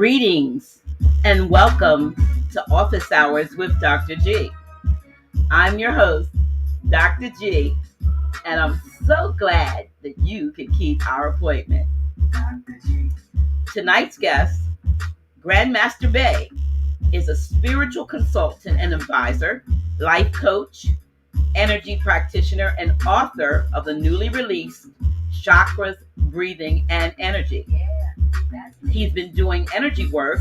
Greetings and welcome to Office Hours with Dr. G. I'm your host, Dr. G, and I'm so glad that you could keep our appointment. Tonight's guest, Grandmaster Bey, is a spiritual consultant and advisor, life coach, energy practitioner, and author of the newly released Chakras, Breathing, and Energy. He's been doing energy work,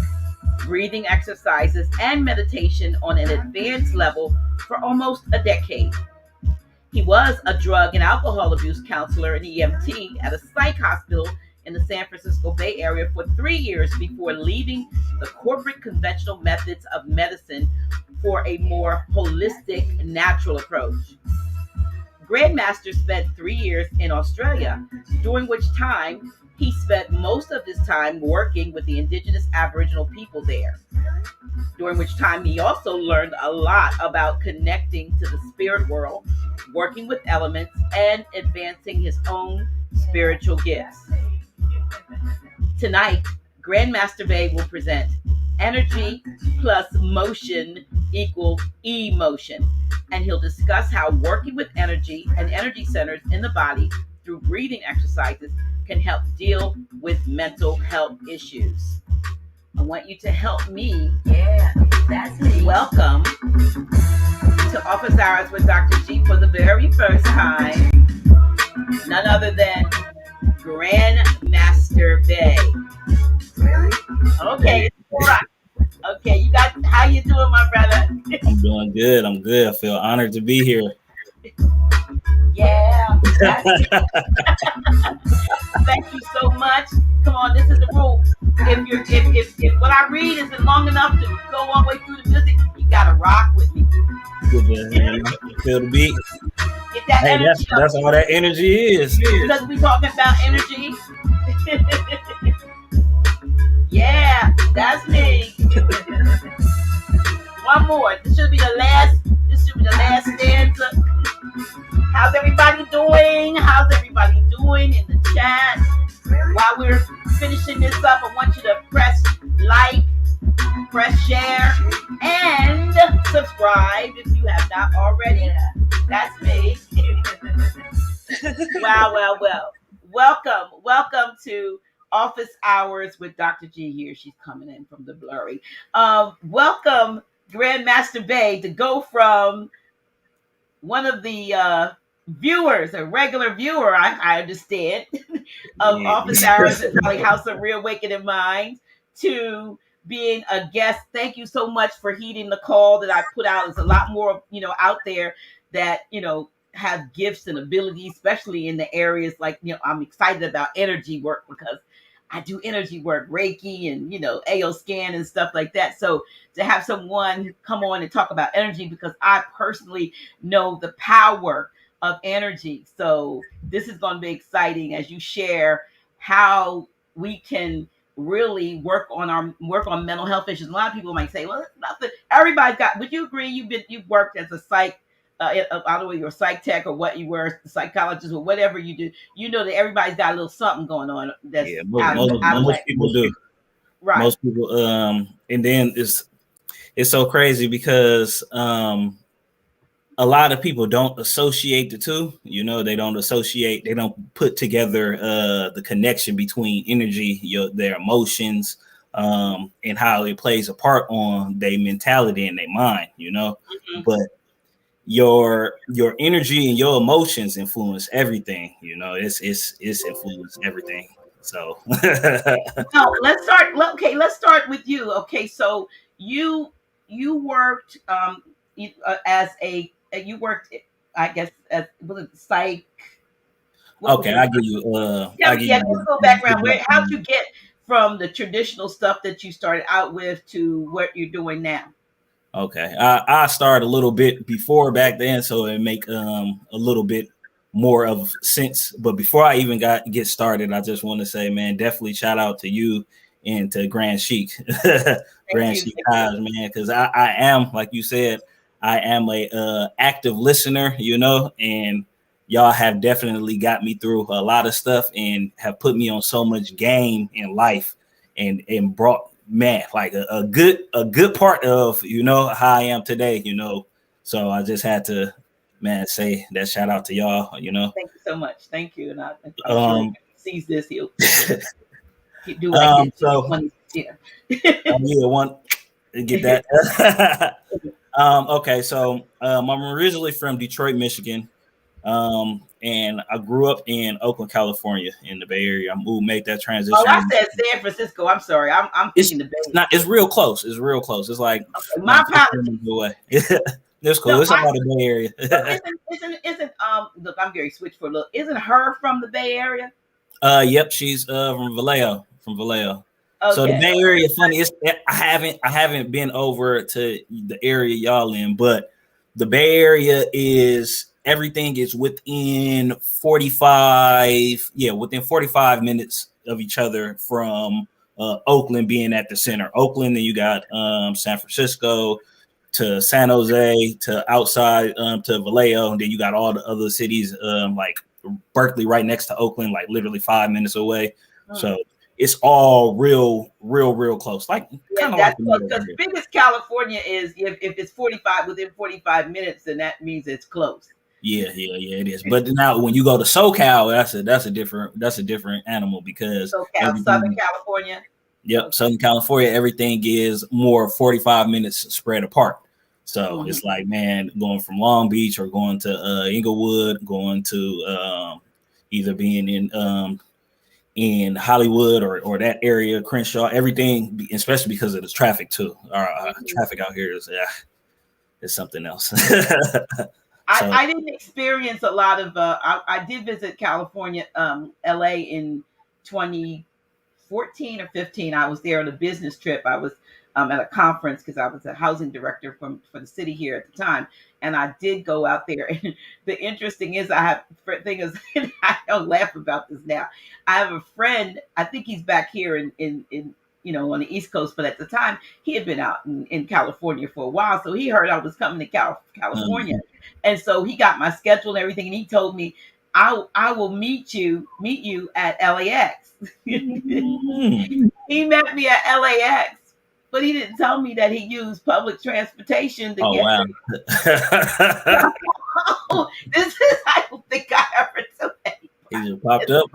breathing exercises, and meditation on an advanced level for almost a decade. He was a drug and alcohol abuse counselor and EMT at a psych hospital in the San Francisco Bay Area for 3 years before leaving the corporate conventional methods of medicine for a more holistic, natural approach. Grandmaster spent 3 years in Australia, during which time he spent most of his time working with the indigenous aboriginal people there, during which time he also learned a lot about connecting to the spirit world, working with elements, and advancing his own spiritual gifts. Tonight, Grandmaster Bey will present Energy plus Motion equals emotion, and he'll discuss how working with energy and energy centers in the body through breathing exercises can help deal with mental health issues. I want you to help me. Yeah, that's me. Welcome to Office Hours with Dr. G for the very first time. None other than Grandmaster Bey. Really? Okay, all right. Okay, you got. How you doing, my brother? I'm doing good. I'm good. I feel honored to be here. Yeah, that's me. Thank you so much. Come on, this is the rule. If what I read isn't long enough to go all the way through the music, you gotta rock with me. Good to feel the beat. Get that Hey, energy up. that's all that energy is. Because we talking about energy. Yeah, that's me. One more. This should be the last stanza. How's everybody doing? In the chat? While we're finishing this up, I want you to press like, press share, and subscribe if you have not already. That's me. Wow. Welcome to Office Hours with Dr. G here. She's coming in from the blurry. Welcome, Grandmaster Bey, to go from one of the viewers, a regular viewer, I understand, of Office Hours and like House of Reawakening Minds, to being a guest. Thank you so much for heeding the call that I put out. There's a lot more, out there that, have gifts and abilities, especially in the areas like, I'm excited about energy work because I do energy work, Reiki and, AO scan and stuff like that. So to have someone come on and talk about energy, because I personally know the power of energy. So this is going to be exciting as you share how we can really work on mental health issues. A lot of people might say, well, it's nothing. Everybody's got, would you agree you've worked as a psych, I don't know whether you're a psych tech or what you were, a psychologist or whatever you do, that everybody's got a little something going on. That's most people do. Right. Most people, and then it's so crazy because a lot of people don't associate the two. They don't put together the connection between energy, their emotions, and how it plays a part on their mentality and their mind. Mm-hmm. But your energy and your emotions influence everything. It's influenced everything. So no, let's start with you. Okay, so you worked you worked, I guess, as was it psych? Okay, I give you give a little background. How'd you get from the traditional stuff that you started out with to what you're doing now? Okay, I started a little bit before back then, so it make a little bit more of sense. But before I even get started, I just want to say, man, definitely shout out to you and to Grand Chic, Grand Chic Hives, man, because I am, like you said, I am a active listener, and y'all have definitely got me through a lot of stuff and have put me on so much game in life and brought man, like a good part of, how I am today, So I just had to, man, say that shout out to y'all. Thank you so much. Thank you. And I'm sure if Um, he sees this, he'll do like this. so Yeah. yeah, one get that. Okay, so I'm originally from Detroit, Michigan. And I grew up in Oakland, California, in the Bay Area. Made that Oh, I transition. said San Francisco. I'm sorry. I'm thinking the Bay. It's real close. It's real close. It's like My 15 apologies. minutes away. It's cool. No, It's about the Bay Area. isn't look, I'm Gary Switch for a look. Isn't her from the Bay Area? Yep, she's from Vallejo. Okay. So the Bay Area, funny, I haven't been over to the area y'all in, but the Bay Area is everything is within 45 minutes of each other from Oakland being at the center. Oakland, then you got San Francisco to San Jose to outside to Vallejo, and then you got all the other cities like Berkeley right next to Oakland, like literally 5 minutes away. So it's all real close. Like kind of like because biggest California is if it's 45 within 45 minutes, then that means it's close. Yeah, it is. But now when you go to SoCal, that's a different animal because SoCal, Southern California. Yep, Southern California, everything is more 45 minutes spread apart. So it's like, man, going from Long Beach or going to Inglewood, going to either being in Hollywood or that area, Crenshaw, everything, especially because of the traffic too. Traffic out here is something else. I didn't experience a lot of. I did visit California, LA in 2014 or 15. I was there on a business trip. I was at a conference because I was a housing director for the city here at the time, and I did go out there. And the interesting is, I don't laugh about this now. I have a friend. I think he's back here in on the East Coast, but at the time he had been out in California for a while, so he heard I was coming to California, and so he got my schedule and everything, and he told me, "I will meet you at LAX." He met me at LAX. But he didn't tell me that he used public transportation to get wow. This is, I don't think I ever told anybody. He just popped up.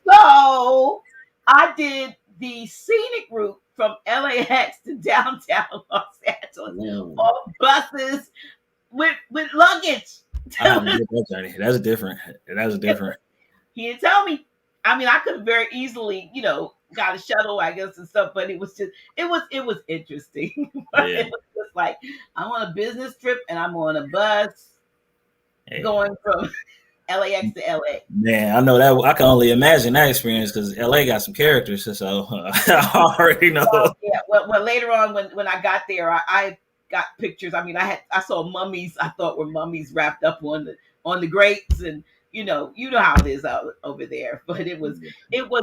So I did the scenic route from LAX to downtown Los Angeles on buses with luggage. That's different. He didn't tell me. I mean, I could have very easily, got a shuttle, I guess, and stuff, but it was interesting. It was just like, I'm on a business trip and I'm on a bus going from LAX to LA. Man, I know that. I can only imagine that experience because LA got some characters, so I already know. Well, later on when I got there, I got pictures. I mean, I saw mummies. I thought were mummies wrapped up on the grates, and you know how it is over there. But it was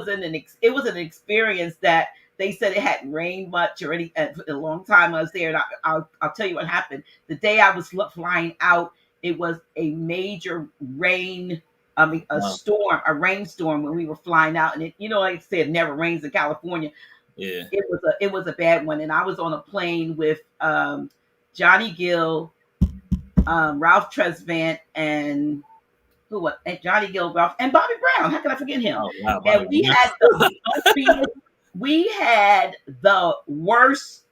an experience that they said it hadn't rained much or any for a long time. I was there, and I'll tell you what happened. The day I was flying out, it was a major rain. I mean, a rainstorm when we were flying out, and it, like I said, it never rains in California. Yeah, it was a bad one, and I was on a plane with Johnny Gill, Ralph Tresvant, and Johnny Gill, Ralph, and Bobby Brown. How can I forget him? Oh, wow, and we had the worst,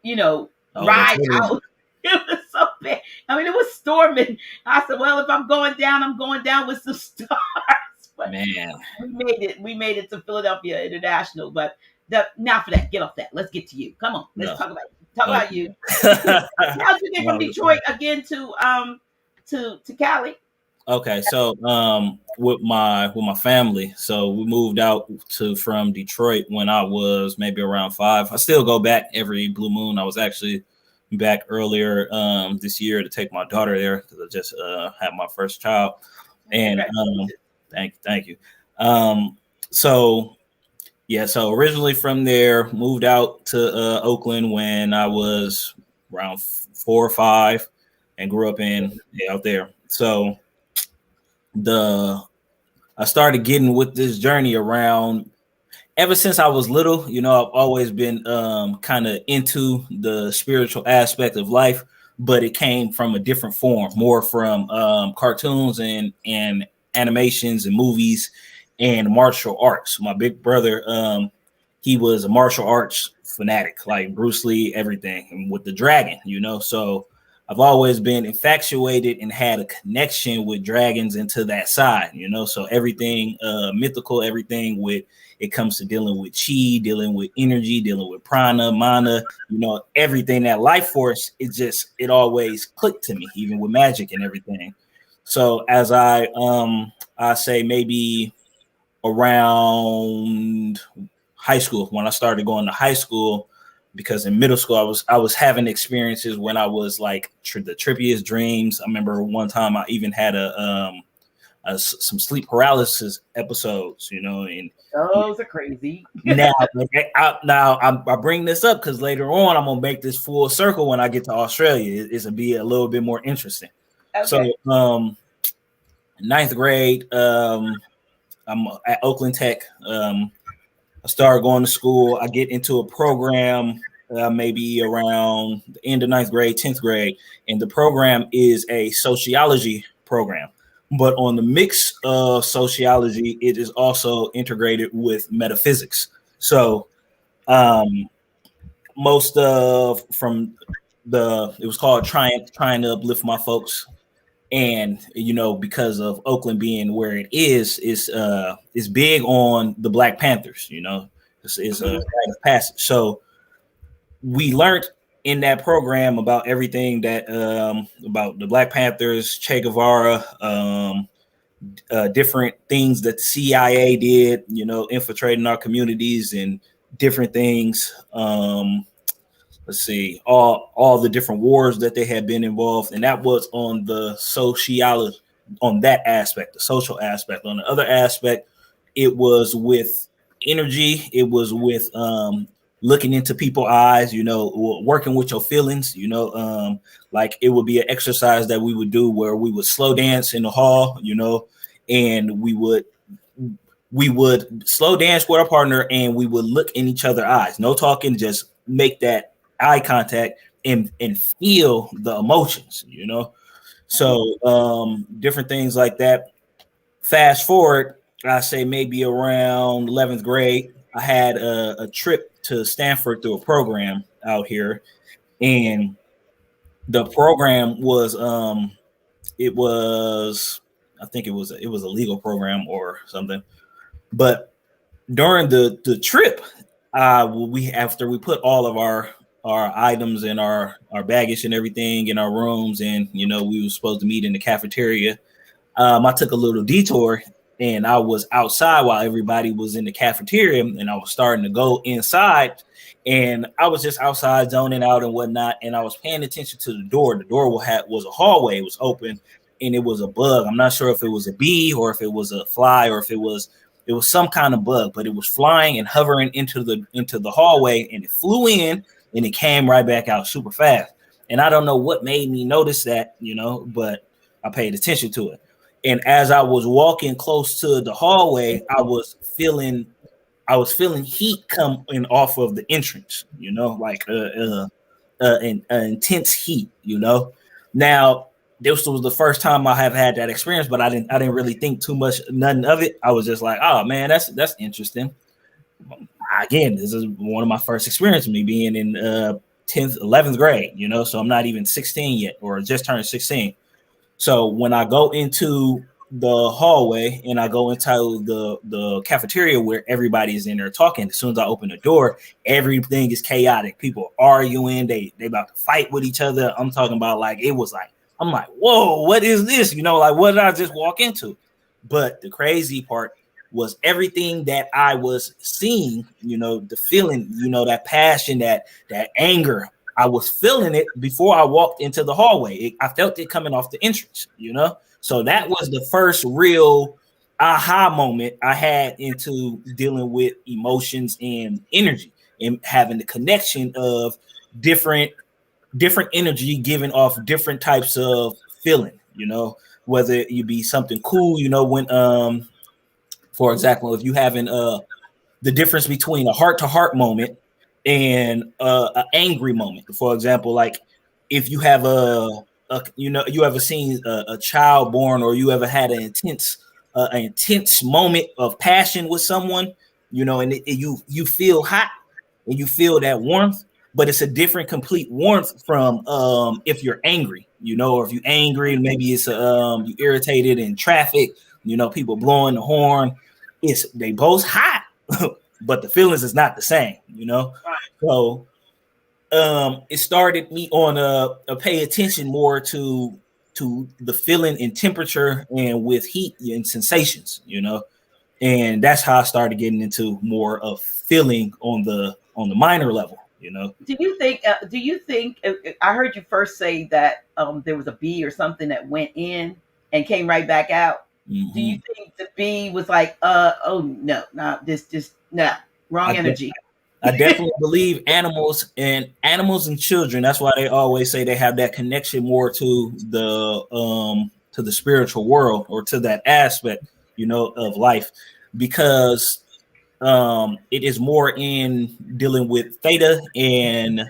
ride out. It was so bad. I mean, it was storming. I said, well, if I'm going down with some stars. But man, we made it to Philadelphia International. But now for that, get off that. Let's get to you. Come on, let's talk about you. How'd you get from Detroit again to Cali? Okay, so with my family, so we moved out from Detroit when I was maybe around 5. I still go back every blue moon. I was actually back earlier this year to take my daughter there because I just had my first child. And thank you. So originally from there, moved out to Oakland when I was around 4 or 5 and grew up out there. So I started getting with this journey around ever since I was little, I've always been kind of into the spiritual aspect of life, but it came from a different form, more from cartoons and animations and movies and martial arts. My big brother, he was a martial arts fanatic, like Bruce Lee, everything, and with the dragon, So I've always been infatuated and had a connection with dragons into that side, So everything mythical, everything with it comes to dealing with chi, dealing with energy, dealing with prana, mana, everything that life force. It always clicked to me, even with magic and everything. So as I say maybe around high school, when I started going to high school, because in middle school I was having experiences when I was like the trippiest dreams. I remember one time I even had some sleep paralysis episodes, and Those are crazy. now I bring this up because later on I'm gonna make this full circle when I get to Australia. It's gonna be a little bit more interesting. Okay. So ninth grade, I'm at Oakland Tech. I started going to school. I get into a program maybe around the end of ninth grade, 10th grade. And the program is a sociology program. But on the mix of sociology, it is also integrated with metaphysics. So most of from it was called trying to uplift my folks. And because of Oakland being where it is big on the Black Panthers. It's a rite of passage. So we learned in that program about everything that about the Black Panthers, Che Guevara, different things that the CIA did, infiltrating our communities and different things. Let's see, all the different wars that they had been involved, and that was on the sociology, on that aspect, the social aspect. On the other aspect, it was with energy. It was with looking into people's eyes, working with your feelings, like it would be an exercise that we would do where we would slow dance in the hall, and we would slow dance with our partner and we would look in each other's eyes. No talking, just make that eye contact and feel the emotions, So different things like that. Fast forward, I say maybe around 11th grade, I had a trip to Stanford through a program out here. And the program was I think it was a legal program or something. But during the trip, after we put all of our items and our baggage and everything in our rooms, and we were supposed to meet in the cafeteria, I took a little detour and I was outside while everybody was in the cafeteria, and I was starting to go inside, and I was just outside zoning out and whatnot, and I was paying attention to the door. The door was a hallway, it was open, and it was a bug. I'm not sure if it was a bee or if it was a fly or if it was some kind of bug, but it was flying and hovering into the hallway, and it flew in and it came right back out super fast. And I don't know what made me notice that, but I paid attention to it. And as I was walking close to the hallway, I was feeling heat coming off of the entrance, like an intense heat, Now, this was the first time I have had that experience, but I didn't really think too much, nothing of it. I was just like, oh man, that's interesting. Again, this is one of my first experiences, me being in 10th, 11th grade, so I'm not even 16 yet, or just turned 16. So when I go into the hallway and I go into the cafeteria where everybody's in there talking, as soon as I open the door, everything is chaotic. People arguing, they about to fight with each other. I'm talking about I'm like, whoa, what is this? Like, what did I just walk into? But the crazy part was everything that I was seeing, the feeling, that passion, that anger. I was feeling it before I walked into the hallway. I felt it coming off the entrance, So that was the first real aha moment I had into dealing with emotions and energy, and having the connection of different energy giving off different types of feeling, whether you be something cool, when for example, if you having the difference between a heart-to-heart moment and an angry moment. For example, like if you have you ever seen a child born, or you ever had an intense moment of passion with someone, and you feel hot and you feel that warmth, but it's a different complete warmth from if you're angry, or if you're angry and maybe it's you irritated in traffic, people blowing the horn. They both hot, but the feelings is not the same. So it started me on a pay attention more to the feeling and temperature and with heat and sensations. And that's how I started getting into more of feeling on the minor level. Do you think I heard you first say that there was a bee or something that went in and came right back out? Do you Mm-hmm. think the bee was like, oh no, no, this just no, wrong I, de- energy? I definitely believe animals and children. That's why they always say they have that connection more to the spiritual world, or to that aspect, of life, because it is more in dealing with theta and,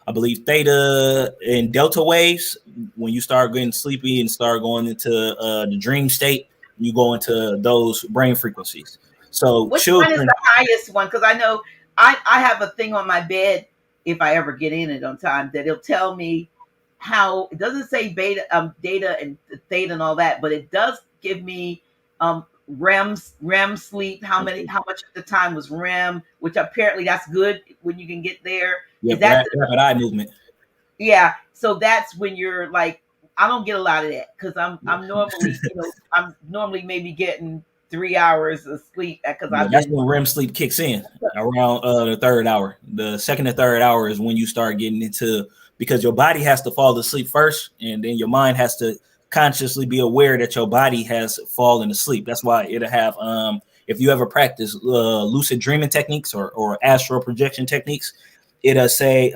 I believe, theta and delta waves. When you start getting sleepy and start going into the dream state, you go into those brain frequencies. So Which one is children, the highest one? Because I know I have a thing on my bed, if I ever get in it on time, that it'll tell me how. It doesn't say beta, data and theta and all that, but it does give me REM sleep. How much of the time was REM? Which apparently that's good when you can get there. yeah, Is that rapid eye movement. yeah? So that's when you're like, I don't get a lot of that because I'm normally I'm normally maybe getting 3 hours of sleep because Yeah, I've that's been. when REM sleep kicks in around the third hour. The second and third hour is when you start getting into, because your body has to fall asleep first, and then your mind has to consciously be aware that your body has fallen asleep. That's why it'll have if you ever practice lucid dreaming techniques or astral projection techniques, it'll say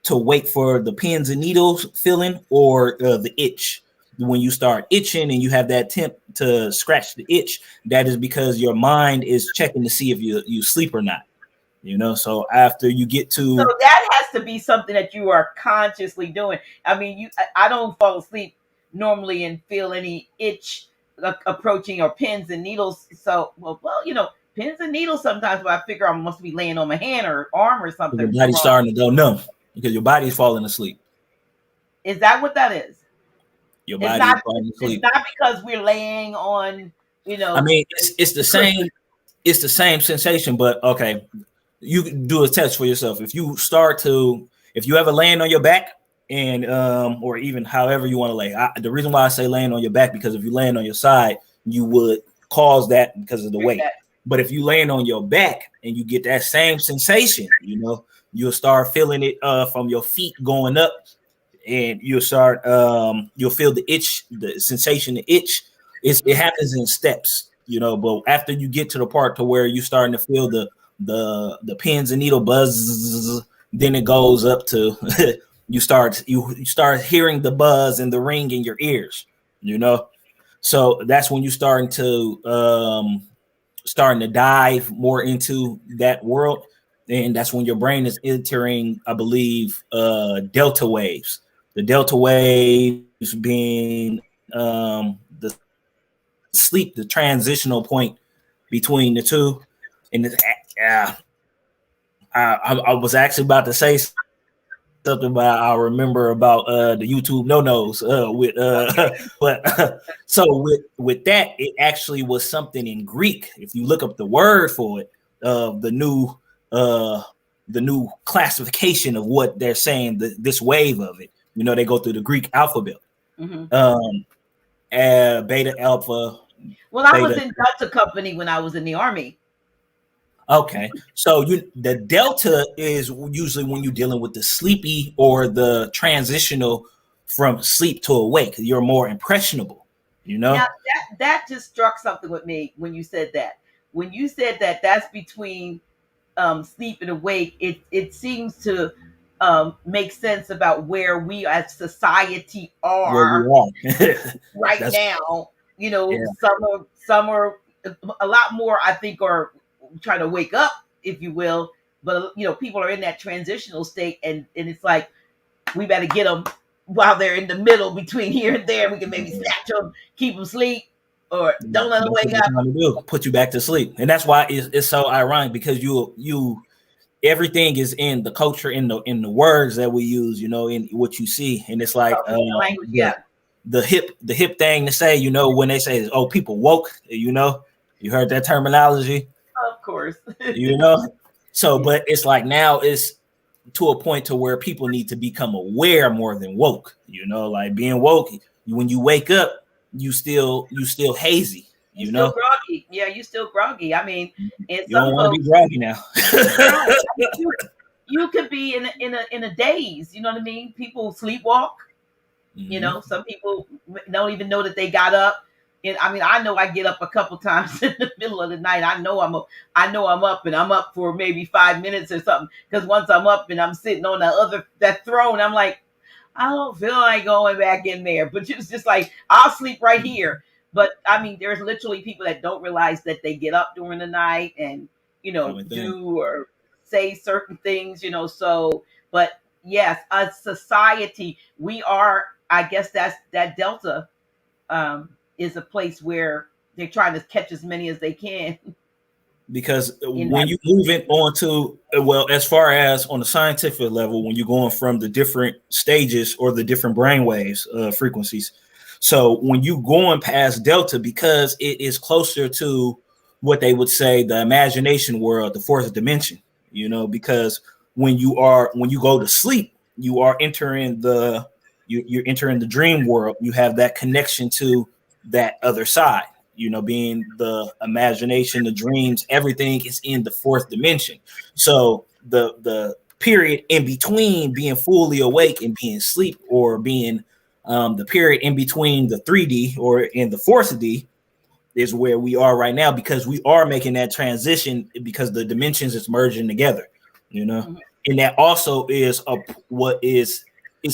to wait for the pins and needles feeling, or the itch. When you start itching and you have that attempt to scratch the itch, that is because your mind is checking to see if you sleep or not. So after you get So to, that has to be something that you are consciously doing. I mean, I don't fall asleep normally and feel any itch approaching, or pins and needles. So, well, pins and needles sometimes, but I figure I must be laying on my hand or arm or your something body's wrong. starting to go numb, because your body's falling asleep. Is that what that is? Your It's body is not. falling It's asleep. not because we're laying on, I mean, it's the the cushion. same. It's the same sensation, but okay, you can do a test for yourself. If you ever land on your back, and or even however you want to lay. The reason why I say laying on your back, because if you land on your side, you would cause that because of the weight. But if you land on your back and you get that same sensation, you'll start feeling it from your feet going up, and you'll feel the itch, the sensation, the itch. It happens in steps, but after you get to the part to where you're starting to feel the pins and needle buzz, then it goes up to you start hearing the buzz and the ring in your ears. So that's when you starting to dive more into that world, and that's when your brain is entering, I believe, delta waves. The delta waves being the sleep, the transitional point between the two. And I was actually about to say something about, I remember about the YouTube no nos with but so with that, it actually was something in Greek. If you look up the word for it, uh the new classification of what they're saying, this wave of it, they go through the Greek alphabet. Mhm. um Beta, alpha, Well, I was theta. in Delta Company when I was in the Army. Okay, so the delta is usually when you're dealing with the sleepy or the transitional from sleep to awake. You're more impressionable, you Now know. that just struck something with me when you said that. When you said that that's between sleep and awake, it seems to make sense about where we as society Where are you are. right That's now. yeah. Some are a lot more. I think are. trying to wake up, if you will. But people are in that transitional state, and it's like we better get them while they're in the middle between here and there. We can maybe snatch them, keep them asleep, or don't let them That's what wake they're up. trying to do, put you back to sleep. And that's why it's so ironic, because you everything is in the culture, in the words that we use, in what you see. And it's like Language, yeah. the hip thing to say, when they say, oh, people woke, you heard that terminology, Of course. So but it's like now it's to a point to where people need to become aware more than woke, like being woke. When you wake up, you still hazy, You still groggy. Yeah, you still groggy. I mean, and you don't some want to be folks, groggy now. right? You could be in a daze. You know what I mean? People sleepwalk. Some people don't even know that they got up. And I mean, I know I get up a couple times in the middle of the night. I know I'm up. And I'm up for maybe 5 minutes or something. Because once I'm up and I'm sitting on that throne, I'm like, I don't feel like going back in there. But it's just like, I'll sleep right here. But I mean, there's literally people that don't realize that they get up during the night and, do or say certain things, so, but yes, a society, we are, I guess that Delta is a place where they're trying to catch as many as they can. Because when you move it on to, well, as far as on the scientific level, when you're going from the different stages or the different brainwaves frequencies, so when you going past Delta, because it is closer to what they would say the imagination world, the fourth dimension, because when you go to sleep, you are entering you're entering the dream world. You have that connection to that other side, being the imagination, the dreams, everything is in the fourth dimension. So the period in between being fully awake and being asleep, or being the period in between the 3D or in the 4D, is where we are right now, because we are making that transition, because the dimensions is merging together, and that also is what is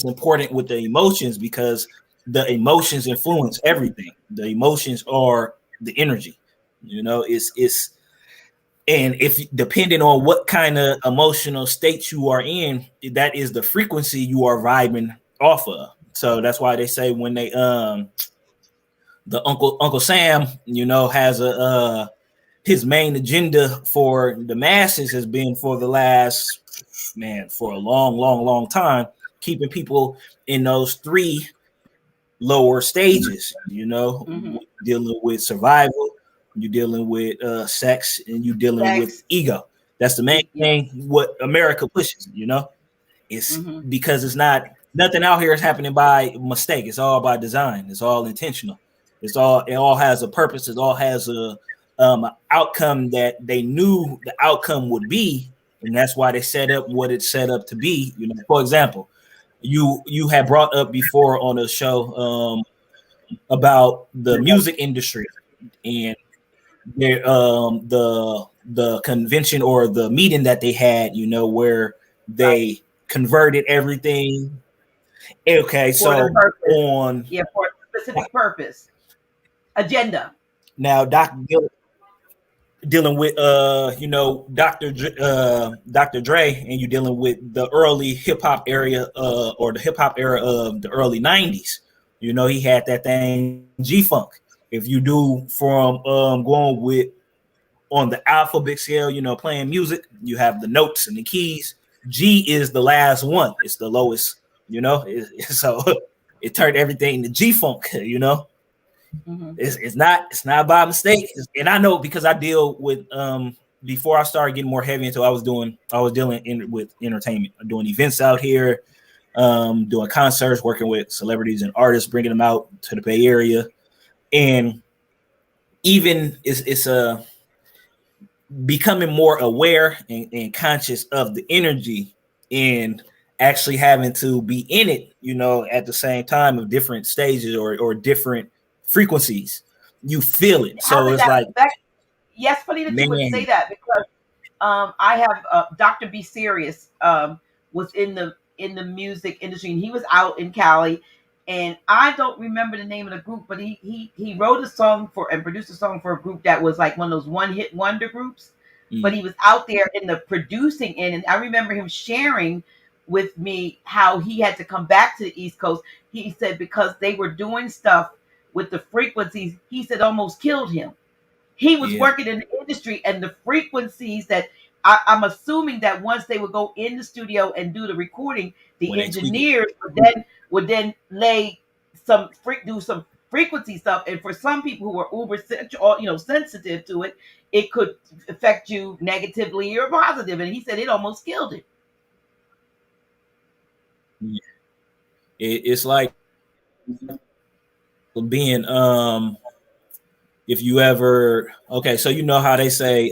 important with the emotions, because the emotions influence everything. The emotions are the energy, it's and if depending on what kind of emotional state you are in, that is the frequency you are vibing off of. So that's why they say when they the Uncle Sam, has his main agenda for the masses has been for the last for a long time, keeping people in those three lower stages, dealing with survival, you're dealing with sex, and you're dealing with ego. That's the main thing what America pushes, it's because it's not nothing out here is happening by mistake. It's all by design. It's all intentional. It all has a purpose. It all has a outcome that they knew the outcome would be, and that's why they set up what it's set up to be. For example, you had brought up before on the show about the music industry and their the convention or the meeting that they had, where they converted everything. Okay, so for a specific purpose, agenda. Now, Dr. dealing with Dr. Dre, and you're dealing with the early hip hop area or the hip hop era of the early 90s. He had that thing G Funk. If you do from going with on the alphabet scale, playing music, you have the notes and the keys. G is the last one. It's the lowest, so it turned everything into G Funk. It's not by mistake. And I know because I deal with before I started getting more heavy into I was dealing with entertainment, doing events out here, doing concerts, working with celebrities and artists, bringing them out to the Bay Area. And even it's becoming more aware and conscious of the energy and actually having to be in it, at the same time of different stages or different frequencies. You feel it. So it's yes, funny that you would say that, because I have Dr. Be Serious was in the music industry, and he was out in Cali, and I don't remember the name of the group, but he wrote a song for and produced a song for a group that was like one of those one hit wonder groups. but he was out there in the producing end. And I remember him sharing with me how he had to come back to the East Coast. He said because they were doing stuff with the frequencies, he said almost killed him. He was Yeah. working in the industry, and the frequencies that I'm assuming that once they would go in the studio and do the recording, the When they tweak it. engineers would then lay do some frequency stuff. And for some people who are sensitive to it, it could affect you negatively or positive. And he said it almost killed him. Yeah. It's like being if you ever so you know how they say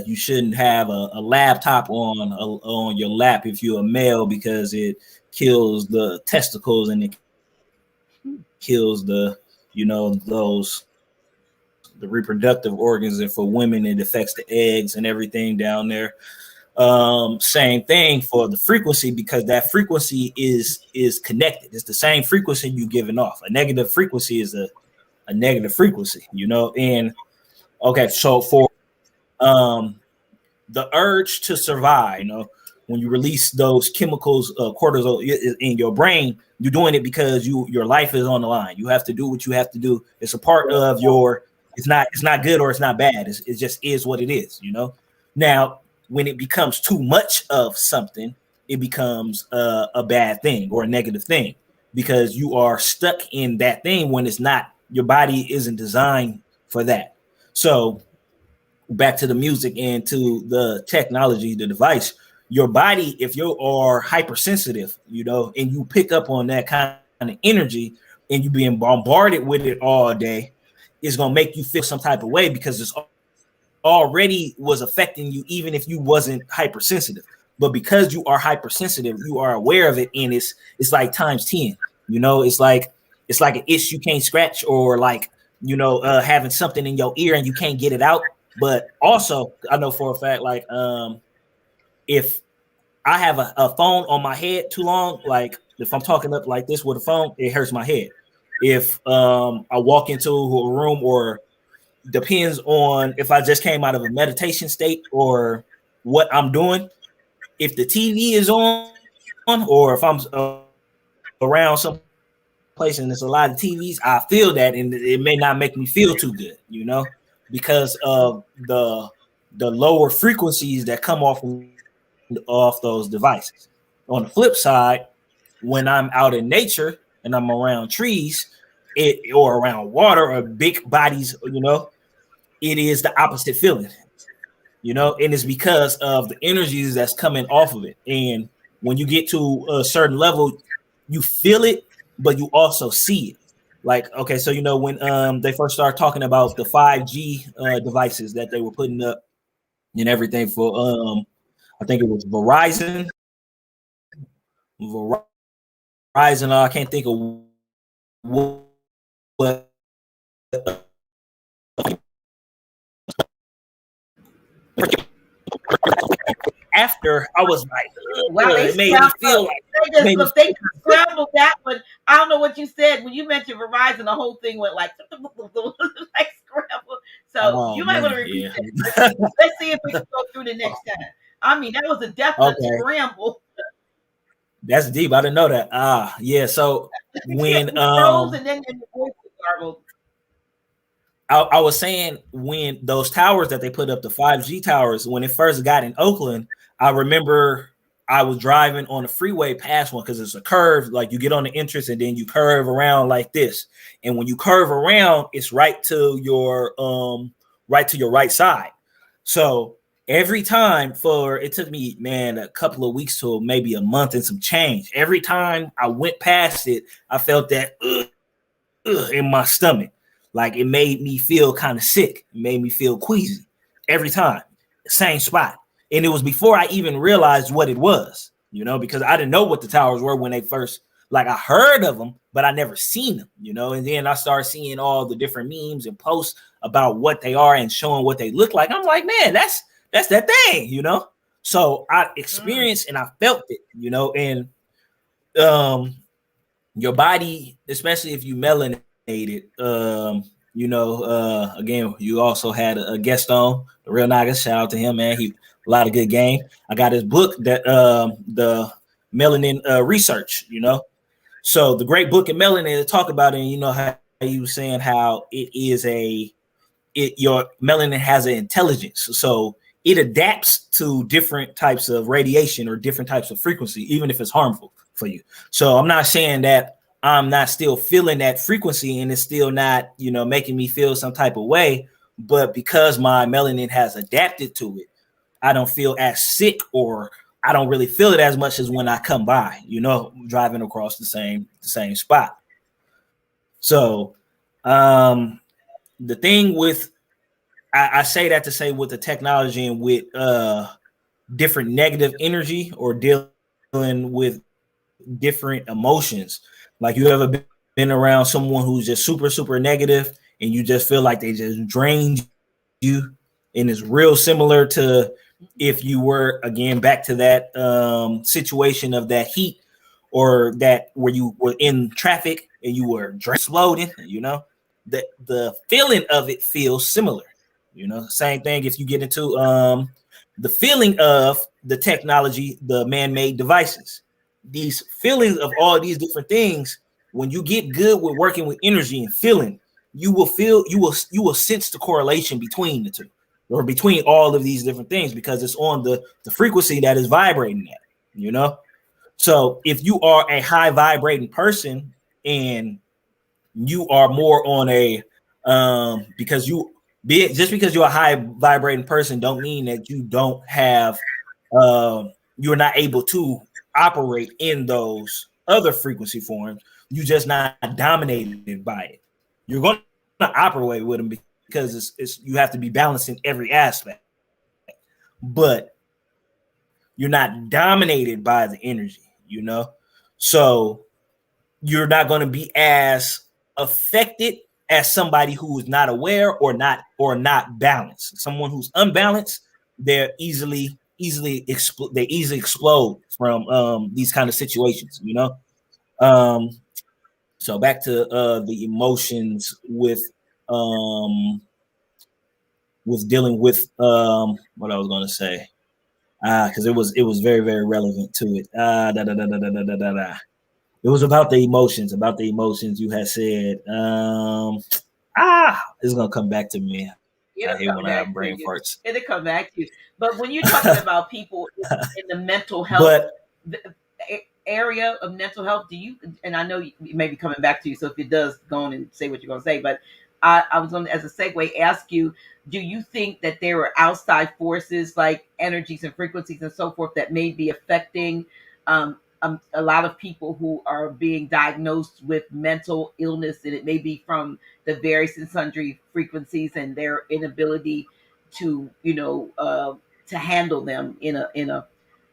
you shouldn't have a laptop on your lap if you're a male because it kills the testicles and it kills the the reproductive organs, and for women it affects the eggs and everything down there. Same thing for the frequency, because that frequency is connected. It's the same frequency you giving off. A negative frequency is a negative frequency, and okay, so for the urge to survive, when you release those chemicals, cortisol in your brain, you're doing it because your life is on the line. You have to do what you have to do. It's a part of your. It's not good or it's not bad. It just is what it is. Now, when it becomes too much of something, it becomes a bad thing or a negative thing, because you are stuck in that thing when it's not. Your body isn't designed for that. So back to the music and to the technology, the device, your body, if you are hypersensitive, and you pick up on that kind of energy and you being bombarded with it all day, it's going to make you feel some type of way, because it's already was affecting you even if you wasn't hypersensitive. But because you are hypersensitive, you are aware of it, and it's like times 10. It's like an itch you can't scratch, or like having something in your ear and you can't get it out. But also, I know for a fact, like if I have a phone on my head too long, like if I'm talking up like this with a phone, it hurts my head. If I walk into a room, or depends on if I just came out of a meditation state or what I'm doing, if the TV is on, or if I'm around some place and there's a lot of TVs, I feel that, and it may not make me feel too good, because of the lower frequencies that come off those devices. On the flip side, when I'm out in nature and I'm around trees, or around water or big bodies, it is the opposite feeling, and it's because of the energies that's coming off of it. And when you get to a certain level, you feel it, but you also see it. Like, okay, so when they first started talking about the 5G devices that they were putting up and everything for I think it was Verizon. I can't think of what after I was like, wow, it made me feel like they scrambled that one. I don't know what you said when you mentioned Verizon. The whole thing went like like scrambled. So you might want to repeat that. Let's see if we can go through the next time. I mean, that was a definite scramble. That's deep. I didn't know that. Yeah. So when froze and then the voice garbled. I was saying, when those towers that they put up, the 5G towers, when it first got in Oakland, I remember I was driving on the freeway past one, because it's a curve, like you get on the entrance and then you curve around like this. And when you curve around, it's right to your right side. So every time, it took me, man, a couple of weeks to maybe a month and some change. Every time I went past it, I felt that in my stomach. Like, it made me feel kind of sick. It made me feel queasy every time. Same spot. And it was before I even realized what it was, because I didn't know what the towers were when they first, like, I heard of them, but I never seen them, And then I started seeing all the different memes and posts about what they are and showing what they look like. I'm like, man, that's that thing, So I experienced and I felt it, and your body, especially if you melanated, Again, you also had a guest on the Real Naga. Shout out to him, man. He a lot of good game. I got his book that the Melanin research. So the great book in Melanin to talk about it. And how you were saying how your melanin has an intelligence, so it adapts to different types of radiation or different types of frequency, even if it's harmful for you. So I'm not saying that I'm not still feeling that frequency and it's still not, making me feel some type of way. But because my melanin has adapted to it, I don't feel as sick, or I don't really feel it as much as when I come by, driving across the same spot. So the thing with, I say that to say with the technology and with different negative energy or dealing with different emotions. Like, you ever been around someone who's just super, super negative and you just feel like they just drained you? And it's real similar to if you were, again, back to that situation of that heat, or that where you were in traffic and you were exploding, the feeling of it feels similar. Same thing if you get into the feeling of the technology, the man-made devices. These feelings of all these different things, when you get good with working with energy and feeling, you will sense the correlation between the two, or between all of these different things, because it's on the frequency that is vibrating at. So if you are a high vibrating person and you are more on a because you're a high vibrating person don't mean that you don't have you're not able to operate in those other frequency forms. You're just not dominated by it. You're going to operate with them because it's you have to be balanced in every aspect, but you're not dominated by the energy. So you're not going to be as affected as somebody who is not aware or not balanced. Someone who's unbalanced, they're easily explode from these kind of situations. So back to the emotions with dealing with what I was going to say, because it was very, very relevant to it. It was about the emotions. You had said, it's gonna come back to me. I It'll hate come when I have back to brain you. farts. It'll come back to you. But when you're talking about people in the mental health But area of mental health, do you? And I know you may be coming back to you. So if it does, go on and say what you're going to say. But I was going to, as a segue, ask you: do you think that there are outside forces like energies and frequencies and so forth that may be affecting a lot of people who are being diagnosed with mental illness, and it may be from the various and sundry frequencies and their inability to, to handle them in a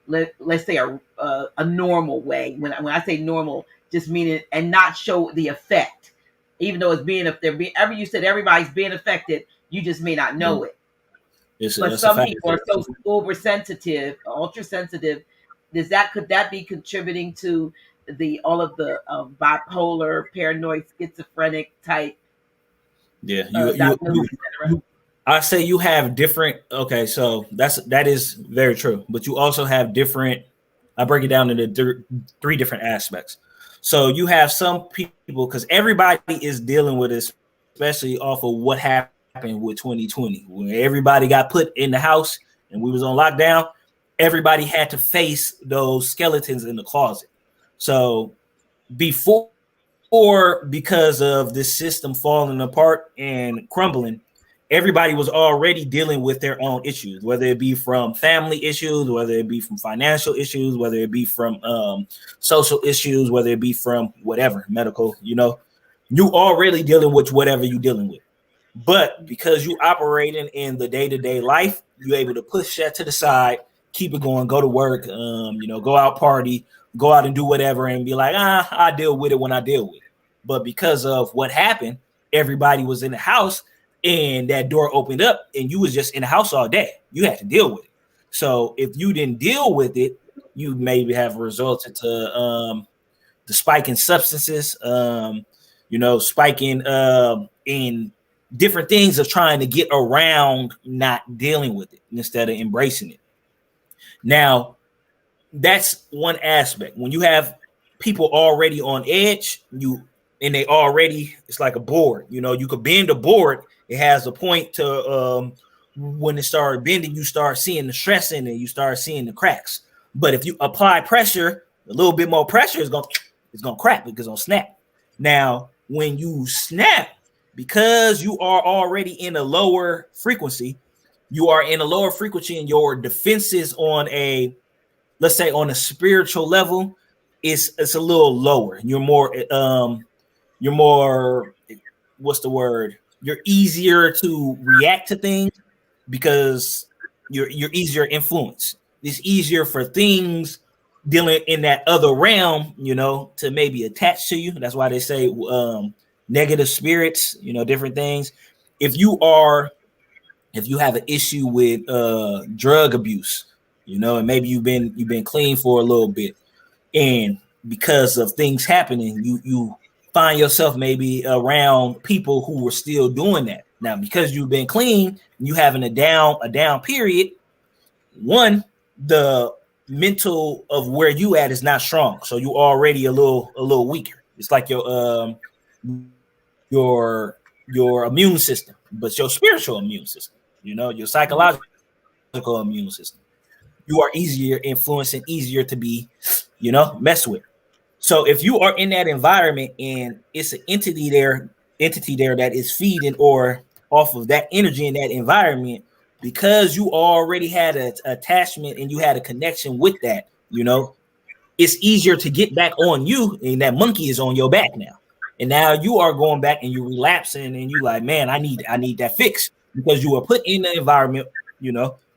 let's say a normal way. When I say normal, just meaning and not show the effect, even though it's being if they're being ever you said everybody's being affected, you just may not know it. But it's a some fact. people are so oversensitive, ultra sensitive. Could that be contributing to the all of the bipolar, paranoid, schizophrenic type Yeah, diagnosis, etc.? I say you have different. Okay, so that is very true. But you also have different. I break it down into three different aspects. So you have some people, because everybody is dealing with this, especially off of what happened with 2020, when everybody got put in the house and we was on lockdown. Everybody had to face those skeletons in the closet. So before, or because of this system falling apart and crumbling, everybody was already dealing with their own issues, whether it be from family issues, whether it be from financial issues, whether it be from social issues, whether it be from whatever, medical, you already dealing with whatever you're dealing with. But because you operating in the day-to-day life, you're able to push that to the side, keep it going, go to work, go out party, go out and do whatever, and be like, I deal with it when I deal with it. But because of what happened, everybody was in the house and that door opened up and you was just in the house all day. You had to deal with it. So if you didn't deal with it, you maybe have resulted to the spike in substances, spiking in different things of trying to get around not dealing with it instead of embracing it. Now, that's one aspect. When you have people already on edge, they already, it's like a board. You could bend a board. It has a point to when it started bending, you start seeing the stress in it. You start seeing the cracks. But if you apply pressure, a little bit more pressure, it's gonna crack, because it's gonna snap. Now, when you snap, because you are already in a lower frequency, and your defenses on a, let's say, on a spiritual level, it's a little lower. You're more, what's the word? You're easier to react to things because you're easier influence. It's easier for things dealing in that other realm, to maybe attach to you. That's why they say negative spirits, different things. If you have an issue with drug abuse, and maybe you've been clean for a little bit, and because of things happening, you find yourself maybe around people who were still doing that. Now, because you've been clean, you having a down period. One, the mental of where you at is not strong, so you already a little weaker. It's like your immune system, but your spiritual immune system, your psychological immune system, you are easier influenced and easier to be, messed with. So if you are in that environment and it's an entity there that is feeding or off of that energy in that environment, because you already had an attachment and you had a connection with that, it's easier to get back on you, and that monkey is on your back now. And now you are going back and you're relapsing, and you like, man, I need that fix, because you were put in the environment,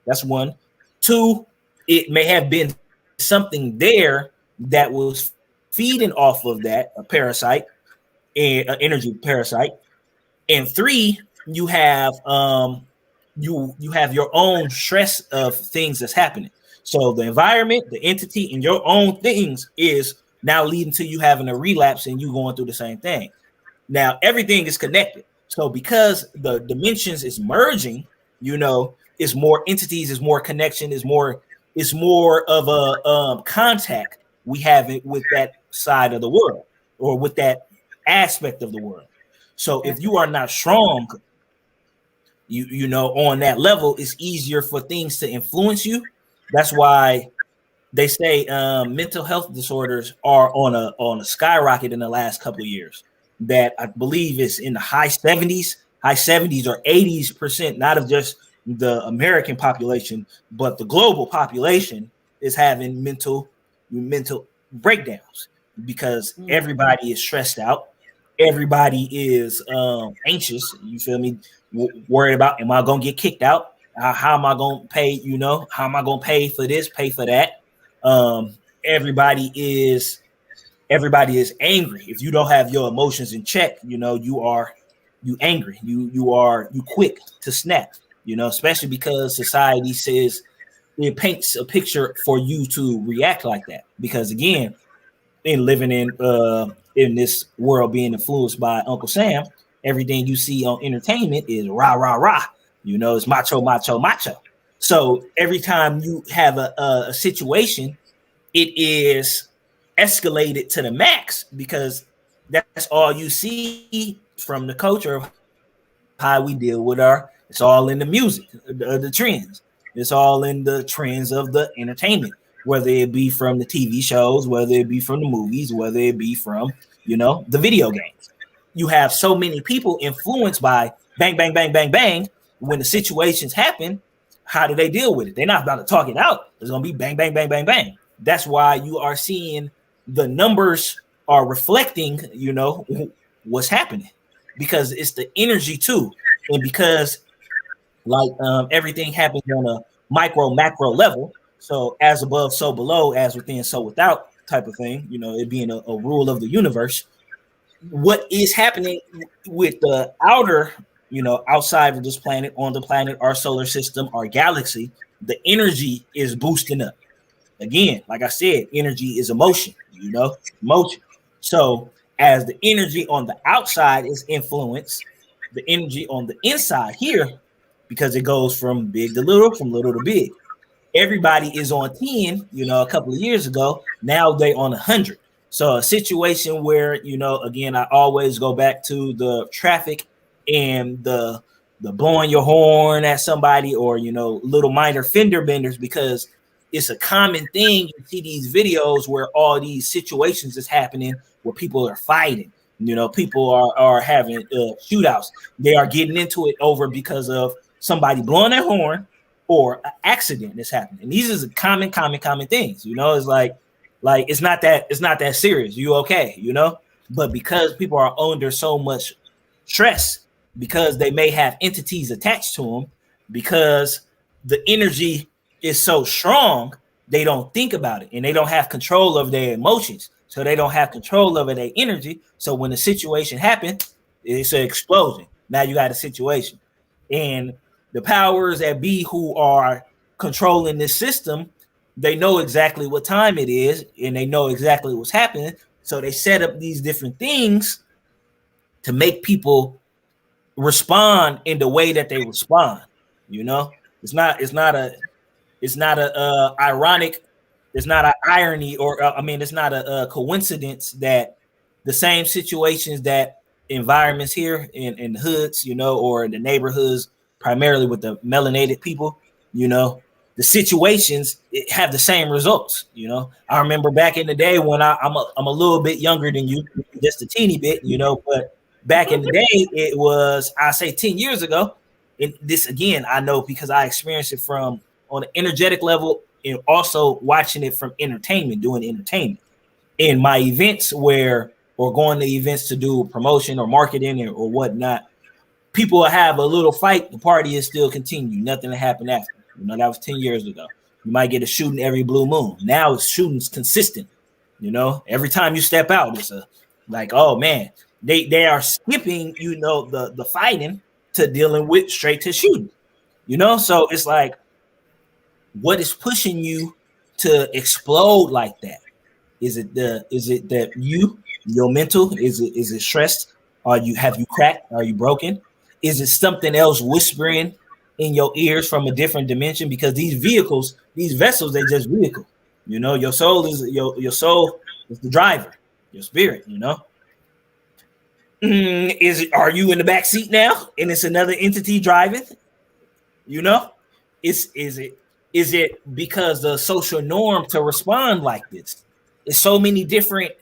that's one. Two, it may have been something there that was feeding off of that, a parasite, an energy parasite. And three, you have you have your own stress of things that's happening. So the environment, the entity, and your own things is now leading to you having a relapse and you going through the same thing. Now everything is connected. So because the dimensions is merging, it's more entities, it's more connection, it's more of a contact we have it with that side of the world, or with that aspect of the world. So if you are not strong, on that level, it's easier for things to influence you. That's why they say mental health disorders are on a skyrocket in the last couple of years. That I believe is in the high 70s or 80%, not of just the American population, but the global population is having mental breakdowns, because everybody is stressed out. Everybody is anxious. You feel me? Worried about, am I going to get kicked out? How am I going to pay? How am I going to pay for this, pay for that? Everybody is angry. If you don't have your emotions in check, you angry. You quick to snap. Especially because society says it paints a picture for you to react like that. Because again, in living in this world being influenced by Uncle Sam, everything you see on entertainment is rah rah rah. It's macho macho macho. So every time you have a situation, it is escalated to the max, because that's all you see from the culture of how we deal with it's all in the music, the trends. It's all in the trends of the entertainment, whether it be from the TV shows, whether it be from the movies, whether it be from, the video games. You have so many people influenced by bang, bang, bang, bang, bang. When the situations happen, how do they deal with it? They're not about to talk it out. It's going to be bang, bang, bang, bang, bang. That's why you are seeing the numbers are reflecting, what's happening, because it's the energy too. And because everything happens on a micro macro level. So as above, so below, as within, so without type of thing, it being a rule of the universe. What is happening with the outer, outside of this planet, on the planet, our solar system, our galaxy, the energy is boosting up. Again, like I said, energy is emotion, motion. So as the energy on the outside is influenced, the energy on the inside here, because it goes from big to little, from little to big. Everybody is on 10, a couple of years ago. Now they on 100. So a situation where, again, I always go back to the traffic and the blowing your horn at somebody, or, little minor fender benders, because it's a common thing. You see these videos where all these situations is happening where people are fighting. People are having shootouts. They are getting into it over because of somebody blowing their horn or an accident that's happening. And these are common things. It's like it's not that serious. You okay? But because people are under so much stress, because they may have entities attached to them, because the energy is so strong, they don't think about it, and they don't have control of their emotions. So they don't have control over their energy. So when the situation happens, it's an explosion. Now you got a situation. And the powers that be who are controlling this system, they know exactly what time it is, and they know exactly what's happening. So they set up these different things to make people respond in the way that they respond. It's not a ironic, it's not an irony, or it's not a coincidence that the same situations, that environments here in the hoods, or in the neighborhoods, primarily with the melanated people, the situations have the same results. I remember back in the day when I'm a little bit younger than you, just a teeny bit, but back in the day, it was, I say 10 years ago. And this, again, I know because I experienced it from on an energetic level, and also watching it from entertainment, doing entertainment in my events or going to events to do promotion or marketing or whatnot. People will have a little fight. The party is still continue. Nothing happened after. That was 10 years ago. You might get a shooting every blue moon. Now it's shootings consistent. Every time you step out, it's like, oh man, they are skipping, the fighting to dealing with straight to shooting. So it's like, what is pushing you to explode like that? Is it that your mental, is it stressed? Have you cracked? Are you broken? Is it something else whispering in your ears from a different dimension? Because these vessels, they just vehicle. Your soul is the driver, your spirit. Are you in the back seat now, and it's another entity driving? Is it because the social norm to respond like this? It's so many different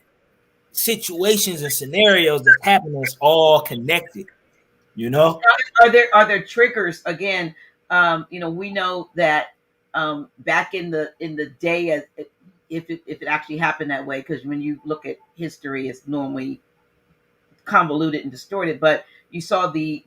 situations and scenarios that happen. It's all connected. Are there triggers again? We know that back in the day, as if it actually happened that way, because when you look at history, it's normally convoluted and distorted. But you saw the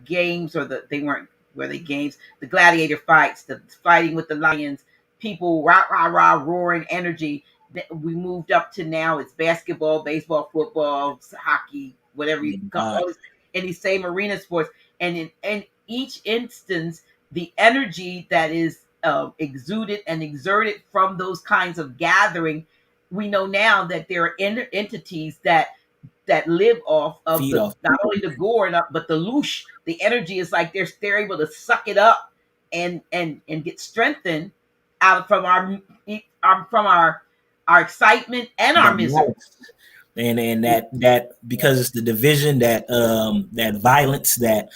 games, or they weren't really games, the gladiator fights, the fighting with the lions, people rah rah rah roaring energy. We moved up to now it's basketball, baseball, football, hockey, whatever you call it, in these same arena sports. And in each instance, the energy that is exuded and exerted from those kinds of gathering, we know now that there are entities that live off of not only the gore but the loosh. The energy is like they're able to suck it up and get strengthened out from our excitement and our misery. And that because it's the division, that violence, that,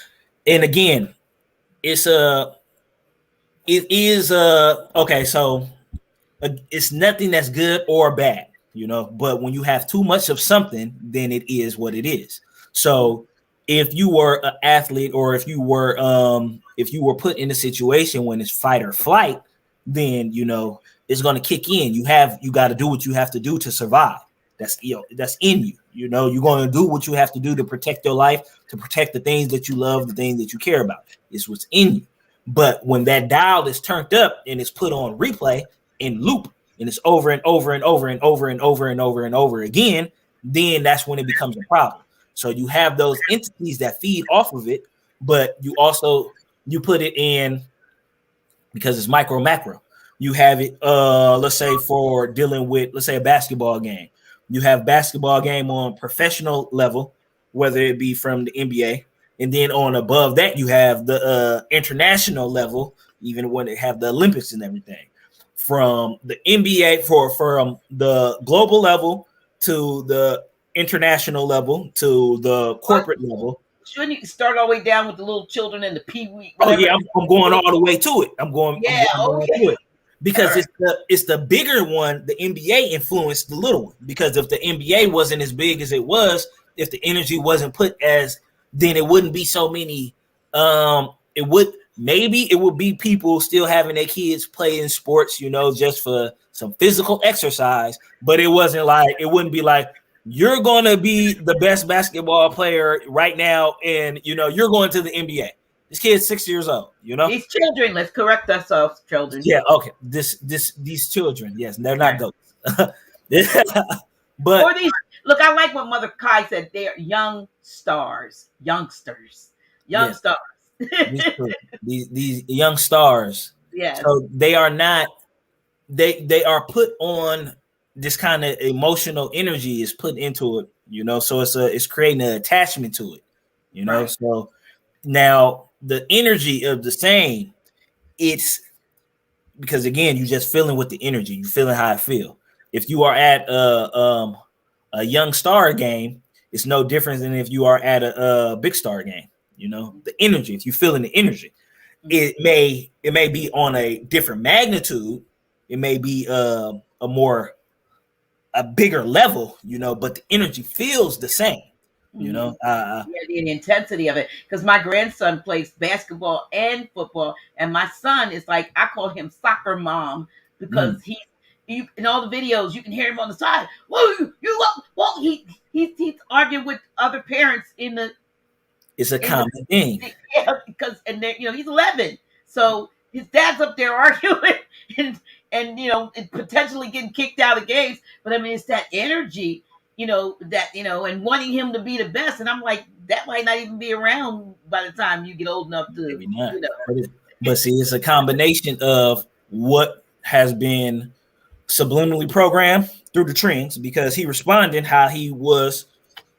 and again, it is okay. So it's nothing that's good or bad, but when you have too much of something, then it is what it is. So if you were an athlete, or if you were put in a situation when it's fight or flight, then it's going to kick in. You got to do what you have to do to survive. That's that's in you. You're going to do what you have to do to protect your life, to protect the things that you love, the things that you care about. It's what's in you. But when that dial is turned up and it's put on replay and loop, and it's over and over and over and over and over and over and over again, then that's when it becomes a problem. So you have those entities that feed off of it, but you put it in, because it's micro macro. You have it, let's say, for dealing with, let's say, a basketball game. You have basketball game on professional level, whether it be from the NBA, and then on above that you have the international level, even when they have the Olympics and everything. From the NBA from the global level to the international level to the corporate level. Shouldn't you start all the way down with the little children and the pee-wee? Oh yeah, I'm going all the way to it. I'm going to it because right. it's the bigger one. The NBA influenced the little one, because if the NBA wasn't as big as it was, if the energy wasn't put as, then it wouldn't be so many. It would be people still having their kids play in sports, just for some physical exercise. But it wouldn't be like, you're going to be the best basketball player right now, and you're going to the NBA. This kid's 6 years old. These children. Let's correct ourselves, children. Yeah, okay. These children, yes, they're not goats. But or these. Look, I like what Mother Kai said. They're young stars, youngsters, young stars. these young stars. Yeah. So they are not. They are put on. This kind of emotional energy is put into it, so it's creating an attachment to it, Right. So now the energy of the same, it's because again, you just feeling with the energy, you feeling how I feel. If you are at a young star game, it's no different than if you are at a big star game. The energy, if you feeling the energy, it may be on a different magnitude, it may be a bigger level, but the energy feels the same, the intensity of it. Because my grandson plays basketball and football, and my son is like, I call him soccer mom, because he in all the videos you can hear him on the side. He's arguing with other parents in the. It's a common thing. Yeah, because he's 11, so his dad's up there arguing and potentially getting kicked out of games. But I mean, it's that energy, and wanting him to be the best. And I'm like, that might not even be around by the time you get old enough to. Maybe not. But see, it's a combination of what has been subliminally programmed through the trends, because he responded how he was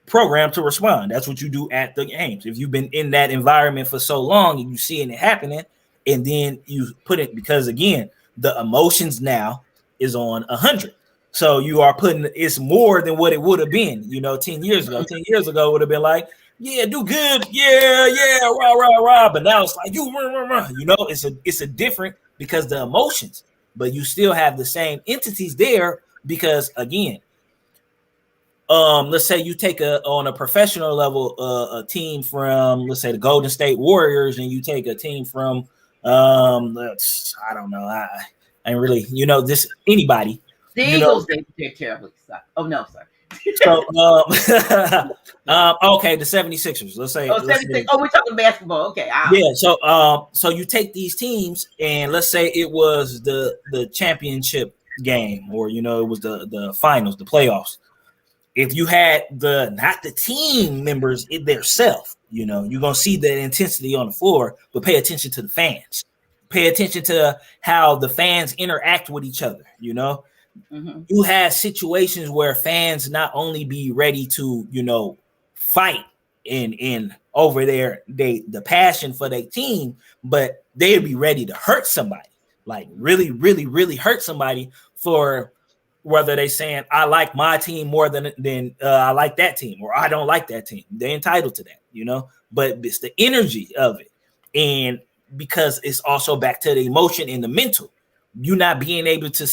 programmed to respond. That's what you do at the games. If you've been in that environment for so long and you seeing it happening, and then you put it, because again, the emotions now is on 100. So you are putting, it's more than what it would have been, 10 years ago. 10 years ago would have been like, yeah, do good. Yeah, rah, rah, rah. But now it's like, it's a different, because the emotions, but you still have the same entities there, because again, let's say you take on a professional level, a team from, let's say, the Golden State Warriors, and you take a team from, I don't know, I ain't really, this anybody. The Eagles, they're terribly suck. Oh no, sorry. So, okay, the 76ers. Let's say. 76. Oh, we're talking basketball. Okay. Yeah. So you take these teams, and let's say it was the championship game, or it was the finals, the playoffs. If you had not the team members in their self, you're gonna see the intensity on the floor, but pay attention to the fans. Pay attention to how the fans interact with each other. You have situations where fans not only be ready to, fight in over the passion for their team, but they'd be ready to hurt somebody, like really, really, really hurt somebody, for whether they saying, I like my team more than I like that team, or I don't like that team. They're entitled to that, but it's the energy of it. And because it's also back to the emotion and the mental, you not being able to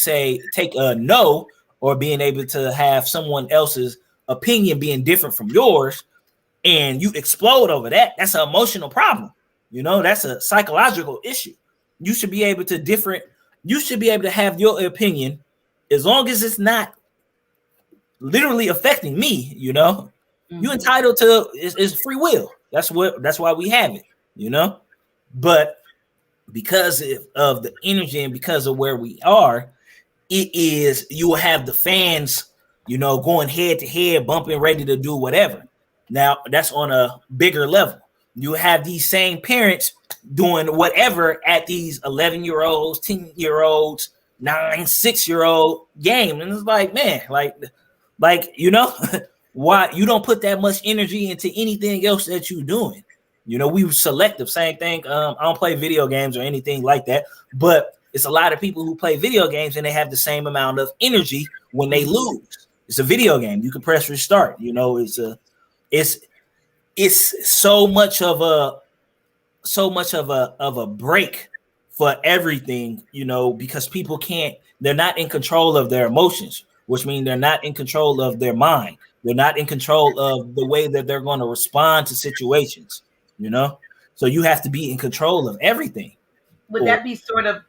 take a no, or being able to have someone else's opinion being different from yours, and you explode over that. That's an emotional problem. That's a psychological issue. You should be able to have your opinion, as long as it's not literally affecting me, you're entitled to, it's free will. That's why we have it, but because of the energy and because of where we are, you will have the fans, going head to head, bumping, ready to do whatever. Now that's on a bigger level. You have these same parents doing whatever at these 11-year-olds, 10-year-olds, 9, 6-year-old game. And it's like, man, like, why you don't put that much energy into anything else that you're doing. You know, we were selective. Same thing. I don't play video games or anything like that, but it's a lot of people who play video games and they have the same amount of energy when they lose. It's a video game. You can press restart. You know, it's so much of a break for everything, you know, because people they're not in control of their emotions, which means they're not in control of their mind. They're not in control of the way that they're going to respond to situations, you know? So you have to be in control of everything. Would that be sort of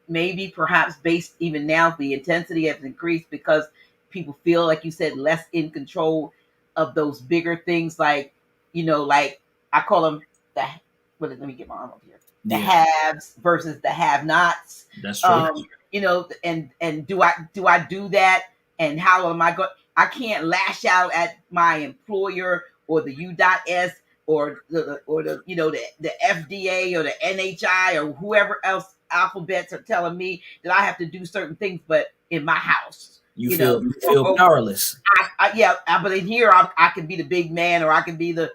maybe perhaps based even now, the intensity has increased because people feel, like you said, less in control of those bigger things, like, you know, like I call them let me get my arm up here. The haves versus the have-nots. That's true. You know, and do I do that? And how am I going? I can't lash out at my employer or the U.S. or the you know the FDA or the NHI or whoever else alphabets are telling me that I have to do certain things, but in my house, you feel powerless. But in here, I can be the big man, or I can be I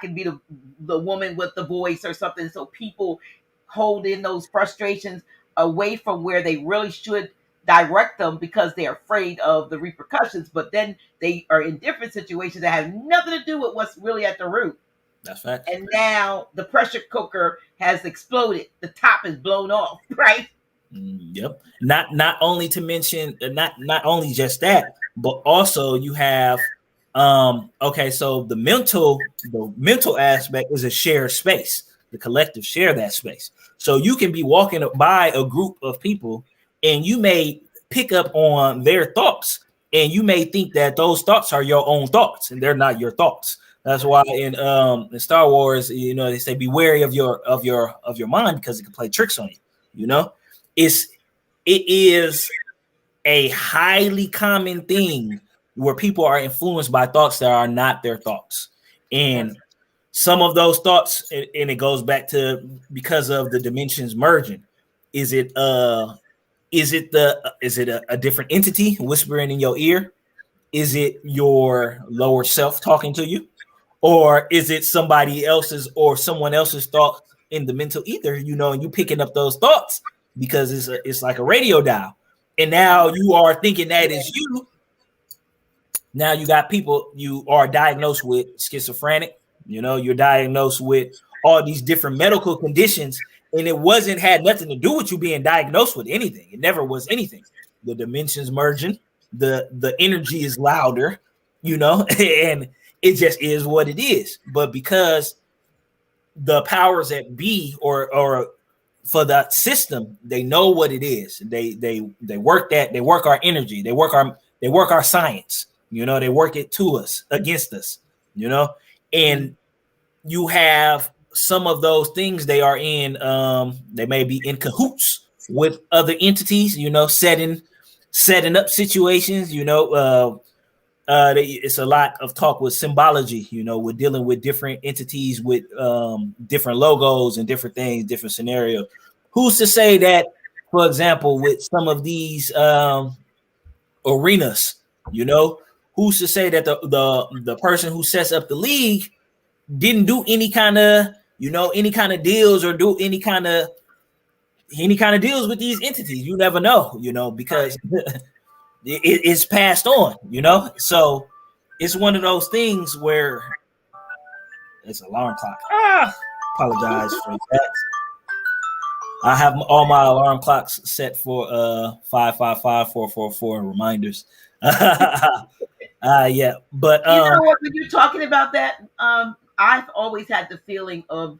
can be the woman with the voice or something. So people hold in those frustrations away from where they really should direct them because they're afraid of the repercussions. But then they are in different situations that have nothing to do with what's really at the root. That's fact. And now the pressure cooker has exploded. The top is blown off, right? Yep. Not only to mention not only just that, but also you have okay, so the mental aspect is a shared space. The collective share that space. So you can be walking by a group of people and you may pick up on their thoughts and you may think that those thoughts are your own thoughts and they're not your thoughts. That's why in Star Wars, you know, they say be wary of your mind because it can play tricks on you. You know, it is a highly common thing where people are influenced by thoughts that are not their thoughts, and some of those thoughts, and it goes back to because of the dimensions merging. Is it a different entity whispering in your ear? Is it your lower self talking to you? Or is it somebody else's or someone else's thoughts in the mental ether, you know, and you picking up those thoughts because it's like a radio dial. And now you are thinking that is you. Now you got people, you are diagnosed with schizophrenic, you know, you're diagnosed with all these different medical conditions, and it had nothing to do with you being diagnosed with anything. It never was anything. The dimensions merging, the energy is louder, you know, and it just is what it is. But because the powers that be or for the system, they know what it is. They work our energy, they work our science, you know, they work it to us, against us, you know. And you have some of those things they are in, they may be in cahoots with other entities, you know, setting up situations, you know. It's a lot of talk with symbology, you know, we're dealing with different entities with different logos and different things, different scenarios. Who's to say that, for example, with some of these arenas, you know, who's to say that the person who sets up the league didn't do any kind of deals or do any kind of deals with these entities? You never know, you know, because it's passed on, you know. So it's one of those things where it's alarm clock. Apologize for that. I have all my alarm clocks set for 555-444 reminders. Yeah, but you know what? When you're talking about that, I've always had the feeling of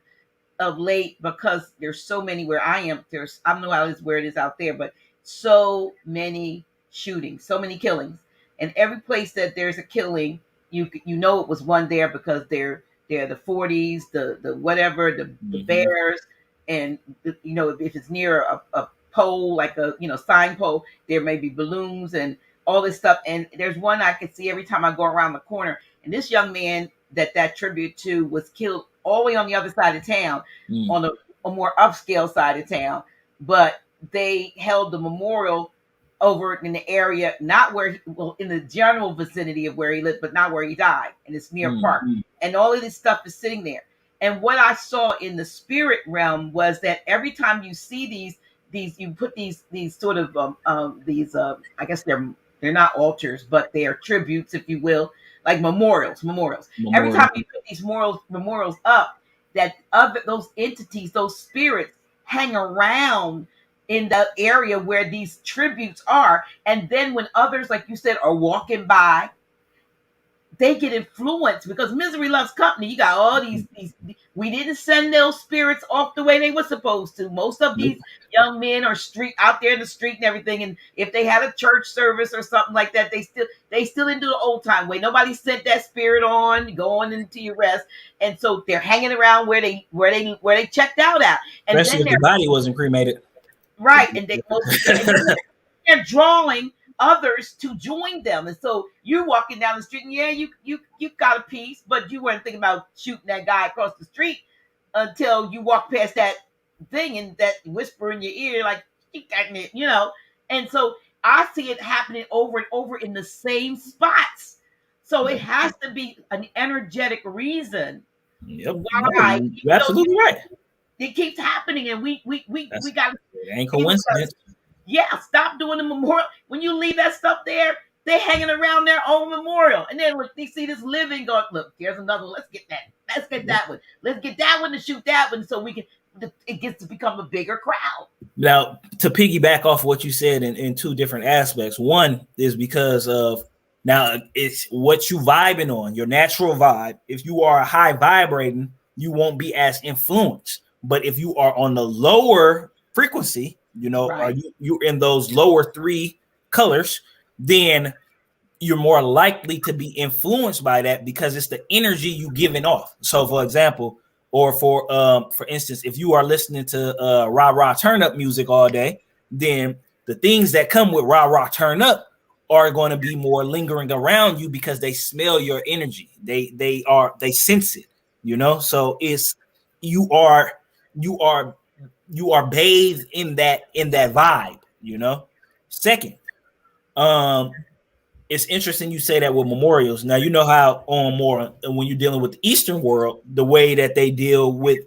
late, because there's so many where I am. I don't know how it's where it is out there, but so many shootings, so many killings, and every place that there's a killing, you know it was one there because they're the 40s, the whatever, the bears, and you know, if it's near a pole, like a, you know, sign pole, there may be balloons and all this stuff. And there's one I can see every time I go around the corner, and this young man that tribute to was killed all the way on the other side of town, on a more upscale side of town, but they held the memorial over in the area, not where well, in the general vicinity of where he lived, but not where he died, and it's near Park. And all of this stuff is sitting there. And what I saw in the spirit realm was that every time you see these you put these sort of these I guess they're not altars, but they are tributes, if you will, like memorials. Every time you put these memorials up, that other those entities, those spirits hang around in the area where these tributes are. And then when others, like you said, are walking by, they get influenced because misery loves company. You got all these we didn't send those spirits off the way they were supposed to. Most of these young men are street out there in the street and everything. And if they had a church service or something like that, they still didn't do the old time way. Nobody sent that spirit on, going into your rest. And so they're hanging around where they checked out at. And especially then if the body wasn't cremated. Right. And they're drawing others to join them. And so you're walking down the street and yeah, you got a piece, but you weren't thinking about shooting that guy across the street until you walk past that thing and that whisper in your ear, like, you know. And so I see it happening over and over in the same spots. So it has to be an energetic reason why. You're absolutely right. It keeps happening, and we got. It ain't coincidence. Yeah, stop doing the memorial. When you leave that stuff there, they're hanging around their own memorial. And then when they see this living going, look, here's another one. Let's get that. Let's get that one. Let's get that one to shoot that one so we can, it gets to become a bigger crowd. Now, to piggyback off what you said in two different aspects. One is because of, now it's what you vibing on, your natural vibe. If you are high vibrating, you won't be as influenced. But if you are on the lower frequency, you know, Right. you're in those lower three colors, then you're more likely to be influenced by that because it's the energy you giving off. So, for example, or for instance, if you are listening to rah rah turn up music all day, then the things that come with rah rah turn up are going to be more lingering around you because they smell your energy. They sense it, you know. So it's you are bathed in that vibe, you know. Second, it's interesting you say that with memorials. Now, you know how on more when you're dealing with the Eastern world, the way that they deal with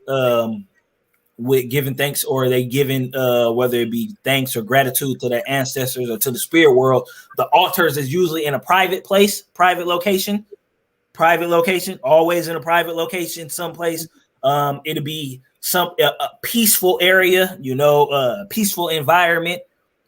giving thanks, or they giving whether it be thanks or gratitude to their ancestors or to the spirit world, the altars is usually in a private place, private location, always in a private location, someplace. It'll be a peaceful area, you know, peaceful environment,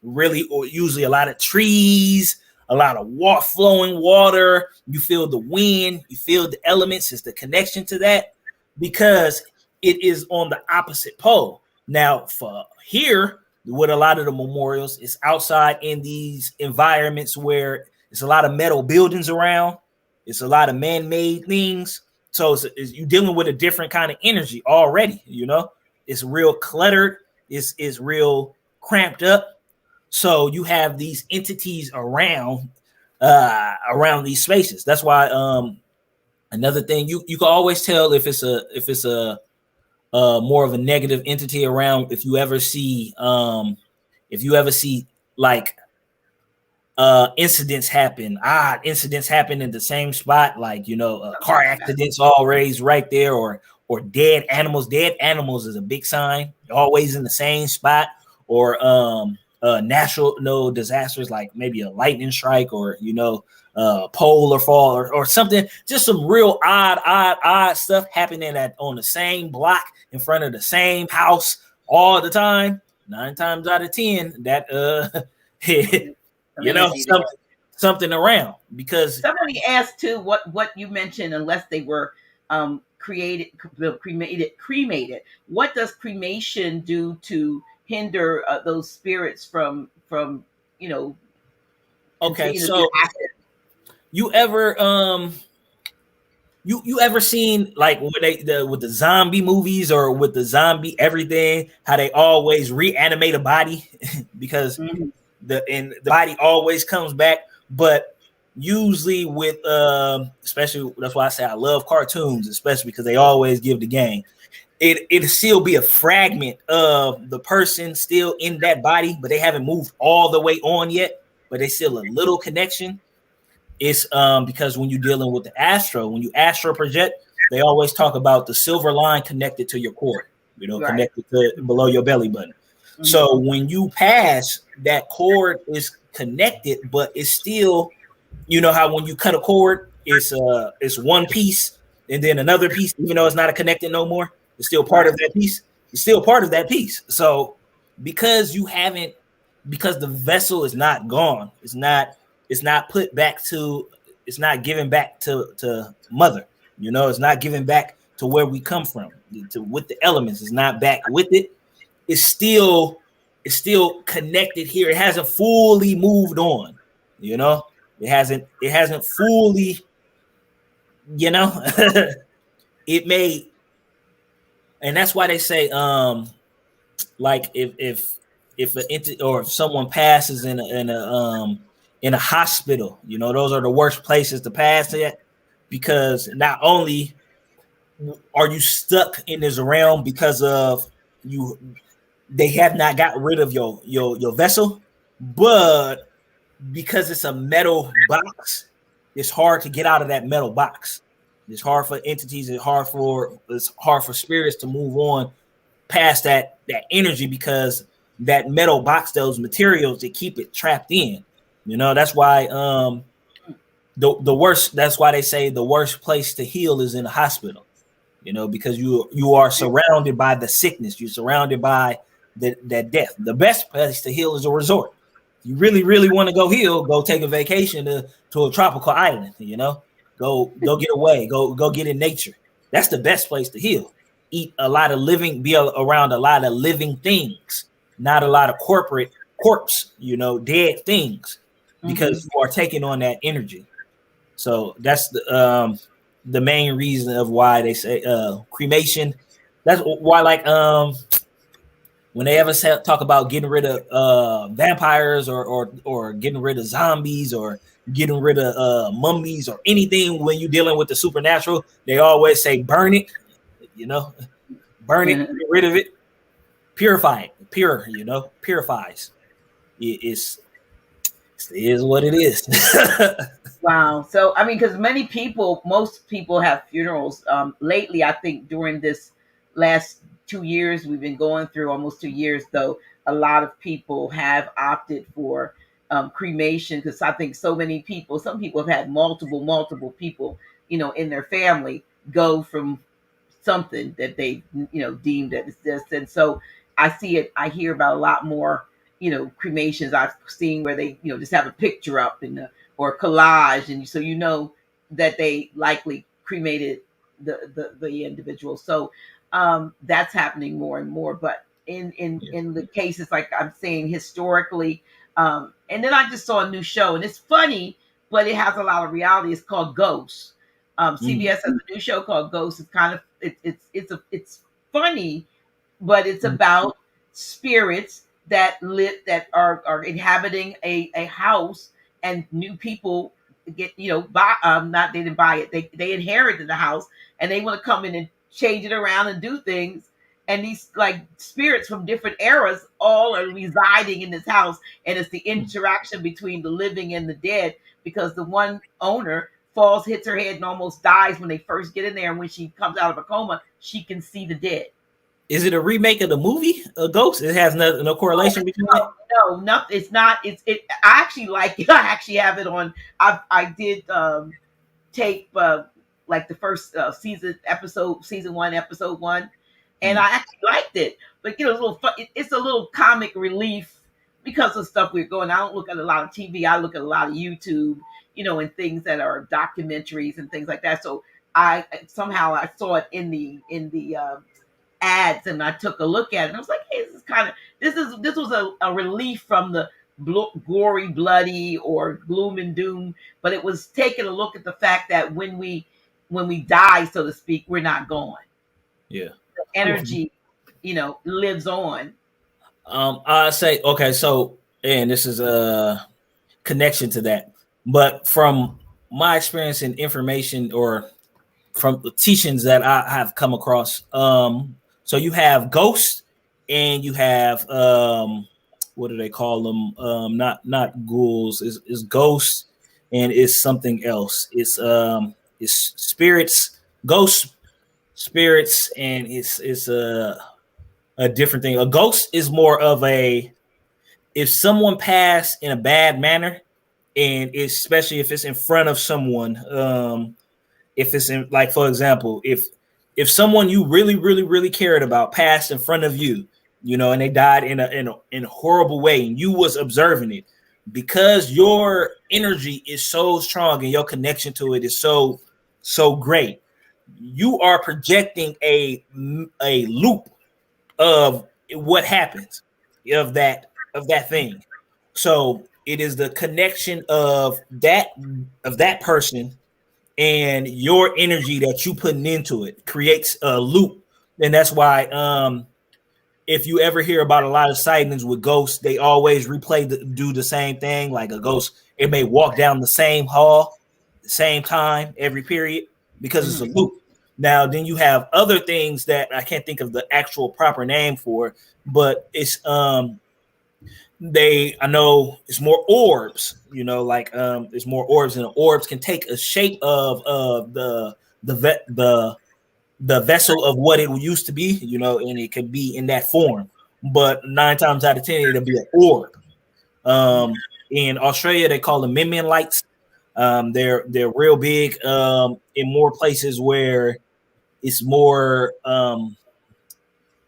really, or usually a lot of trees, a lot of flowing water. You feel the wind, you feel the elements. It's the connection to that because it is on the opposite pole. Now, for here, with a lot of the memorials, it's outside in these environments where it's a lot of metal buildings around. It's a lot of man-made things. So you're dealing with a different kind of energy already, you know. It's real cluttered. It's real cramped up. So you have these entities around these spaces. That's why another thing you can always tell if it's a more of a negative entity around. If you ever see like incidents happen in the same spot, like, you know, car accidents always right there, or dead animals is a big sign, always in the same spot, or natural disasters like maybe a lightning strike, or, you know, pole or fall, or something, just some real odd stuff happening on the same block in front of the same house all the time. 9 times out of 10 that you know, something around. Because somebody asked too what you mentioned, unless they were cremated. What does cremation do to hinder those spirits from you know? Okay, so you ever you ever seen like with the zombie movies or with the zombie everything, how they always reanimate a body because the body always comes back, but usually with especially that's why I say I love cartoons, especially because they always give the game. It'll still be a fragment of the person still in that body, but they haven't moved all the way on yet, but they still a little connection. It's because when you're dealing with the astro, when you astro project, they always talk about the silver line connected to your cord, Right. connected to below your belly button. Mm-hmm. So when you pass, that cord is connected, but it's still, you know how when you cut a cord, it's one piece and then another piece, even though it's not a connected no more, it's still part of that piece. It's still part of that piece. So because the vessel is not gone, it's not put back to, it's not given back to mother, it's not given back to where we come from, with the elements. It's not back with it. It's still connected here. It hasn't fully moved on, it hasn't fully, it may, and that's why they say like if an entity or if someone passes in a hospital, those are the worst places to pass at, because not only are you stuck in this realm because of they have not got rid of your vessel, but because it's a metal box, it's hard to get out of that metal box. It's hard for entities, it's hard for spirits to move on past that energy, because that metal box, those materials, they keep it trapped in. That's why the worst, that's why they say the worst place to heal is in a hospital. Because you are surrounded by the sickness, you're surrounded by that death. The best place to heal is a resort. You really, really want to go heal, go take a vacation to a tropical island, go get away, go get in nature. That's the best place to heal. Eat a lot of be around a lot of living things, not a lot of corporate corpse, dead things, because you are taking on that energy. So that's the main reason of why they say cremation. That's why, like, when they ever talk about getting rid of vampires or getting rid of zombies or getting rid of mummies or anything, when you're dealing with the supernatural, they always say burn it, burn it, get rid of it, purify it, purifies. It is what it is. Wow. So, I mean, because most people have funerals. Lately, I think during this last 2 years, we've been going through almost 2 years, though, a lot of people have opted for cremation, because I think some people have had multiple people, in their family go from something that they, deemed that it's this. And so I hear about a lot more, cremations I've seen where they, just have a picture up or collage, and so that they likely cremated the individual. So that's happening more and more. But in the cases, like I'm saying, historically, and then I just saw a new show, and it's funny, but it has a lot of reality. It's called Ghosts. CBS has a new show called Ghosts. It's kind of it's funny, but it's about spirits that are inhabiting a house, and new people get, buy, not, they didn't buy it, they inherited the house, and they want to come in and change it around and do things, and these, like, spirits from different eras all are residing in this house, and it's the interaction between the living and the dead, because the one owner hits her head and almost dies when they first get in there, and when she comes out of a coma, she can see the dead. Is it a remake of the movie Ghost? It has no correlation between it? No, nothing. It's not. I actually like it. I actually have it on. I did tape like the first season 1, episode 1, and I actually liked it. But it's a little fun. It's a little comic relief because of stuff we're going. I don't look at a lot of TV. I look at a lot of YouTube, and things that are documentaries and things like that. So I saw it in the ads, and I took a look at it, and I was like, hey, this was a relief from the gory, bloody, or gloom and doom, but it was taking a look at the fact that when we die, so to speak, we're not gone. Yeah. The energy, lives on. I say, okay, so, and this is a connection to that. But from my experience and information, or from the teachings that I have come across, so you have ghosts and you have what do they call them? Not ghouls. Is ghosts, and it's something else. It's spirits, ghosts, spirits, and it's a different thing. A ghost is more of a, if someone passed in a bad manner, and especially if it's in front of someone, if it's in, like, for example, if someone you really really really cared about passed in front of you, and they died in a horrible way, and you was observing it, because your energy is so strong and your connection to it is so great, you are projecting a loop of what happens, of that thing. So it is the connection of that person, and your energy that you putting into it creates a loop. And that's why if you ever hear about a lot of sightings with ghosts, they always do the same thing. Like a ghost, it may walk down the same hall, the same time every period, because it's a loop. Now, then you have other things that I can't think of the actual proper name for, but I know it's more orbs, like it's more orbs, and the orbs can take a shape of the vessel of what it used to be, and it could be in that form. But 9 times out of 10, it'll be an orb. In Australia, they call them Melanin lights. They're real big in more places where it's more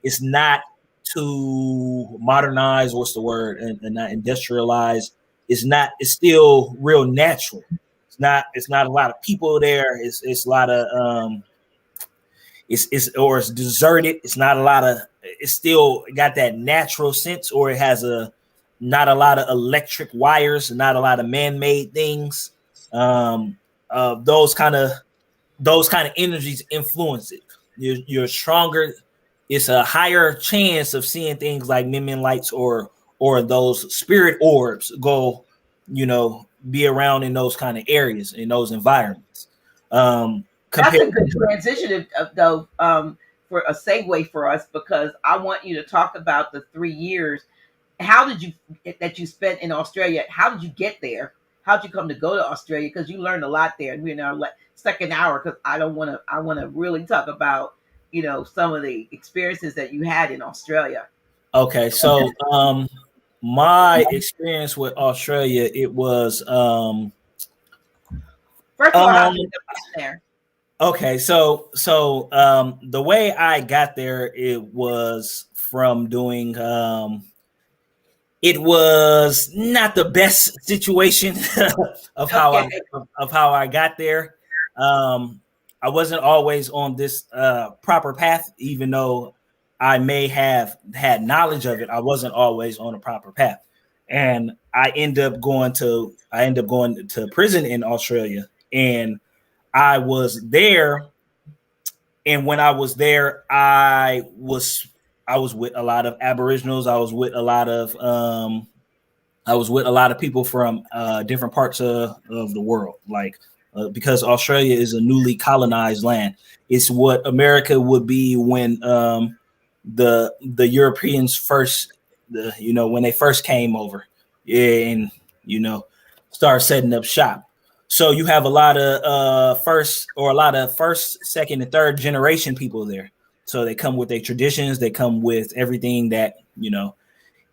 it's not too modernized. What's the word? And not industrialized. It's still real natural. It's not a lot of people there. It's a lot of it's deserted. It's not a lot of, it's still got that natural sense, or it has not a lot of electric wires, not a lot of man-made things. Those kind of energies influence it. You're stronger. It's a higher chance of seeing things like Mimian lights or those spirit orbs go, be around in those kind of areas, in those environments. That's a good transition, though, for a segue for us, because I want you to talk about the 3 years. How did you spent in Australia? How did you get there? How did you come to go to Australia? Because you learned a lot there, and we're in our second hour. Because I want to really talk about some of the experiences that you had in Australia. Okay, so my experience with Australia, it was first of all, how did you get there? Okay, so the way I got there, it was from doing it was not the best situation of how I got there. I wasn't always on this proper path, even though I may have had knowledge of it. I wasn't always on a proper path, and I end up going to prison in Australia, and I was there. And when I was there, I was with a lot of aboriginals. I was with a lot of people from different parts of the world, like because Australia is a newly colonized land. It's what America would be when the Europeans first, when they first came over, and start setting up shop. So you have a lot of first, second, and third generation people there. So they come with their traditions. They come with everything that,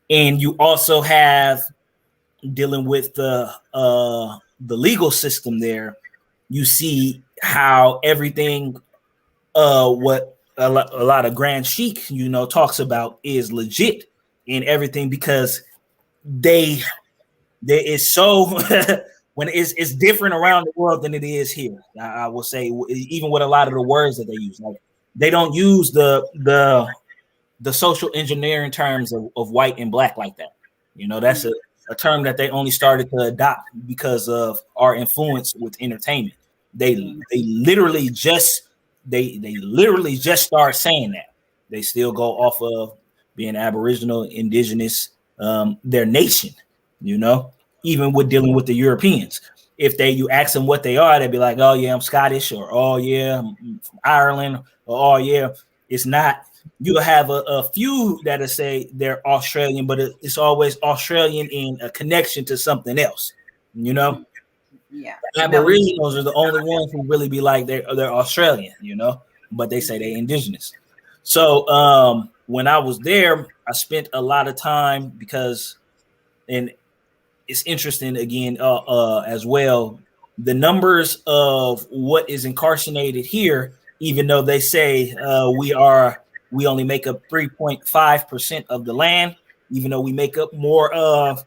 and you also have dealing with the legal system there. You see how everything, what a lot of Grand Sheik, talks about is legit in everything, because they is so when it's different around the world than it is here. I will say, even with a lot of the words that they use, like they don't use the social engineering terms of white and black like that. That's a term that they only started to adopt because of our influence with entertainment. They literally just start saying that. They still go off of being aboriginal, indigenous, their nation, even with dealing with the Europeans. if you ask them what they are, they'd be like, oh yeah, I'm Scottish, or oh yeah, I'm from Ireland, or oh yeah, it's not. You'll have a few that'll say they're Australian, but it's always Australian in a connection to something else. You know, Yeah. the aboriginals are the only ones who really be like they're Australian, you know, but they say they're indigenous. So when I was there, I spent a lot of time because, and it's interesting again as well, the numbers of what is incarcerated here, even though they say we only make up 3.5% of the land, even though we make up more of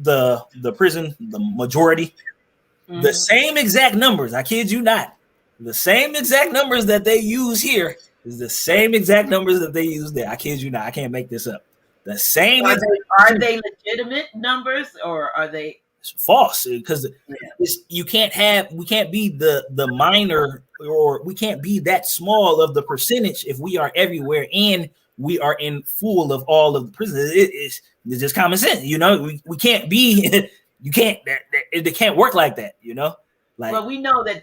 the prison, the majority, the same exact numbers, I kid you not, the same exact numbers that they use here is the same exact numbers that they use there. I kid you not, I can't make this up. The same. Are they legitimate numbers, or are they false? Because we can't be the minor, or we can't be that small of the percentage if we are everywhere and we are in full of all of the prisons. It's just common sense, you know. We can't be. You can't. It can't work like that, you know. Like, well, we know that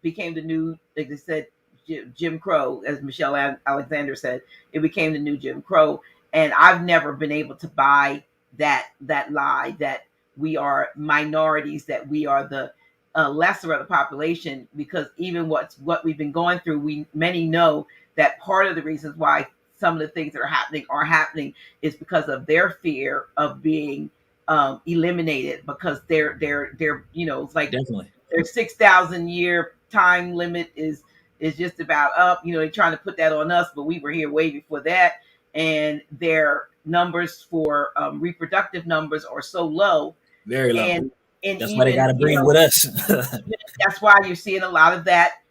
became the new, like they said, Jim Crow, as Michelle Alexander said, it became the new Jim Crow. And I've never been able to buy that lie that we are minorities, that we are the lesser of the population, because even what we've been going through, many know that part of the reasons why some of the things that are happening is because of their fear of being eliminated, because they're you know, it's like definitely their 6,000 year time limit is just about up. You know, they're trying to put that on us, but we were here way before that. And their numbers for reproductive numbers are so low, very low, and that's even, why they got to breed with us. That's why you're seeing a lot of that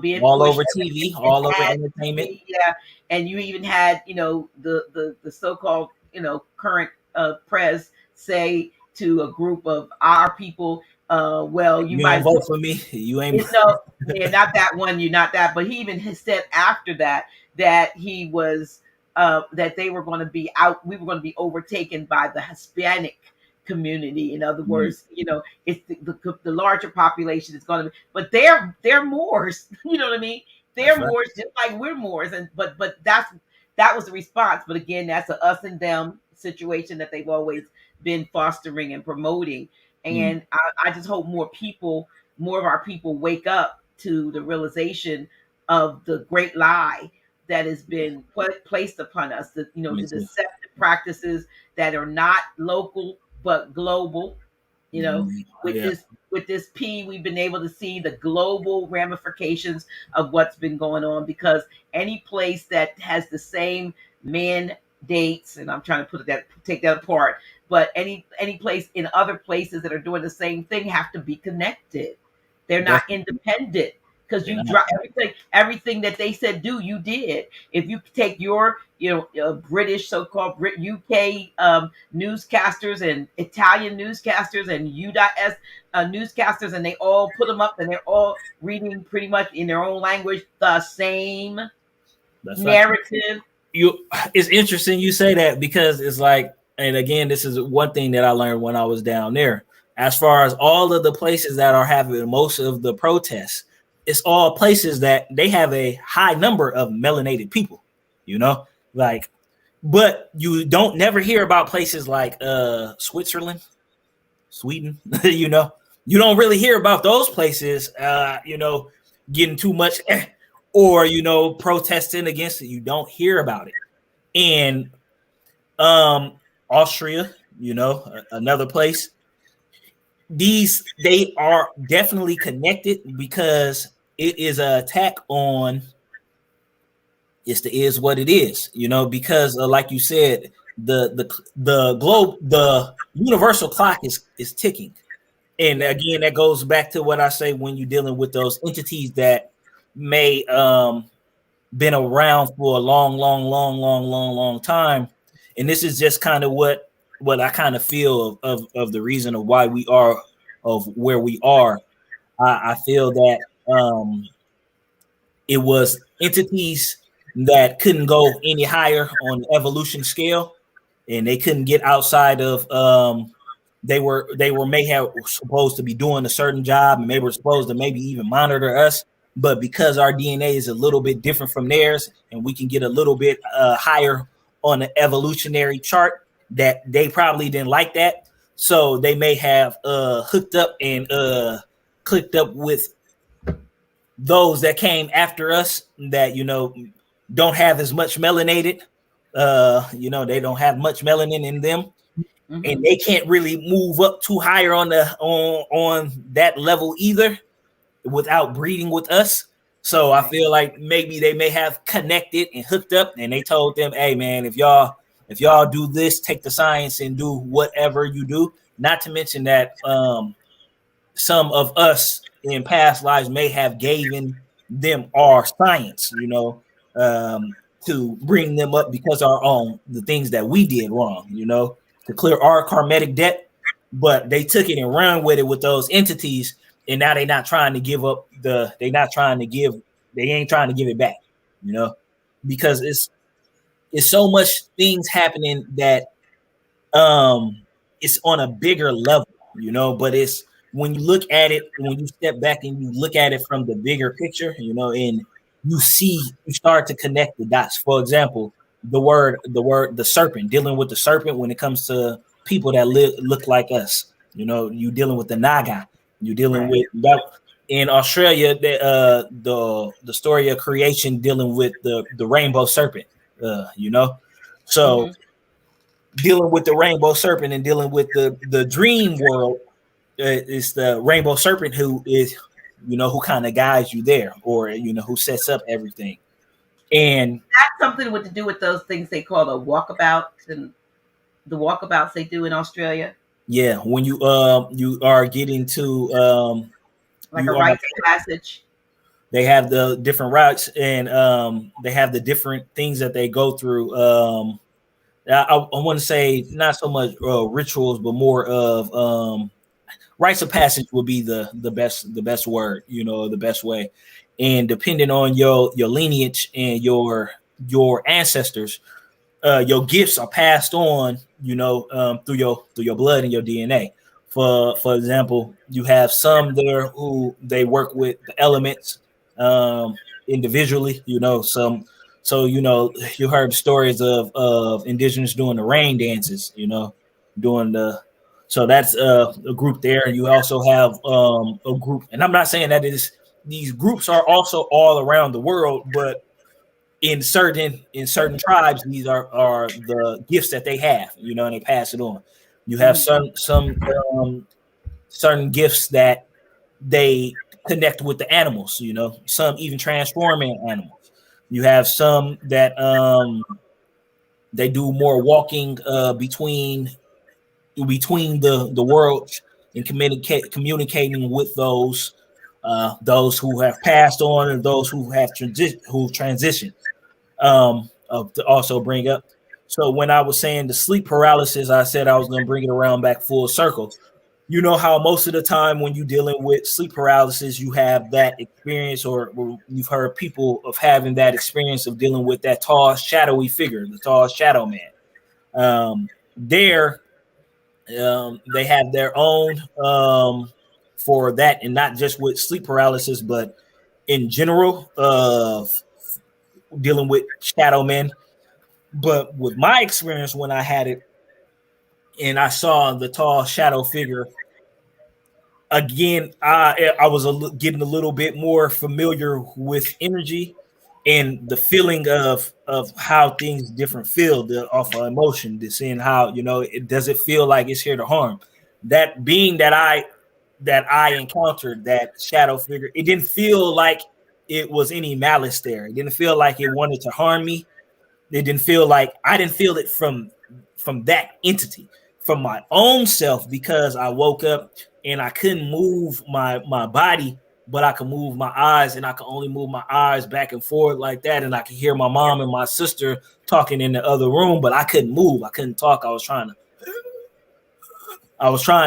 being all pushed over TV, all over entertainment. Yeah, and you even had, you know, the so-called, you know, current press say to a group of our people, well, you might vote for me. You ain't. No, yeah, not that one. You're not that. But he even has said after that he was that they were going to be out. We were going to be overtaken by the Hispanic community. In other words, you know, it's the larger population is going to be, but they're Moors. You know what I mean? They're Moors, just like we're Moors. And but that was the response. But again, that's a us and them situation that they've always been fostering and promoting. And I just hope more of our people wake up to the realization of the great lie that has been placed upon us, the deceptive practices that are not local but global. You know, with this P, we've been able to see the global ramifications of what's been going on, because any place that has the same mandates, and I'm trying to take that apart, but any place in other places that are doing the same thing have to be connected. They're not independent. Because you drop everything that they said do, you did. If you take your, British, so-called UK newscasters and Italian newscasters and U.S. Newscasters, and they all put them up, and they're all reading pretty much in their own language the same narrative. It's interesting you say that, because it's like, and again, this is one thing that I learned when I was down there. As far as all of the places that are having most of the protests, it's all places that they have a high number of melanated people, you know, like, but you don't never hear about places like Switzerland, Sweden, you know, you don't really hear about those places, getting too much or, protesting against it. You don't hear about it. And Austria, another place. They are definitely connected, because it is an attack on is what it is, because like you said, the universal clock is ticking. And again, that goes back to what I say when you're dealing with those entities that may been around for a long time. And this is just kind of what I kind of feel of the reason of why we are of where we are. I feel that it was entities that couldn't go any higher on the evolution scale, and they couldn't get outside of they were may have supposed to be doing a certain job, and maybe were supposed to maybe even monitor us. But because our DNA is a little bit different from theirs, and we can get a little bit higher on the evolutionary chart, that they probably didn't like that. So they may have hooked up and clicked up with those that came after us that don't have as much melanated. They don't have much melanin in them, and they can't really move up too higher on that level either without breeding with us. So I feel like maybe they may have connected and hooked up, and they told them, "Hey, man, if y'all do this, take the science and do whatever you do." Not to mention that some of us in past lives may have given them our science, to bring them up because our own the things that we did wrong, to clear our karmatic debt. But they took it and ran with it with those entities, and now they're not trying to give up they ain't trying to give it back, because it's so much things happening that it's on a bigger level, but it's when you look at it, when you step back and you look at it from the bigger picture, and you start to connect the dots. For example, the serpent, dealing with the serpent when it comes to people that look like us, you dealing with the Naga, you dealing with in Australia, the story of creation dealing with the rainbow serpent, so dealing with the rainbow serpent and dealing with the dream world, it's the rainbow serpent who is, who kind of guides you there, or who sets up everything. And that's something to do with those things they call the walkabouts, and the walkabouts they do in Australia. Yeah, when you are getting to like a rite of passage. They have the different routes, and they have the different things that they go through. I want to say not so much rituals, but more of rites of passage would be the best word, the best way. And depending on your lineage and your ancestors, your gifts are passed on, through your blood and your DNA. For example, you have some there who they work with the elements individually, some. So, you heard stories of indigenous doing the rain dances, so that's a group there. You also have a group, and I'm not saying that these groups are also all around the world, but in certain tribes, these are the gifts that they have, and they pass it on. You have some certain gifts that they connect with the animals, some even transform in animals. You have some that they do more walking between the worlds and communicating with those who have passed on and those who have transitioned. To also bring up. So when I was saying the sleep paralysis, I said I was going to bring it around back full circle. You know how most of the time when you're dealing with sleep paralysis, you have that experience, or you've heard people of having that experience of dealing with that tall, shadowy figure, the tall shadow man. They have their own for that, and not just with sleep paralysis, but in general of dealing with shadow men. But with my experience when I had it and I saw the tall shadow figure, again, I was getting a little bit more familiar with energy and the feeling of how things different feel off of emotion, to seeing how, it does it feel like it's here to harm. That being that I encountered that shadow figure, it didn't feel like it was any malice there. It didn't feel like it wanted to harm me. It didn't feel like I didn't feel it from that entity, from my own self, because I woke up and I couldn't move my body, but I could move my eyes, and I could only move my eyes back and forth like that. And I could hear my mom and my sister talking in the other room, but I couldn't move. I couldn't talk. I was trying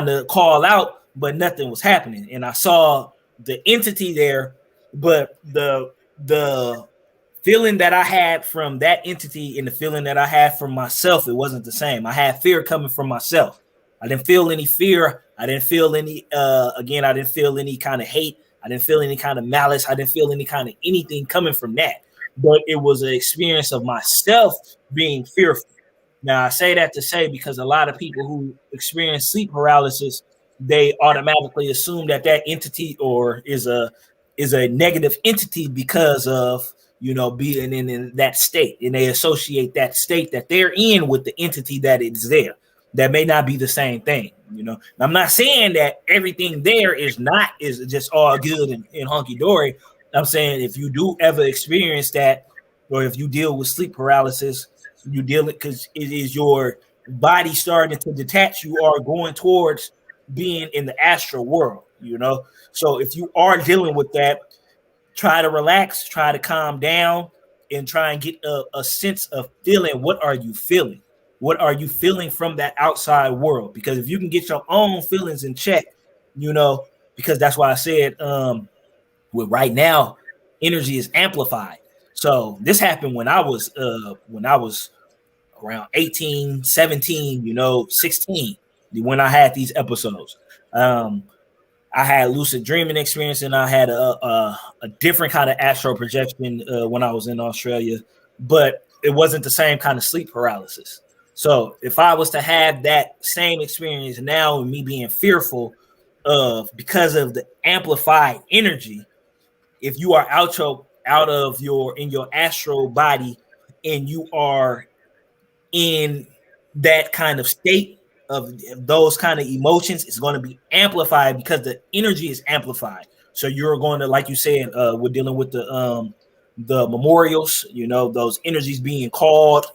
to call out, but nothing was happening. And I saw the entity there, but the feeling that I had from that entity and the feeling that I had from myself, it wasn't the same. I had fear coming from myself. I didn't feel any fear. I didn't feel any, again, I didn't feel any kind of hate. I didn't feel any kind of malice. I didn't feel any kind of anything coming from that. But it was an experience of myself being fearful. Now, I say that to say because a lot of people who experience sleep paralysis, they automatically assume that that entity or is a negative entity because of, you know, being in that state, and they associate that state that they're in with the entity that is there. That may not be the same thing, you know. I'm not saying that everything there is just all good and hunky dory. I'm saying if you do ever experience that, or if you deal with sleep paralysis, you deal it because it is your body starting to detach. You are going towards being in the astral world, you know. So if you are dealing with that, try to relax, try to calm down, and try and get a sense of feeling. What are you feeling? What are you feeling from that outside world? Because if you can get your own feelings in check, you know, because that's why I said, with right now, energy is amplified. So this happened when I was around 18, 17, you know, 16, when I had these episodes. I had lucid dreaming experience, and I had a different kind of astral projection when I was in Australia, but it wasn't the same kind of sleep paralysis. So if I was to have that same experience now, and me being fearful of because of the amplified energy, if you are out of your in your astral body and you are in that kind of state of those kind of emotions, it's going to be amplified because the energy is amplified. So you're going to, like you said, we're dealing with the memorials, you know, those energies being called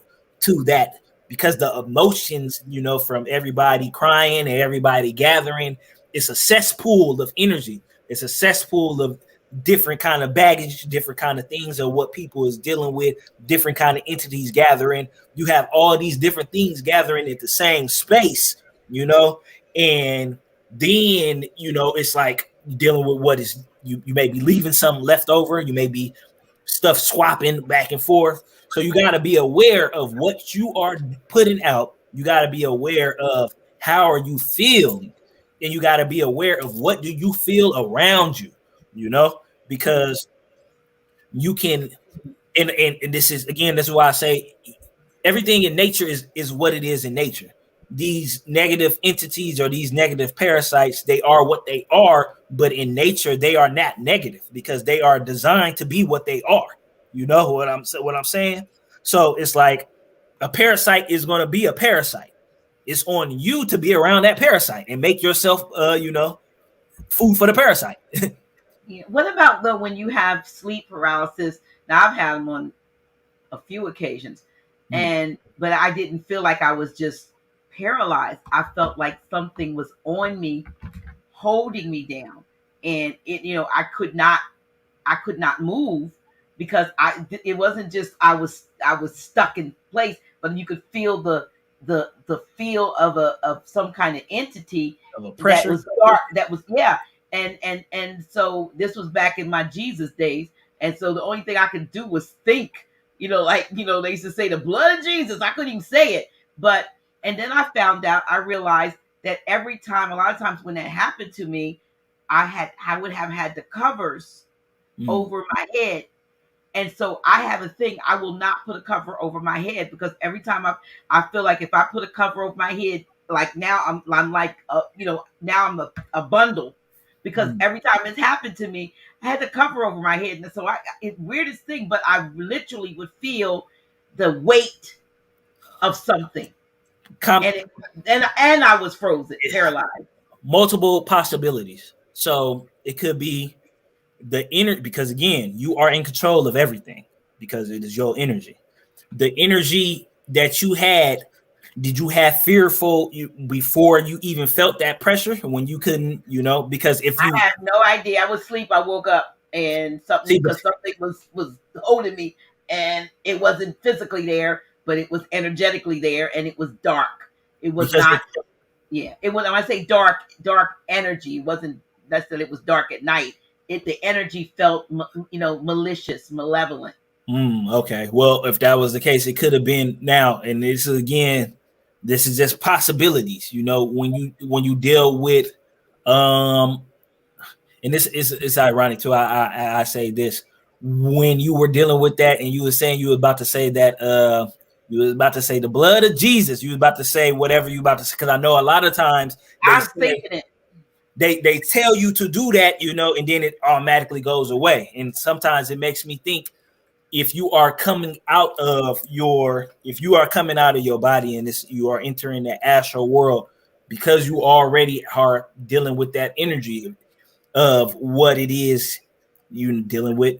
to that because the emotions, you know, from everybody crying and everybody gathering, it's a cesspool of energy. It's a cesspool of different kind of baggage, different kind of things of what people is dealing with, different kind of entities gathering. You have all these different things gathering at the same space, you know, and then, you know, it's like dealing with what is you may be leaving something left over, you may be stuff swapping back and forth. So you got to be aware of what you are putting out. You got to be aware of how are you feeling, and you got to be aware of what do you feel around you, you know, because you can, and this is, again, this is why I say everything in nature is what it is in nature. These negative entities or these negative parasites, they are what they are, but in nature they are not negative because they are designed to be what they are. You know what I'm saying? So it's like a parasite is going to be a parasite. It's on you to be around that parasite and make yourself, you know, food for the parasite. Yeah. What about though when you have sleep paralysis? Now I've had them on a few occasions, but I didn't feel like I was just paralyzed. I felt like something was on me, holding me down, and I could not move because it wasn't just I was stuck in place, but you could feel the feel of some kind of entity Of a that pressure. was dark, that was, yeah. And so this was back in my Jesus days, and so the only thing I could do was think, they used to say the blood of Jesus. I couldn't even say it, but and then I realized that every time, a lot of times when that happened to me, I would have had the covers over my head. And so I have a thing. I will not put a cover over my head because every time I feel like if I put a cover over my head, like now I'm like, now I'm a bundle because every time it's happened to me, I had the cover over my head. And so it's weirdest thing, but I literally would feel the weight of something. And I was frozen, paralyzed. Multiple possibilities. So it could be the inner, because again, you are in control of everything because it is your energy. The energy that you had, did you have fearful before you even felt that pressure when you couldn't, because if you I have no idea. I was asleep. I woke up and something was holding me, and it wasn't physically there, but it was energetically there, and it was dark. It was not. Yeah, it was. When I say dark energy, it wasn't necessarily. It was dark at night. The energy felt, malicious, malevolent. Okay. Well, if that was the case, it could have been now. And this is again, This is just possibilities, you know, when you deal with um and this is it's ironic too. I say this when you were dealing with that, and you were saying you were about to say that you was about to say the blood of Jesus. You was about to say whatever you about to say, because I know a lot of times they I was say thinking it. they tell you to do that, you know, and then it automatically goes away. And sometimes it makes me think, if you are coming out of your body, and this you are entering the astral world, because you already are dealing with that energy of what it is you dealing with,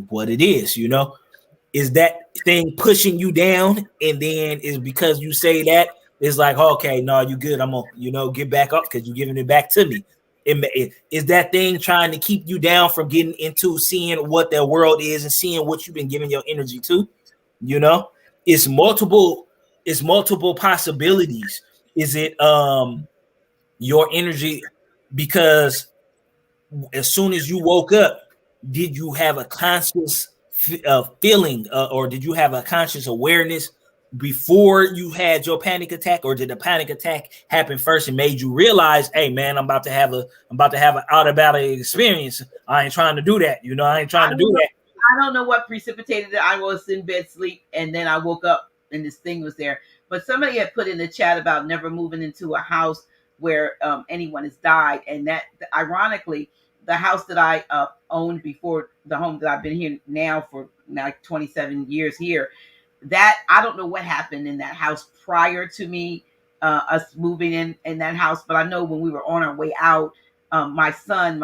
what it is, you know, is that thing pushing you down, and then is because you say that, it's like, okay, no, you good, I'm gonna, you know, get back up because you're giving it back to me. Is that thing trying to keep you down from getting into seeing what the world is and seeing what you've been giving your energy to, you know? It's multiple possibilities. Is it your energy? Because as soon as you woke up, did you have a conscious feeling, or did you have a conscious awareness before you had your panic attack, or did the panic attack happen first and made you realize, hey man, I'm about to have an out of body experience. I ain't trying to do that. You know, I ain't trying I to don't do know. that. I don't know what precipitated it. I was in bed sleep, and then I woke up and this thing was there. But somebody had put in the chat about never moving into a house where anyone has died, and that ironically, the house that I owned before the home that I've been here now for now 27 years here, that I don't know what happened in that house prior to me us moving in that house, but I know when we were on our way out, my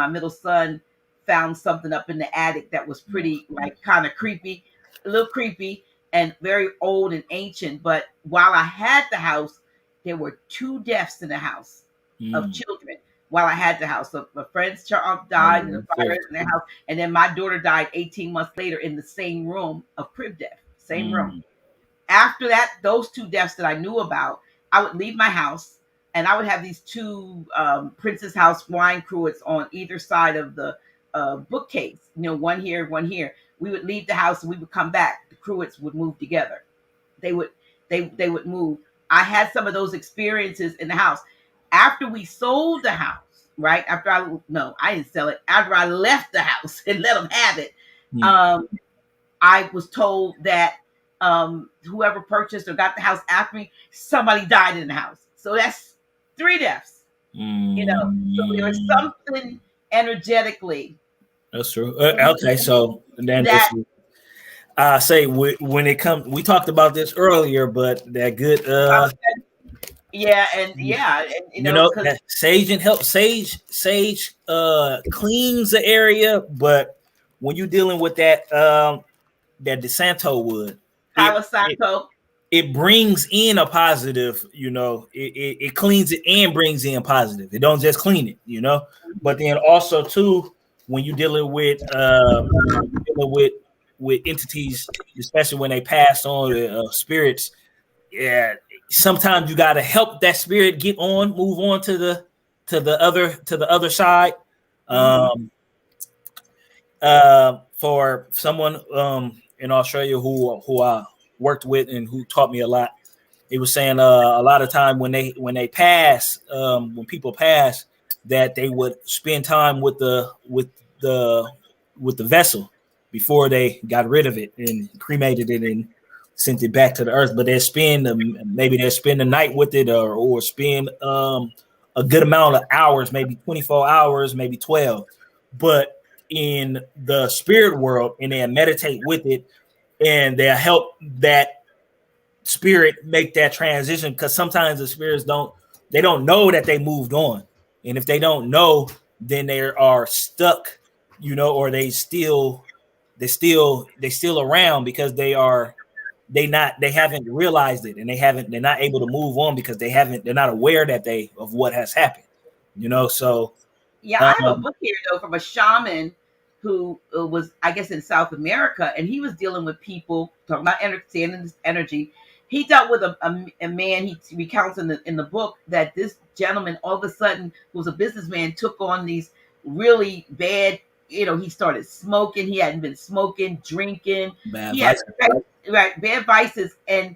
middle son, found something up in the attic that was pretty like kind of creepy, a little creepy and very old and ancient. But while I had the house, there were two deaths in the house of Mm. children. While I had the house, so my friend's child died in the fire in their house, and then my daughter died 18 months later in the same room of crib death, same room. Mm. After that, those two deaths that I knew about, I would leave my house and I would have these two Princess House wine cruets on either side of the bookcase, you know, one here, one here. We would leave the house and we would come back. The cruets would move together. They would they would move. I had some of those experiences in the house. After we sold the house, right? After I no, I didn't sell it. After I left the house and let them have it, Mm. um, I was told that whoever purchased or got the house after me, somebody died in the house. So that's three deaths, you know. So there was Mm. something energetically That's true. Okay, so then that this say when it comes, we talked about this earlier, but that good yeah, and yeah, and you you know, know, because that sage and help sage cleans the area, but when you're dealing with that DeSanto wood, it Palo it, Santo, it brings in a positive, you know, it cleans it and brings in positive. It don't just clean it, you know. But then also too, when you're dealing with with entities, especially when they pass on spirits, yeah, sometimes you got to help that spirit move on to the other side. mm-hmm. Um, for someone in Australia who I worked with and who taught me a lot, he was saying a lot of time when they pass, when people pass, that they would spend time the with the vessel before they got rid of it and cremated it and sent it back to the earth. But they spend maybe they spend the night with it, or spend a good amount of hours, maybe 24 hours, maybe 12. But in the spirit world, and they meditate with it, and they help that spirit make that transition, because sometimes the spirits don't know that they moved on, and if they don't know, then they are stuck, you know, or they still around because they haven't realized it, and they're not able to move on because they're not aware of what has happened, you know. So Yeah, I have a um book here though from a shaman who was, I guess, in South America, and he was dealing with people talking about understanding energy. He dealt with a man. He recounts in the book that this gentleman all of a sudden, who was a businessman, took on these really bad. You know, he started smoking. He hadn't been smoking, drinking. bad He had vice. right bad vices, and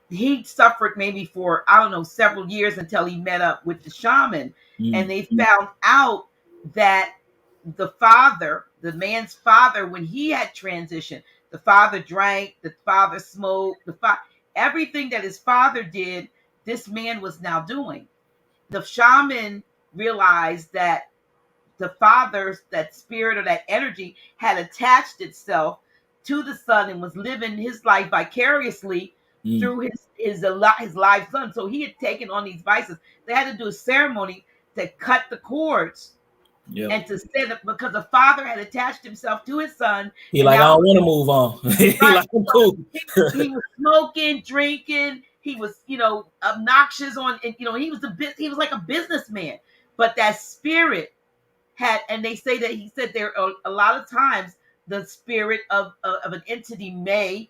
he suffered maybe for, I don't know, several years until he met up with the shaman. And they found out that the man's father, when he had transitioned, the father drank, the father smoked, everything that his father did, this man was now doing. The shaman realized that that spirit or that energy had attached itself to the son and was living his life vicariously through his live son. So he had taken on these vices. They had to do a ceremony to cut the cords. Yep. And to stand up because the father had attached himself to his son. He like, I don't want to move on. He like, I'm cool. He was smoking, drinking. He was, obnoxious on, and he was like a businessman. But that spirit had, and they say that he said there are a lot of times the spirit of an entity may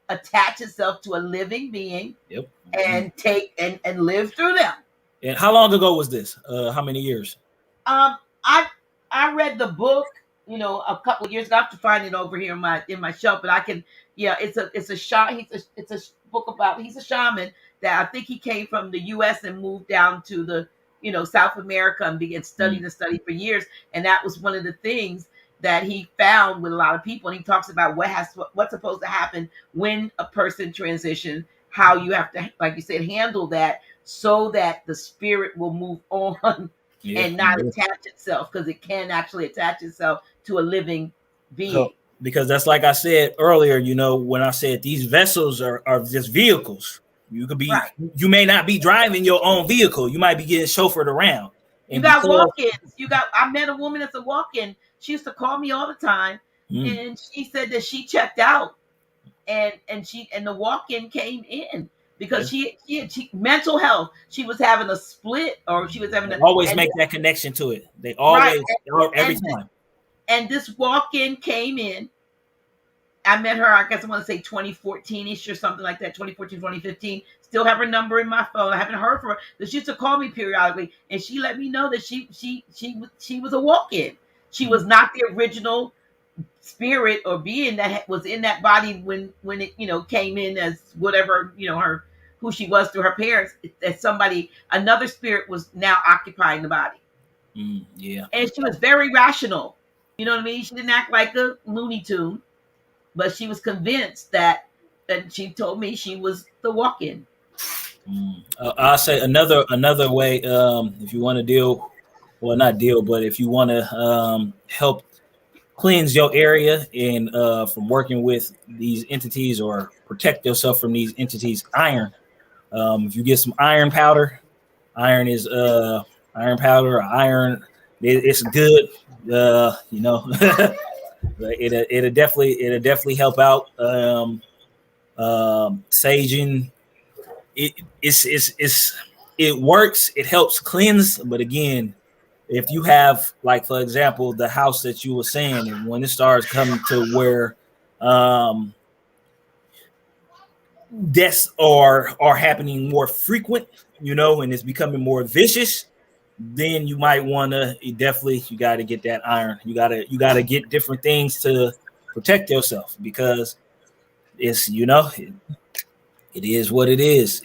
attach itself to a living being. Yep. And take and live through them. And how long ago was this? How many years? I read the book, a couple of years ago. I have to find it over here in my shelf, but I can. Yeah, it's a book about. He's a shaman that I think he came from the U.S. and moved down to the South America and began studying the study for years. And that was one of the things that he found with a lot of people. And he talks about what's supposed to happen when a person transitions, how you have to, like you said, handle that so that the spirit will move on. Yeah, and not attach itself, because it can actually attach itself to a living being. So, because that's like I said earlier, when I said these vessels are just vehicles. You could be, right. You may not be driving your own vehicle. You might be getting chauffeured around. And you got walk-ins. I met a woman that's a walk-in. She used to call me all the time, and she said that she checked out, and the walk-in came in. Because she mental health, she was having a split, or she was having always make that connection to it. They always, right. Every time. And this walk-in came in. I met her, I guess I want to say 2014-ish or something like that, 2014, 2015. Still have her number in my phone. I haven't heard from her. But she used to call me periodically, and she let me know that she was a walk-in. She was not the original spirit or being that was in that body when it came in as whatever who she was through her parents. That another spirit was now occupying the body. Yeah, and she was very rational. You know what I mean? She didn't act like a Looney Tune, but she was convinced that she told me she was the walk-in. I'll say another way. If you want to not deal, but if you want to help cleanse your area and from working with these entities or protect yourself from these entities, iron. If you get some iron powder, iron is iron powder, iron. It's good. It'll definitely help out. Saging. It works. It helps cleanse, but again, if you have, like, for example, the house that you were saying, and when it starts coming to where deaths are happening more frequent, and it's becoming more vicious, then you might want to you got to get that iron. You got to get different things to protect yourself, because it's it is what it is.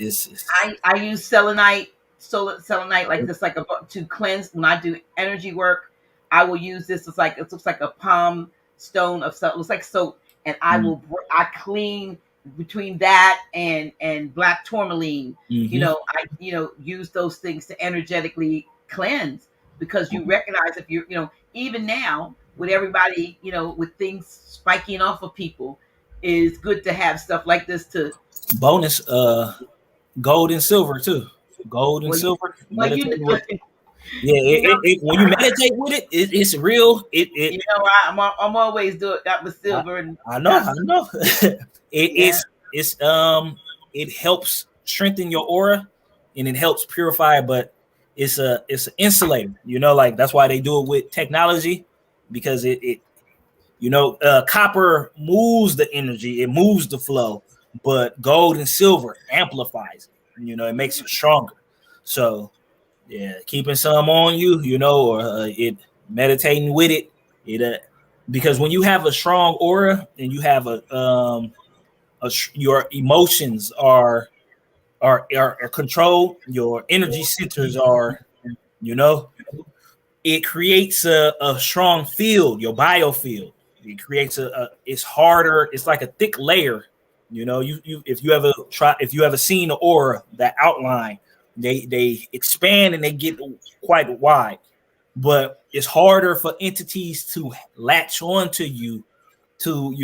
I use selenite. Selenite like this, to cleanse. When I do energy work, I will use this. It looks like a palm stone of soap. It looks like soap, and I clean between that and black tourmaline. I use those things to energetically cleanse, because you recognize if you're even now with everybody with things spiking off of people, is good to have stuff like this to bonus gold and silver too. Gold and silver. When you meditate with it, it's real. I'm always doing that with silver. I know. It helps strengthen your aura, and it helps purify. But it's an insulator. Like that's why they do it with technology, because copper moves the energy, it moves the flow, but gold and silver amplifies it. It makes it stronger. So, yeah, keeping some on you, or meditating with it, because when you have a strong aura and you have your emotions are are controlled, your energy centers are, you know, it creates a strong field, your biofield. It creates it's harder, it's like a thick layer. You know, you if you ever seen the aura, that outline, they expand and they get quite wide. But it's harder for entities to latch on to you, to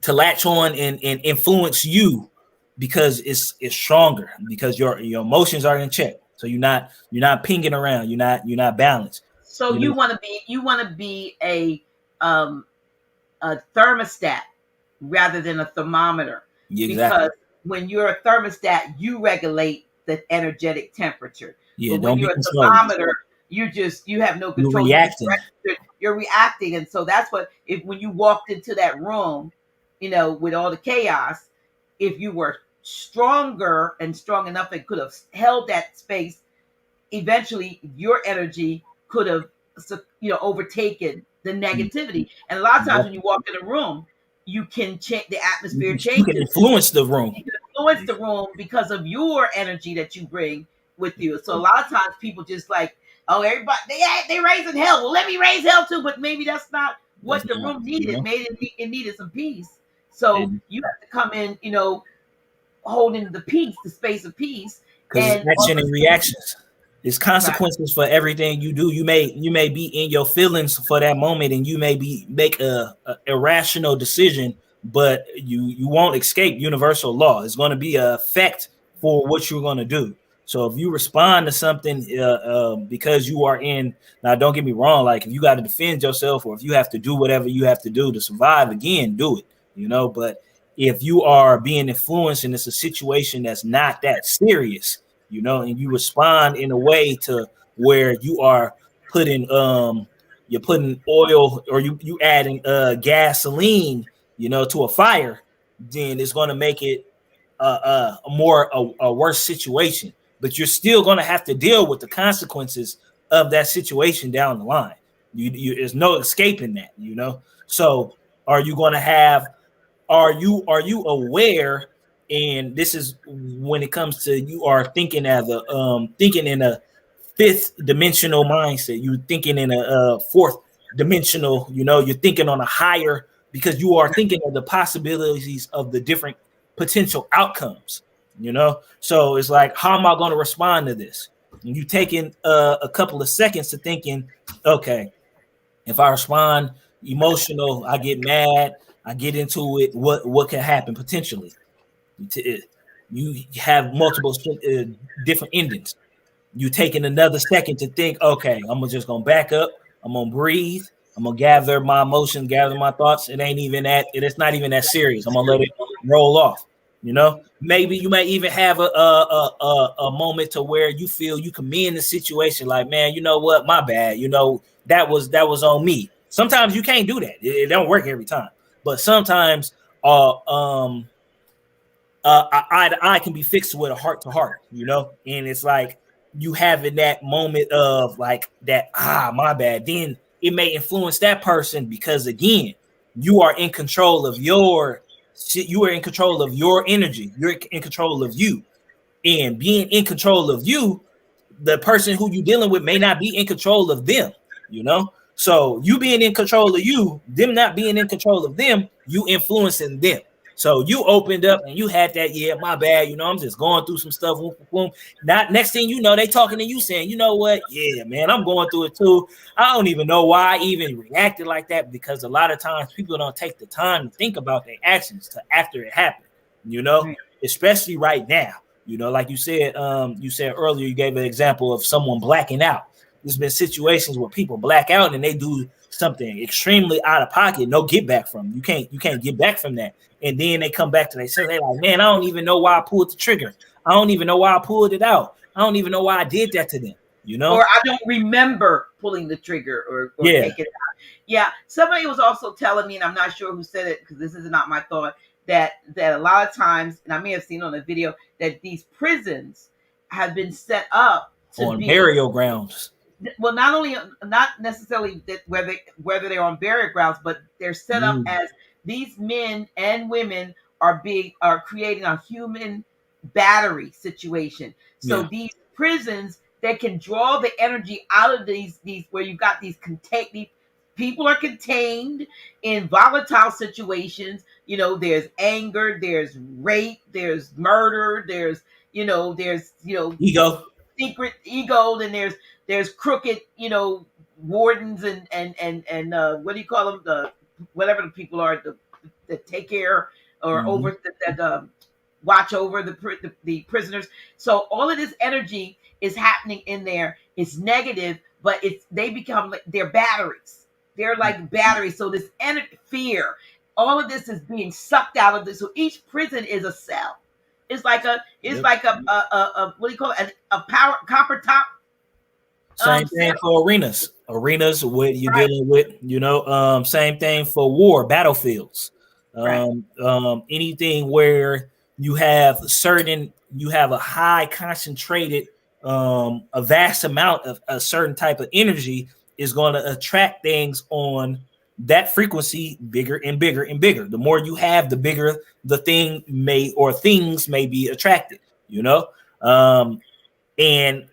to latch on and influence you, because it's stronger, because your emotions are in check. So you're not pinging around, you're not balanced. So You know, you want to be um a thermostat rather than a thermometer, yeah, because exactly. when you're a thermostat, you regulate the energetic temperature. Yeah, But when don't be you're a controlled. thermometer, you have no You're control. You just reacting. you're reacting, and so that's what, if when you walked into that room, with all the chaos, if you were stronger and strong enough and could have held that space, eventually your energy could have overtaken the negativity. And a lot of times when you walk in a room, you can change, the atmosphere You can changes. influence the room. You can influence the room because of your energy that you bring with you. So a lot of times people just like, oh, everybody, they raising hell, well, let me raise hell too. But maybe that's not That's what the not, room needed. Maybe it needed some peace. So and you have to come in, holding the peace, the space of peace. because it's And action and reactions. There's right. consequences for everything you do. You may be in your feelings for that moment, and you may make a irrational decision, but you won't escape universal law. It's going to be a effect for what you're going to do. So if you respond to something because you are in, now don't get me wrong, like if you got to defend yourself, or if you have to do whatever you have to do to survive, again, do it. But if you are being influenced and it's a situation that's not that serious, and you respond in a way to where you are putting you're putting oil, or you adding gasoline, to a fire, then it's going to make it a worse situation. But you're still going to have to deal with the consequences of that situation down the line. There's no escaping that. So are you going to have are you aware? And this is when it comes to, you are thinking as a thinking in a fifth dimensional mindset. You're thinking in a fourth dimensional. You're thinking on a higher, because you are thinking of the possibilities of the different potential outcomes. So it's like, how am I going to respond to this? And you taking a couple of seconds to thinking, okay, if I respond emotional, I get mad, I get into it, what can happen potentially? You have multiple different endings. You taking another second to think, okay, just gonna back up, I'm gonna breathe, I'm gonna gather my emotions, gather my thoughts. It's not even that serious. I'm gonna let it roll off. Maybe you may even have a moment to where you feel you can mend the situation, like, man, you know what, my bad, that was on me. Sometimes you can't do that. It don't work every time, but sometimes eye to eye can be fixed with a heart to heart, and it's like you having that moment of like that, my bad. Then it may influence that person, because again, you are in control of your shit, you are in control of your energy, you're in control of you, and being in control of you, the person who you're dealing with may not be in control of them, So you being in control of you, them not being in control of them, you influencing them. So you opened up and you had that, yeah, my bad, I'm just going through some stuff. Boom, boom. Not next thing you know, they talking to you saying, you know what? Yeah, man, I'm going through it too. I don't even know why I even reacted like that, because a lot of times people don't take the time to think about their actions to after it happened, Right. especially right now. Like you said earlier, you gave an example of someone blacking out. There's been situations where people black out and they do something extremely out of pocket, no get back from. You can't get back from that. And then they come back to themselves. They're like, man, I don't even know why I pulled the trigger. I don't even know why I pulled it out. I don't even know why I did that to them. Or I don't remember pulling the trigger or Yeah. taking it out. Yeah. Somebody was also telling me, and I'm not sure who said it because this is not my thought, that a lot of times, and I may have seen on the video, that these prisons have been set up to On be burial grounds. Well, not necessarily that whether they're on burial grounds, but they're set up as these men and women are creating a human battery situation. So Yeah. these prisons that can draw the energy out of these where you've got these contain people are contained in volatile situations. There's anger, there's rape, there's murder, there's Ego. secret ego, then there's crooked, wardens and what do you call them, the whatever the people are that take care or Mm-hmm. over that watch over the prisoners. So all of this energy is happening in there. It's negative, but they become like they're batteries. They're like batteries. So this fear, all of this is being sucked out of this. So each prison is a cell. It's like Yep. a what do you call it? A power copper top. Same thing Cell. for arenas. Arenas, what you're Right. dealing with, same thing for war, battlefields. Right. Anything where you have a high concentrated, a vast amount of a certain type of energy is going to attract things on that frequency bigger and bigger and bigger. The more you have, the bigger the thing things may be attracted, and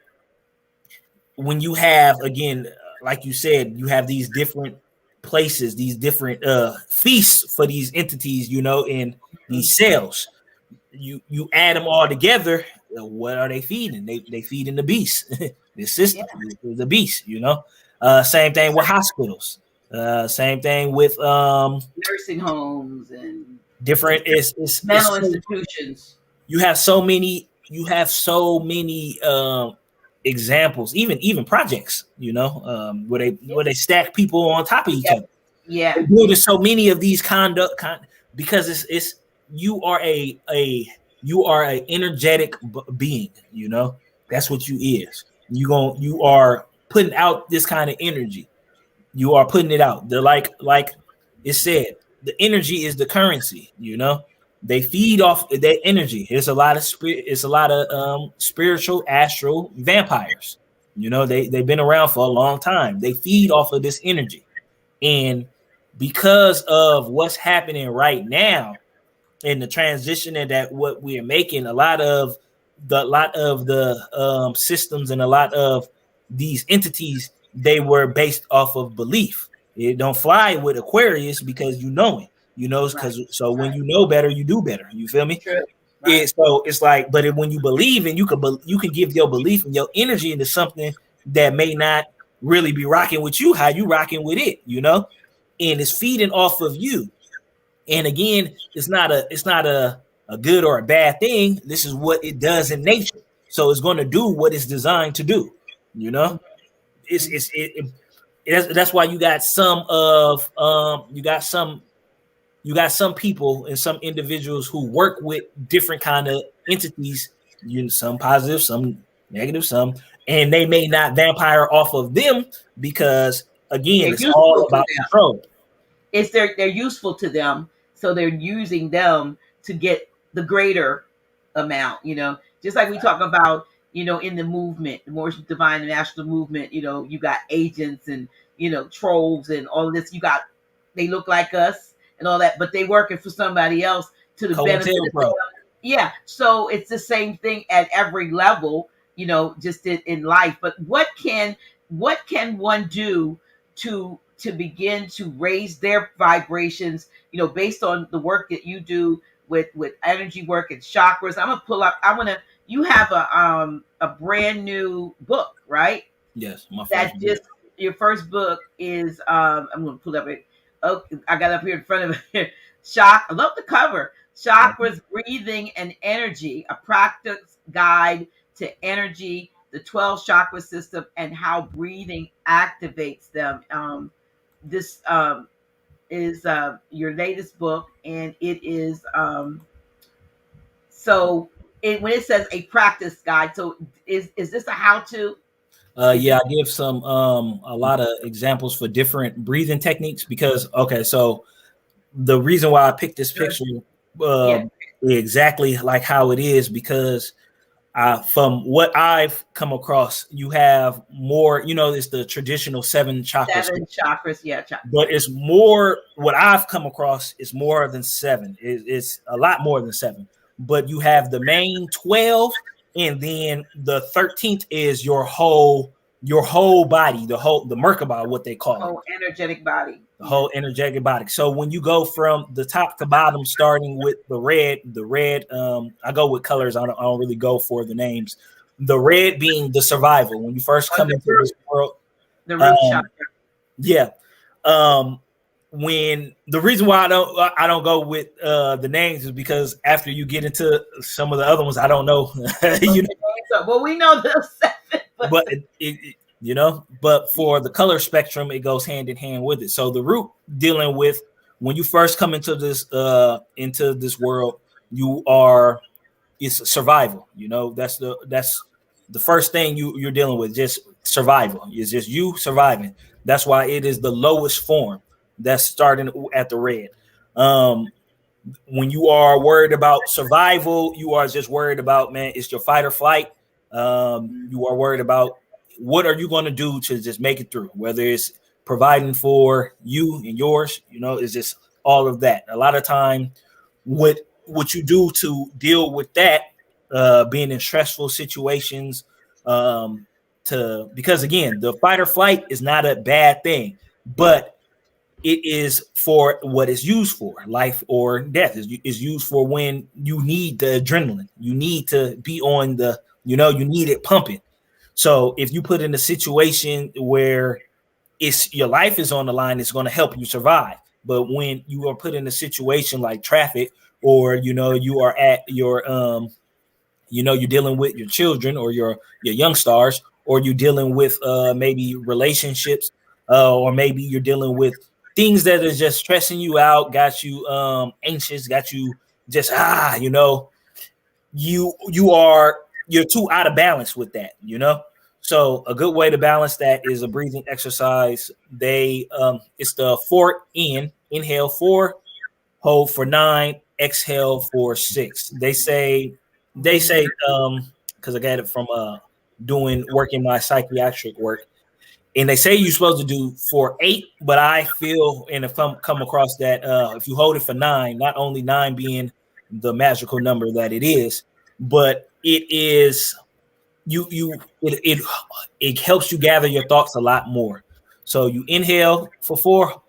when you have, again, like you said, you have these different places, these different feasts for these entities, in these cells. You add them all together. What are they feeding? They feeding the beast. The system is the beast. Same thing with hospitals. Same thing with Nursing homes and different. It's mental institutions. you have so many. Examples, even projects, where they stack people on top of each other. Yeah. There's so many of these because it's you are a energetic being. That's what you is. You are putting out this kind of energy. You are putting it out. They're like it said, the energy is the currency. They feed off that energy. It's a lot of spiritual astral vampires. They've been around for a long time. They feed off of this energy, and because of what's happening right now in the transition and that what we are making, a lot of the systems and a lot of these entities, they were based off of belief. It don't fly with Aquarius because because when you know better, you do better. You feel me? True. Right. So it's like, but when you believe, and you can give your belief and your energy into something that may not really be rocking with you, how you rocking with it, and it's feeding off of you. And again, it's not a good or a bad thing. This is what it does in nature. So it's going to do what it's designed to do. That's why you got some people and some individuals who work with different kind of entities, some positive, some negative, and they may not vampire off of them because, again, it's all about control. They're useful to them, so they're using them to get the greater amount. Just like we talk about, in the movement, the more divine and national movement. You got agents and trolls and all of this. They look like us and all that, but they working for somebody else to the benefit of them. Yeah. So it's the same thing at every level, just in life. But what can one do to begin to raise their vibrations, based on the work that you do with energy work and chakras? I'm gonna pull up. You have a brand new book, right? Yes, your first book is I'm gonna pull up it. Oh, I got up here in front of it. I love the cover. Chakras, breathing, and energy: a practice guide to energy, the 12 chakra system, and how breathing activates them. This is your latest book, and it is when it says a practice guide. So is this a how-to? Yeah, I give some a lot of examples for different breathing techniques because so the reason why I picked this picture exactly like how it is, because from what I've come across, you have more, it's the traditional 7 chakras. 7 chakras, yeah. But it's more, what I've come across is more than 7. It's a lot more than 7. But you have the main 12, and then the 13th is your whole body, the Merkaba, what they call it. Whole energetic body. The whole energetic body. So when you go from the top to bottom, starting with the red, I go with colors. I don't really go for the names. The red being the survival. When you first come into this world, the root chakra. Yeah. When the reason why I don't go with the names is because after you get into some of the other ones, I don't know. Well, we know the 7, but but for the color spectrum, it goes hand in hand with it. So the root, dealing with when you first come into this world, it's survival. That's the first thing you're dealing with, just survival. It's just you surviving. That's why it is the lowest form. That's starting at the red. When you are worried about survival, you are just worried about, man, it's your fight or flight. You are worried about what are you going to do to just make it through, whether it's providing for you and yours, it's just all of that. A lot of time, what you do to deal with that, being in stressful situations, because again, the fight or flight is not a bad thing, but it is for what it's used for. Life or death is used for when you need the adrenaline. You need to be on the, you need it pumping. So if you put in a situation where your life is on the line, it's going to help you survive. But when you are put in a situation like traffic, or you are at your you're dealing with your children or your young stars, or you're dealing with maybe relationships, or maybe you're dealing with things that are just stressing you out, got you anxious, got you just you're too out of balance with that, So a good way to balance that is a breathing exercise. It's the 4 inhale 4, hold for 9, exhale for 6. They say because I got it from working my psychiatric work, and they say you're supposed to do for 8, but I feel, and if I'm come across that, if you hold it for 9, not only 9 being the magical number that it is, but it is it helps you gather your thoughts a lot more. So you inhale for 4,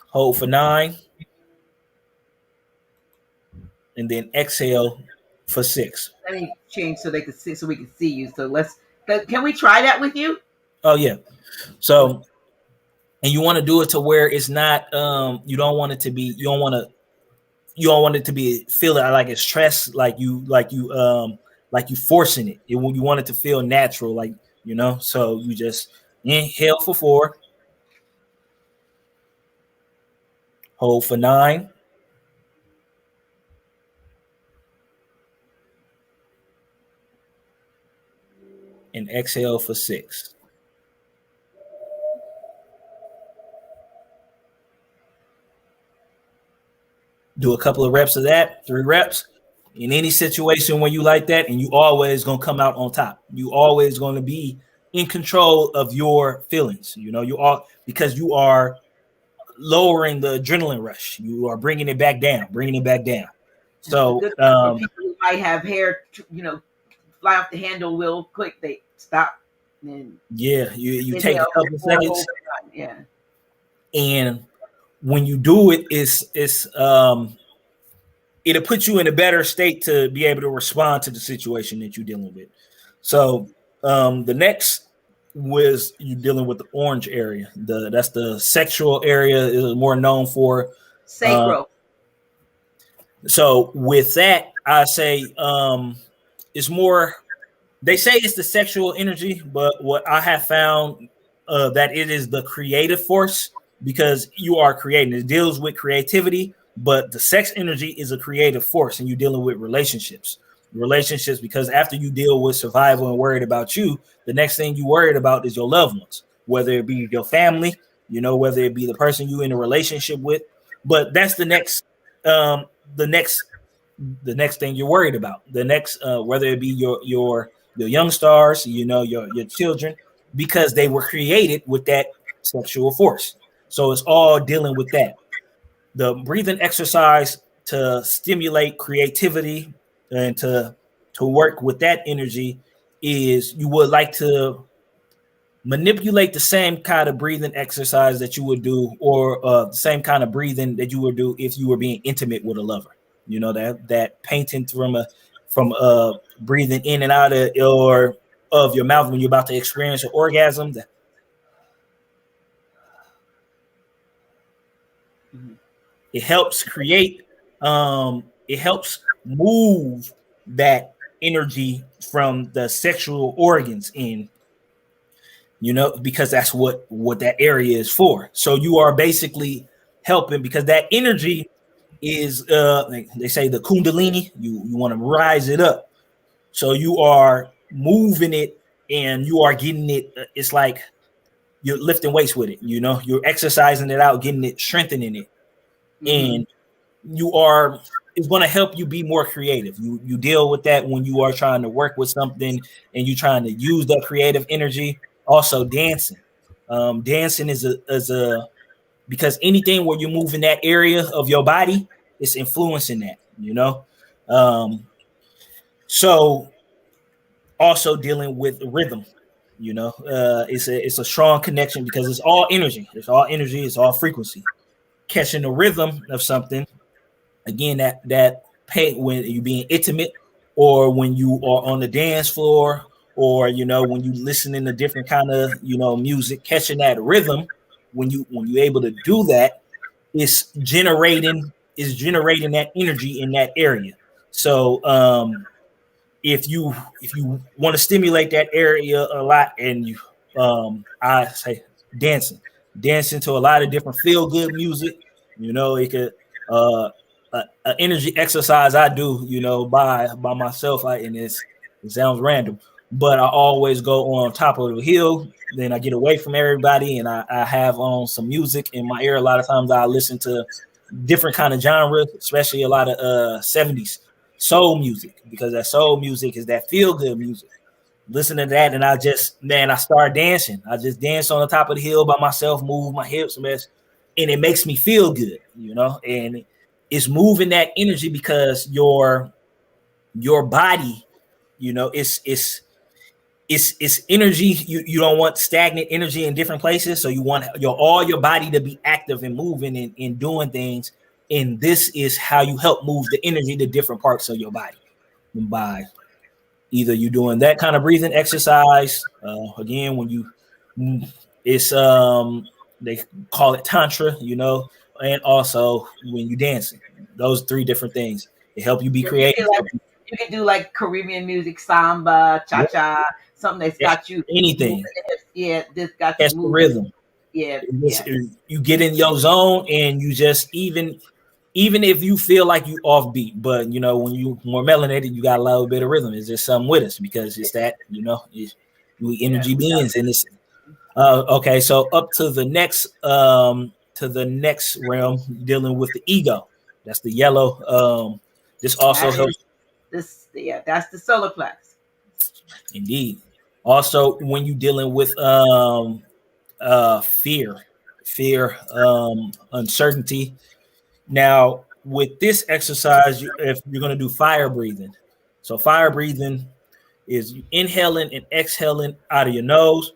hold for 9, and then exhale for 6. Let me change so they can see, so we can see you. So can we try that with you? Oh yeah. So, and you want to do it to where it's not, you don't want it to be feeling like it's stress, like you forcing it. You want it to feel natural, so you just inhale for 4, hold for 9, and exhale for 6. Do a couple of reps of that, 3 reps. In any situation when you like that, and you always going to come out on top. You always going to be in control of your feelings. Because you are lowering the adrenaline rush. You are bringing it back down. So for people who might have hair, fly off the handle real quick, they stop. And you take a couple seconds. Yeah. And when you do it, it'll put you in a better state to be able to respond to the situation that you're dealing with. So the next was you dealing with the orange area. That's the sexual area, is more known for sacral. So with that, I say it's more. They say it's the sexual energy, but what I have found that it is the creative force, because you are creating. It deals with creativity. But the sex energy is a creative force, and you're dealing with relationships, because after you deal with survival and worried about you, the next thing you worried about is your loved ones, whether it be your family, whether it be the person you in a relationship with. But that's the next the next thing you're worried about, the next whether it be your young stars, your children, because they were created with that sexual force. So it's all dealing with that. The breathing exercise to stimulate creativity and to work with that energy is you would like to manipulate the same kind of breathing exercise that you would do, or the same kind of breathing that you would do if you were being intimate with a lover. That painting from breathing in and out of your mouth when you're about to experience an orgasm. It helps create, it helps move that energy from the sexual organs in, because that's what that area is for. So you are basically helping, because that energy is, they say the kundalini, you want to rise it up. So you are moving it and you are getting it. It's like you're lifting weights with it, you're exercising it out, getting it, strengthening it. And it's going to help you be more creative. You deal with that when you are trying to work with something and you're trying to use that creative energy. Also dancing. Dancing is a because anything where you're moving that area of your body, it's influencing that, so also dealing with rhythm, it's a strong connection because it's all energy. It's all energy. It's all frequency. Catching the rhythm of something, again, that pay when you're being intimate, or when you are on the dance floor, or when you listening to different kind of music, catching that rhythm. When you're able to do that, it's generating that energy in that area. So if you want to stimulate that area a lot, and I say dancing to a lot of different feel good music, it could an energy exercise I do, by myself. It sounds random, but I always go on top of the hill. Then I get away from everybody, and I have on some music in my ear. A lot of times I listen to different kind of genres, especially a lot of 70s soul music, because that soul music is that feel good music. Listen to that, and I start dancing. I just dance on the top of the hill by myself, move my hips, and it makes me feel good, and it's moving that energy, because your body, it's energy. You don't want stagnant energy in different places, so you want all your body to be active and moving and doing things. And this is how you help move the energy to different parts of your body, by either you doing that kind of breathing exercise. Again, when it's they call it tantra, and also when you dancing. Those three different things. It help you be creative. You can do like Caribbean music, samba, cha-cha, something that's got you anything. This got you moving. Rhythm. Yeah. You get in your zone, and you just even if you feel like you offbeat, but when you more melanated, you got a little bit of rhythm. It's just something with us, because it's that we energy beings, and it's okay. So up to the next realm, dealing with the ego. That's the yellow. This also helps. That's the solar plex. Indeed. Also, when you're dealing with fear, uncertainty. Now, with this exercise, if you're going to do fire breathing, so fire breathing is you inhaling and exhaling out of your nose,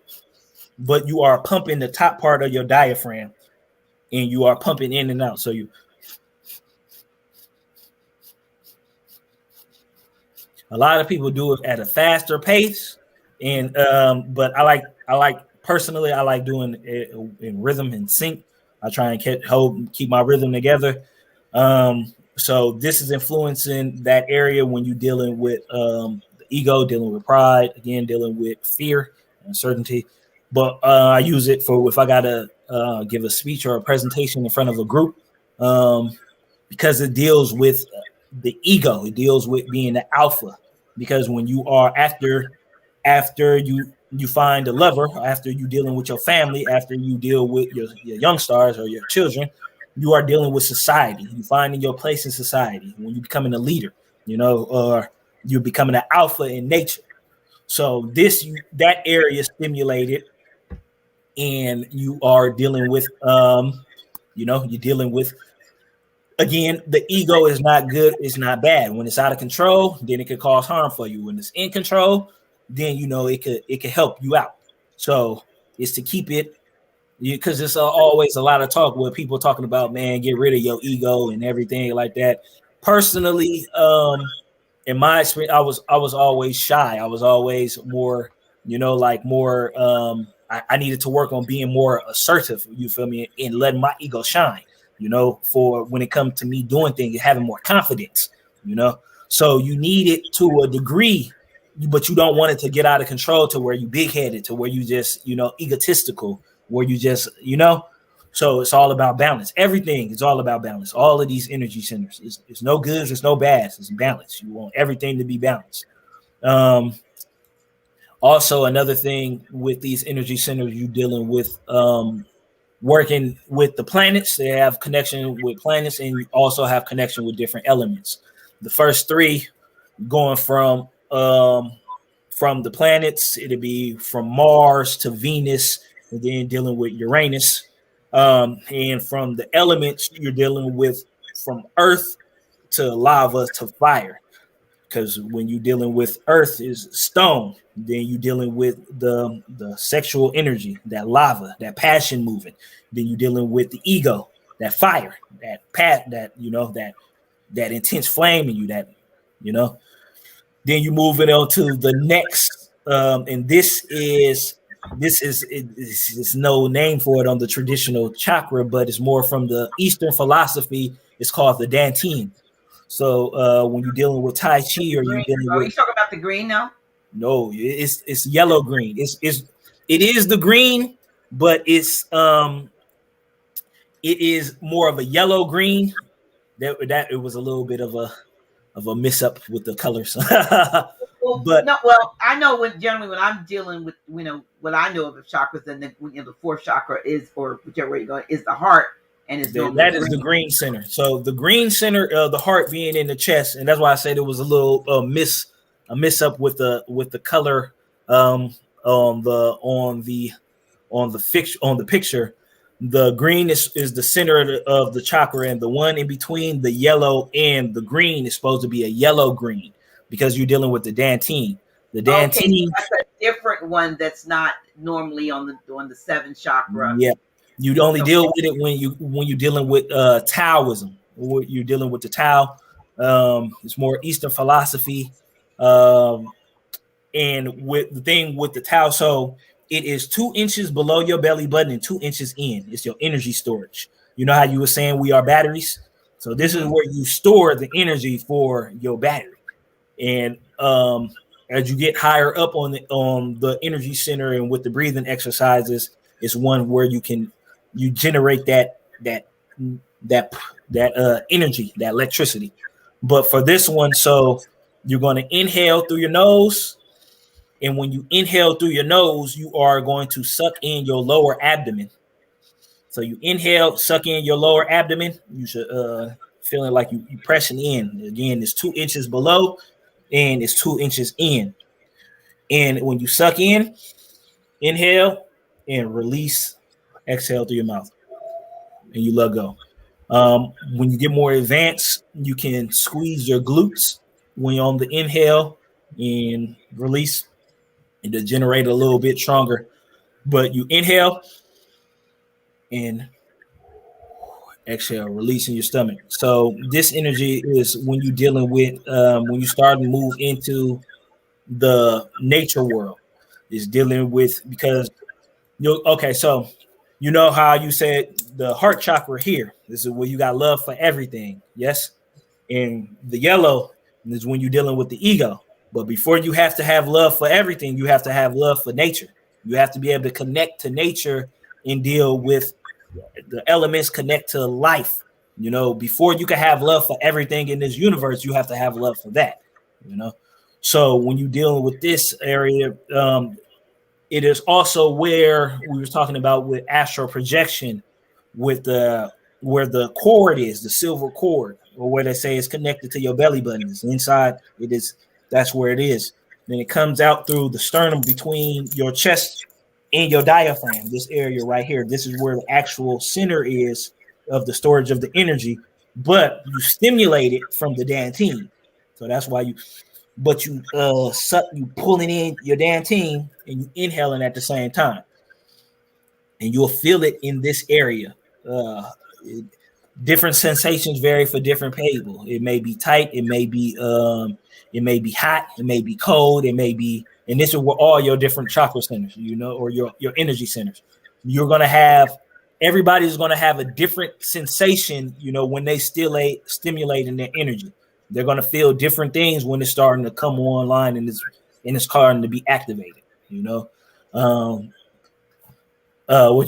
but you are pumping the top part of your diaphragm, and you are pumping in and out. So a lot of people do it at a faster pace, and but I personally like doing it in rhythm and sync. I try and keep my rhythm together. So this is influencing that area when you're dealing with the ego, dealing with pride, again, dealing with fear and uncertainty. But I use it for if I got to give a speech or a presentation in front of a group, because it deals with the ego. It deals with being the alpha, because when you are after you find a lover, after you dealing with your family, after you deal with your young stars or your children, you are dealing with society. You finding your place in society when you're becoming a leader, or you're becoming an alpha in nature. So that area is stimulated, and you are dealing with, you're dealing with, again, the ego is not good, it's not bad. When it's out of control, then it could cause harm for you. When it's in control, then it could help you out. So it's to keep it, because it's always a lot of talk where people talking about, man, get rid of your ego and everything like that. Personally, in my experience, I was always shy. I was always more, more. I needed to work on being more assertive. You feel me? And letting my ego shine. For when it comes to me doing things, having more confidence. So you need it to a degree, but you don't want it to get out of control to where you big headed, to where you just egotistical, where you just So it's all about balance. Everything is all about balance. All of these energy centers, it's no goods, it's no bads, it's balance. You want everything to be balanced. Also, another thing with these energy centers, you're dealing with working with the planets. They have connection with planets, and you also have connection with different elements. The first three going from the planets, it'll be from Mars to Venus, and then dealing with Uranus. And from the elements, you're dealing with from earth to lava to fire. Because when you're dealing with earth is stone, then you're dealing with the sexual energy, that lava, that passion moving. Then you're dealing with the ego, that fire, that intense flame in you, Then you move it on to the next, and this is no name for it on the traditional chakra, but it's more from the Eastern philosophy. It's called the Dantian. So when you're dealing with Tai Chi, or you're dealing Are with, you talking about the green now? no, it's yellow green. It is the green, but it is more of a yellow green. That it was a little bit of a mess up with the colors. But Well, I know generally when I'm dealing with what I know of the chakras, and the fourth chakra is, or whichever way you're going, is the heart, and it's that is the green center. So the green center of the heart being in the chest, and that's why I said it was a little miss up with the color on the picture. The green is the center of the chakra, and the one in between the yellow and the green is supposed to be a yellow green, because you're dealing with the Dantian. The Dantian, okay, so that's a different one that's not normally on the seventh chakra. yeah. You only deal with it when you're dealing with Taoism. Or you're dealing with the Tao. It's more Eastern philosophy. And with the thing with the Tao, so it is 2 inches below your belly button and 2 inches in. It's your energy storage. You know how you were saying we are batteries? So this is where you store the energy for your battery. And as you get higher up on the energy center, and with the breathing exercises, it's one where you generate that energy, that electricity. But for this one, so you're going to inhale through your nose. And when you inhale through your nose, you are going to suck in your lower abdomen. So you inhale, suck in your lower abdomen. You should feeling like you pressing in. Again, it's 2 inches below, and it's 2 inches in. And when you suck in, inhale and release, exhale through your mouth, and you let go. When you get more advanced, you can squeeze your glutes when you're on the inhale and release, and to generate a little bit stronger. But you inhale and exhale, releasing your stomach. So this energy is when you're dealing with, when you start to move into the nature world, is dealing with, because so you know how you said the heart chakra here, this is where you got love for everything, yes? And the yellow is when you're dealing with the ego. But before you have to have love for everything, you have to have love for nature. You have to be able to connect to nature and deal with the elements, connect to life. Before you can have love for everything in this universe, you have to have love for that. So when you're dealing with this area, it is also where we were talking about with astral projection, with the where the cord is, the silver cord, or where they say it's connected to your belly button. It's inside. It is. That's where it is. Then it comes out through the sternum between your chest and your diaphragm. This area right here. This is where the actual center is of the storage of the energy. But you stimulate it from the dantine. So that's why you. But you suck. You pulling in your dantine and you inhaling at the same time, and you'll feel it in this area. Uh, Different sensations vary for different people. It may be tight, it may be hot, it may be cold, it may be, and this is where all your different chakra centers, or your energy centers. You're gonna have everybody's gonna have a different sensation, when they stimulating their energy. They're gonna feel different things when it's starting to come online and it's starting to be activated. What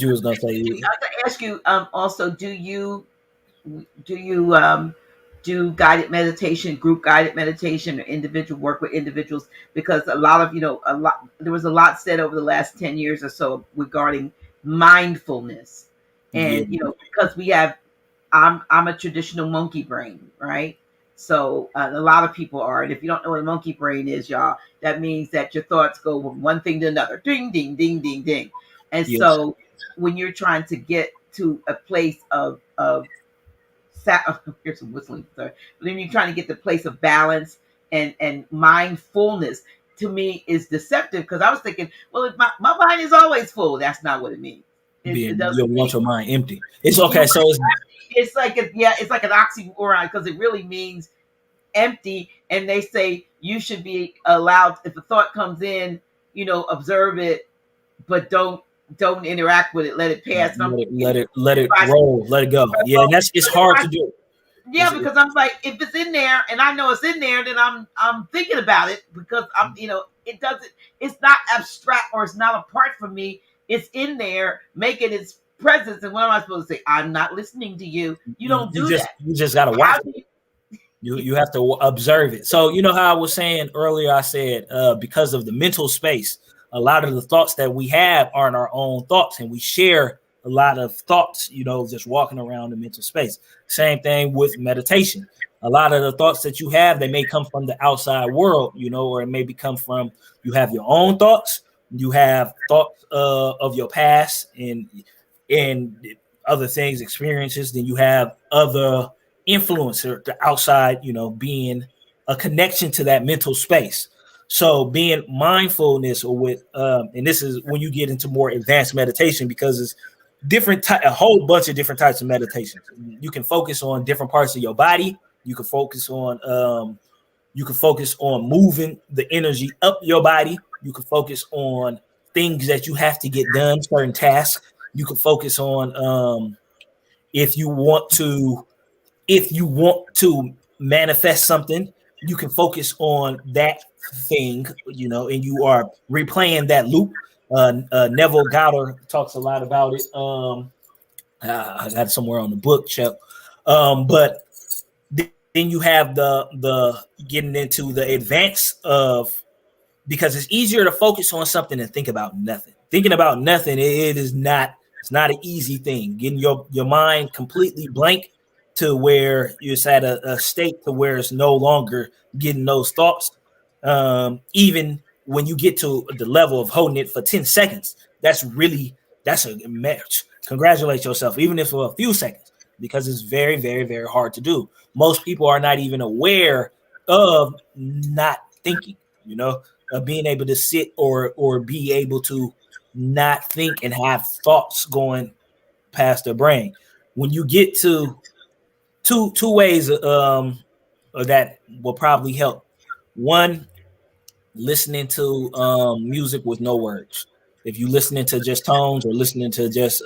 you was gonna say? I was going to ask you also, do you do guided meditation, group guided meditation, or individual work with individuals? Because there was a lot said over the last 10 years or so regarding mindfulness. Yeah, And because I'm a traditional monkey brain, right? So a lot of people are, and if you don't know what a monkey brain is, y'all, that means that your thoughts go from one thing to another, ding ding ding ding ding. And yes, so when you're trying to get to a place of here's some whistling, sorry. But then you're trying to get the place of balance and mindfulness, to me, is deceptive, because I was thinking, well, if my mind is always full. That's not what it means. It you doesn't want mean your mind empty. It's you okay. So it's it's like it's like an oxymoron, because it really means empty. And they say you should be allowed, if a thought comes in, observe it, but don't interact with it. Let it pass. And let it roll, let it go. Yeah, and it's hard to do. yeah, because I'm like, if it's in there and I know it's in there, then I'm thinking about it, because it doesn't, it's not abstract, or it's not apart from me. It's in there making its presence. And what am I supposed to say? I'm not listening to you. You don't do that. You just gotta watch it. You have to observe it. So how I was saying earlier, I said because of the mental space, a lot of the thoughts that we have aren't our own thoughts, and we share a lot of thoughts, just walking around the mental space. Same thing with meditation. A lot of the thoughts that you have, they may come from the outside world, or it may come from, you have your own thoughts, you have thoughts of your past and other things, experiences. Then you have other influencer, the outside, being a connection to that mental space. So being mindfulness, or with, and this is when you get into more advanced meditation, because it's a whole bunch of different types of meditations. You can focus on different parts of your body. You can focus on moving the energy up your body. You can focus on things that you have to get done, certain tasks. You can focus on if you want to manifest something, you can focus on that thing, and you are replaying that loop. Neville Goddard talks a lot about it. I got it somewhere on the book, Chuck. But then you have the getting into the advance of, because it's easier to focus on something than think about nothing. Thinking about nothing, it is not. It's not an easy thing. Getting your mind completely blank to where you're at a state to where it's no longer getting those thoughts. Even when you get to the level of holding it for 10 seconds, that's a match. Congratulate yourself, even if for a few seconds, because it's very, very, very hard to do. Most people are not even aware of not thinking, of being able to sit or be able to not think and have thoughts going past their brain. When you get to two ways that will probably help. One, listening to music with no words. If you listening to just tones or listening to just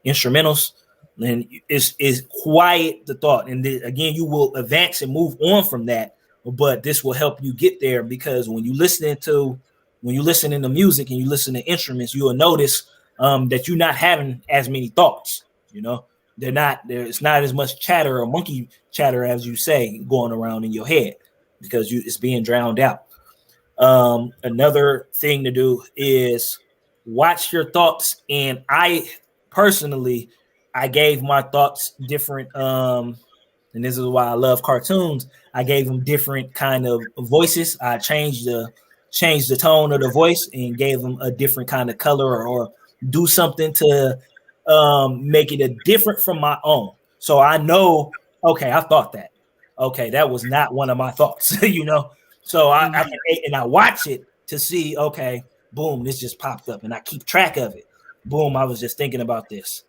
instrumentals, then it's quiet the thought, and then, again, you will advance and move on from that. But this will help you get there, because when you listen to music and you listen to instruments, you will notice that you're not having as many thoughts. It's not as much chatter or monkey chatter, as you say, going around in your head, because it's being drowned out. Another thing to do is watch your thoughts. And I personally I gave my thoughts different and this is why I love cartoons. I gave them different kind of voices. I changed the tone of the voice and gave them a different kind of color, or do something to make it a different from my own. So I know, okay, I thought that. Okay, that was not one of my thoughts, you know. So I Mhm. and I watch it to see, okay, boom, this just popped up, and I keep track of it. Boom, I was just thinking about this.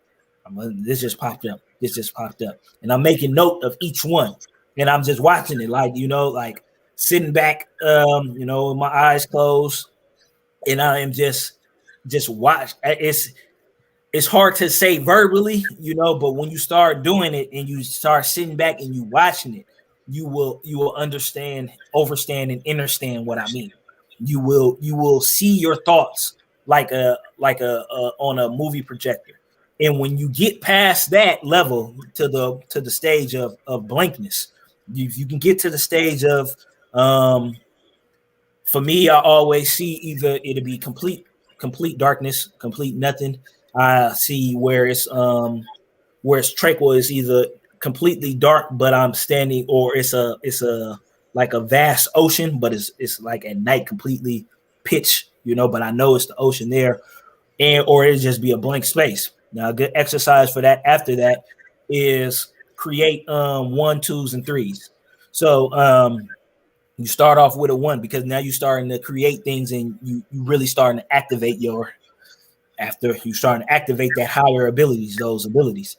This just popped up. This just popped up, and I'm making note of each one, and I'm just watching it, like, you know, like sitting back, you know, with my eyes closed, and I am just watch. It's hard to say verbally, you know, but when you start doing it and you start sitting back and you watching it, you will understand, overstand, and understand what I mean. You will see your thoughts like a on a movie projector. And when you get past that level to the stage of blankness, you can get to the stage of for me, I always see either it'll be complete darkness, complete nothing. I see where it's tranquil is either completely dark, but I'm standing, or it's a like a vast ocean, but it's like at night, completely pitch, you know, but I know it's the ocean there, and or it'll just be a blank space. Now, a good exercise for that after that is create one, twos, and threes. So you start off with a one, because now you're starting to create things, and you really starting to activate your after you starting to activate that higher abilities, those abilities.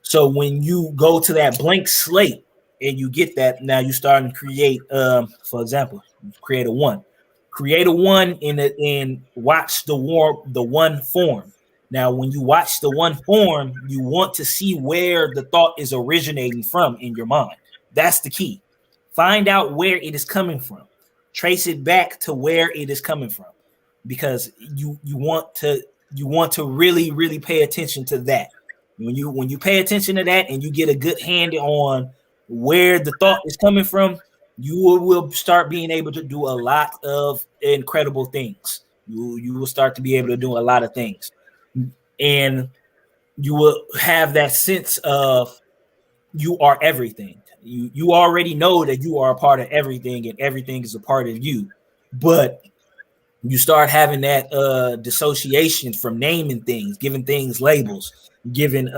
So when you go to that blank slate and you get that, now you starting to create, for example, create a one. Create a one in watch the one form. Now, when you watch the one form, you want to see where the thought is originating from in your mind. That's the key. Find out where it is coming from. Trace it back to where it is coming from, because you want to really pay attention to that. When you pay attention to that and you get a good hand on where the thought is coming from, you will start being able to do a lot of incredible things. You will start to be able to do a lot of things, and you will have that sense of you are everything. You already know that you are a part of everything, and everything is a part of you. But you start having that dissociation from naming things, giving things labels, giving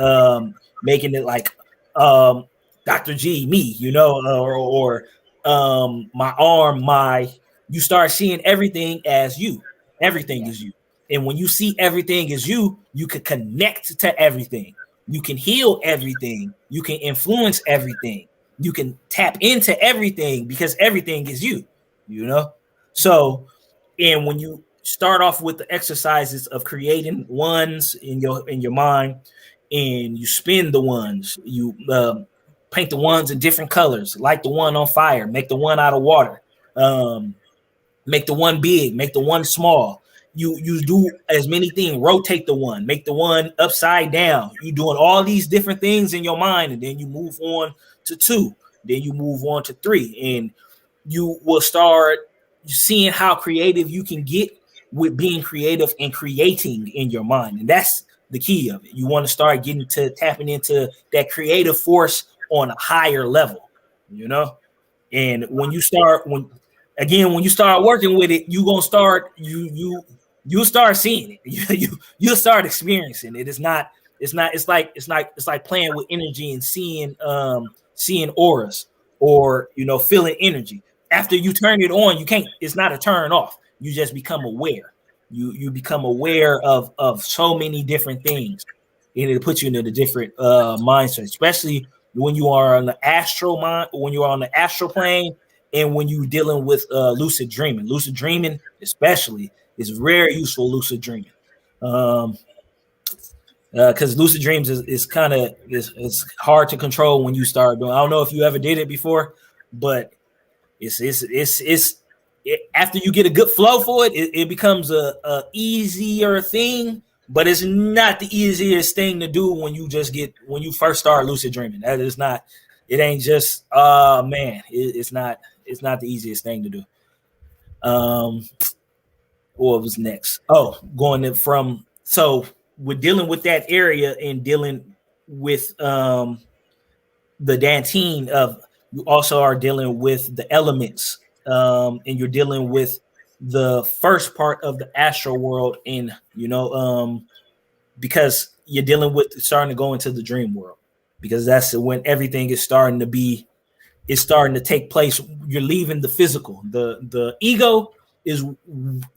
making it like um Dr. G, me, you know, or my arm, my you start seeing everything as you. Everything Yeah. is you. And when you see everything as you, you can connect to everything. You can heal everything. You can influence everything. You can tap into everything, because everything is you, you know? So, and when you start off with the exercises of creating ones in your mind, and you spin the ones, you paint the ones in different colors, light the one on fire, make the one out of water, um, make the one big, make the one small. You do as many things, rotate the one, make the one upside down. You doing all these different things in your mind, and then you move on to two, then you move on to three, and you will start seeing how creative you can get with being creative and creating in your mind. And that's the key of it. You want to start getting to tapping into that creative force on a higher level, you know? And when you start working with it, you gonna start you'll start seeing it. You'll start experiencing it. It's like playing with energy and seeing auras, or feeling energy. After you turn it on, you can't, it's not a turn off. You just become aware. You become aware of so many different things, and it puts you into the different mindset, especially when you are on the astral mind, when you are on the astral plane, and when you're dealing with lucid dreaming. Lucid dreaming, especially, is very useful. Lucid dreaming, because lucid dreams is kind of it's hard to control when you start doing. I don't know if you ever did it before, but after you get a good flow for it, it becomes a easier thing. But it's not the easiest thing to do when you first start lucid dreaming. That is not. It ain't just man. It's not. It's not the easiest thing to do. Um, what was next? Oh, going from so we're dealing with that area and dealing. with the dantine of, you also are dealing with the elements, and you're dealing with the first part of the astral world, in because you're dealing with starting to go into the dream world, because that's when everything is starting to be, is starting to take place. You're leaving the physical. The ego is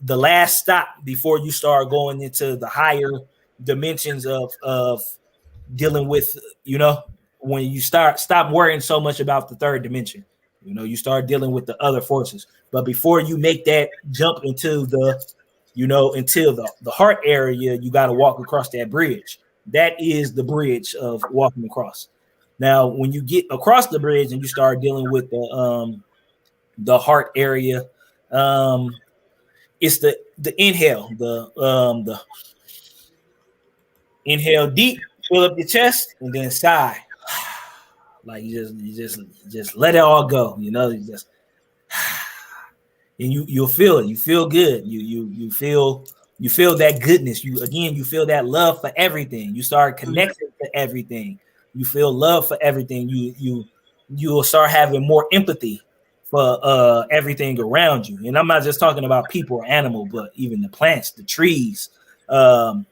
the last stop before you start going into the higher dimensions of dealing with, when you stop worrying so much about the third dimension. You start dealing with the other forces. But before you make that jump into the, until the heart area, you got to walk across that bridge. That is the bridge of walking across. Now, when you get across the bridge and you start dealing with the heart area, it's the inhale, the inhale deep, fill up your chest, and then sigh. Like you just let it all go. You just, and you'll feel it. You feel good. You feel that goodness. You feel that love for everything. You start connecting to everything. You feel love for everything. You'll start having more empathy for everything around you. And I'm not just talking about people or animal, but even the plants, the trees. We're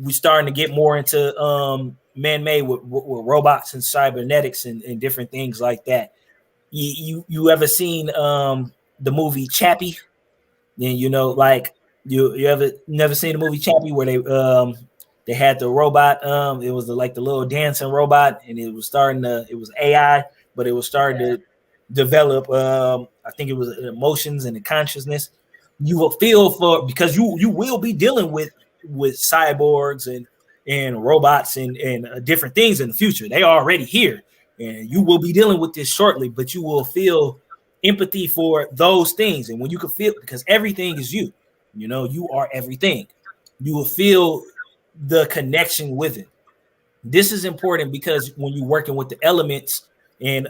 starting to get more into man-made with robots and cybernetics and different things like that. You ever seen the movie Chappie? Then like you ever never seen the movie Chappie where they had the robot, it was the little dancing robot, and it was AI, but it was starting to develop, I think it was emotions and the consciousness. You will feel for, because you will be dealing with cyborgs and robots and different things in the future. They are already here, and you will be dealing with this shortly, but you will feel empathy for those things. And when you can feel, because everything is you, you are everything, you will feel the connection with it. This is important because when you're working with the elements, and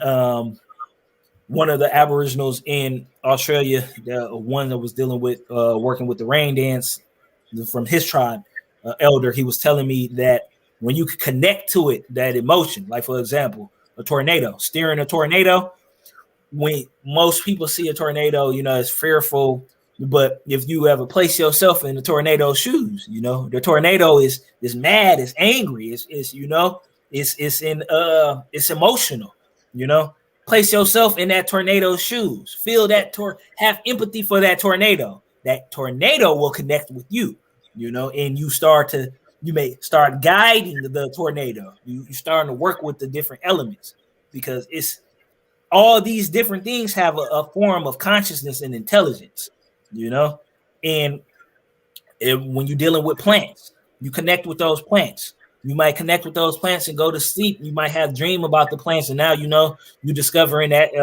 one of the aboriginals in Australia, the one that was dealing with working with the rain dance from his tribe, elder, he was telling me that when you connect to it, that emotion, like for example, a tornado, steering a tornado, when most people see a tornado, it's fearful. But if you ever place yourself in the tornado's shoes, the tornado is mad, is angry, it's emotional, place yourself in that tornado's shoes, feel that, have empathy for that tornado. That tornado will connect with you, and you may start guiding the tornado. You're starting to work with the different elements, because it's all these different things have a form of consciousness and intelligence, and when you're dealing with plants, you connect with those plants. You might connect with those plants and go to sleep. You might have dream about the plants, and now you're discovering that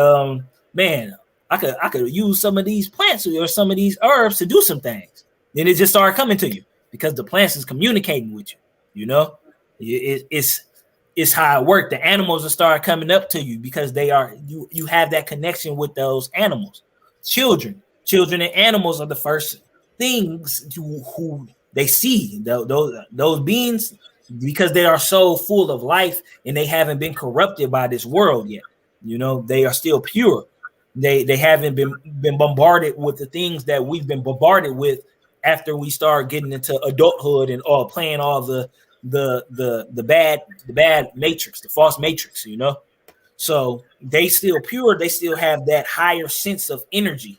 man, I could use some of these plants or some of these herbs to do some things. Then it just started coming to you because the plants is communicating with you. It's how it works. The animals will start coming up to you because they are you have that connection with those animals. Children and animals are the first things who they see, those beings, because they are so full of life and they haven't been corrupted by this world yet. They are still pure. They haven't been bombarded with the things that we've been bombarded with after we start getting into adulthood and all playing all the bad matrix, the false matrix. So they still pure. They still have that higher sense of energy.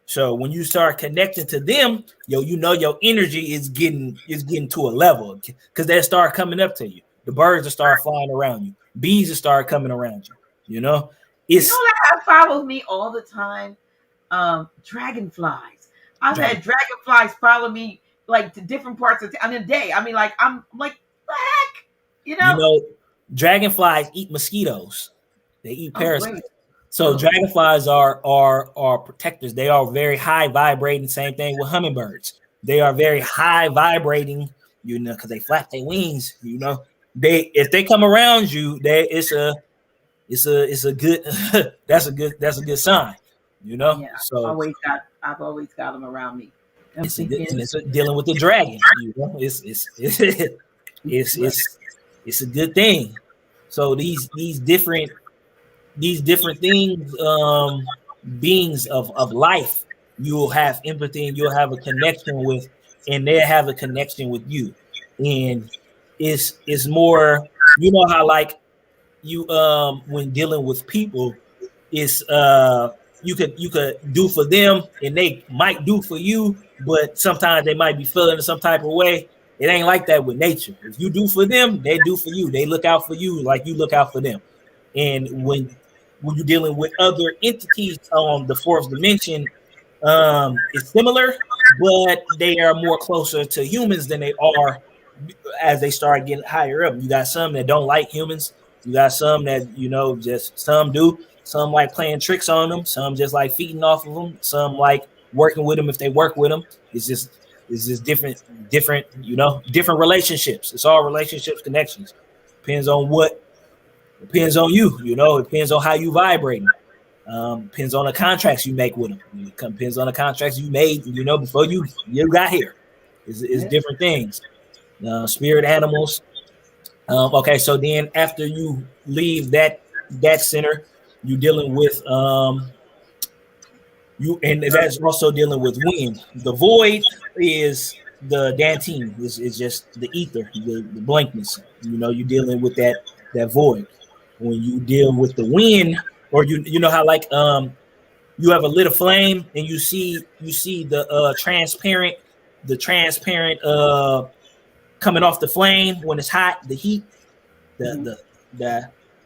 So when you start connecting to them, your energy is getting to a level, because they start coming up to you. The birds will start flying around you. Bees will start coming around you. That follows me all the time. Dragonflies. I've had dragonflies follow me like to different parts of the day. I mean, like I'm like, the heck, dragonflies eat mosquitoes. They eat parasites. Great. So dragonflies are protectors. They are very high vibrating. Same thing with hummingbirds. They are very high vibrating, because they flap their wings. If they come around you, it's a good that's a good sign. Yeah, So I've always got them around me. It's dealing with the dragon. It's it's a good thing. So these different things, beings of life, you'll have empathy and you'll have a connection with, and they'll have a connection with you. And it's more, you know how like you when dealing with people, it's you could do for them and they might do for you, but sometimes they might be feeling some type of way. It ain't like that with nature. If you do for them, they do for you. They look out for you like you look out for them. And when you're dealing with other entities on the fourth dimension, it's similar, but they are more closer to humans than they are as they start getting higher up. You got some that don't like humans. You got some that, just some do. Some like playing tricks on them. Some just like feeding off of them. Some like working with them if they work with them. It's just different relationships. It's all relationships, connections. Depends on depends on you. It depends on how you vibrating. Depends on the contracts you make with them. It depends on the contracts you made, before you got here. It's different things. Spirit animals. Okay, so then after you leave that center, you're dealing with and that's also dealing with wind. The void is the dantine. Is just the ether, the blankness. You're dealing with that void. When you deal with the wind, or you know how like you have a little flame and you see the transparent coming off the flame when it's hot, the heat, the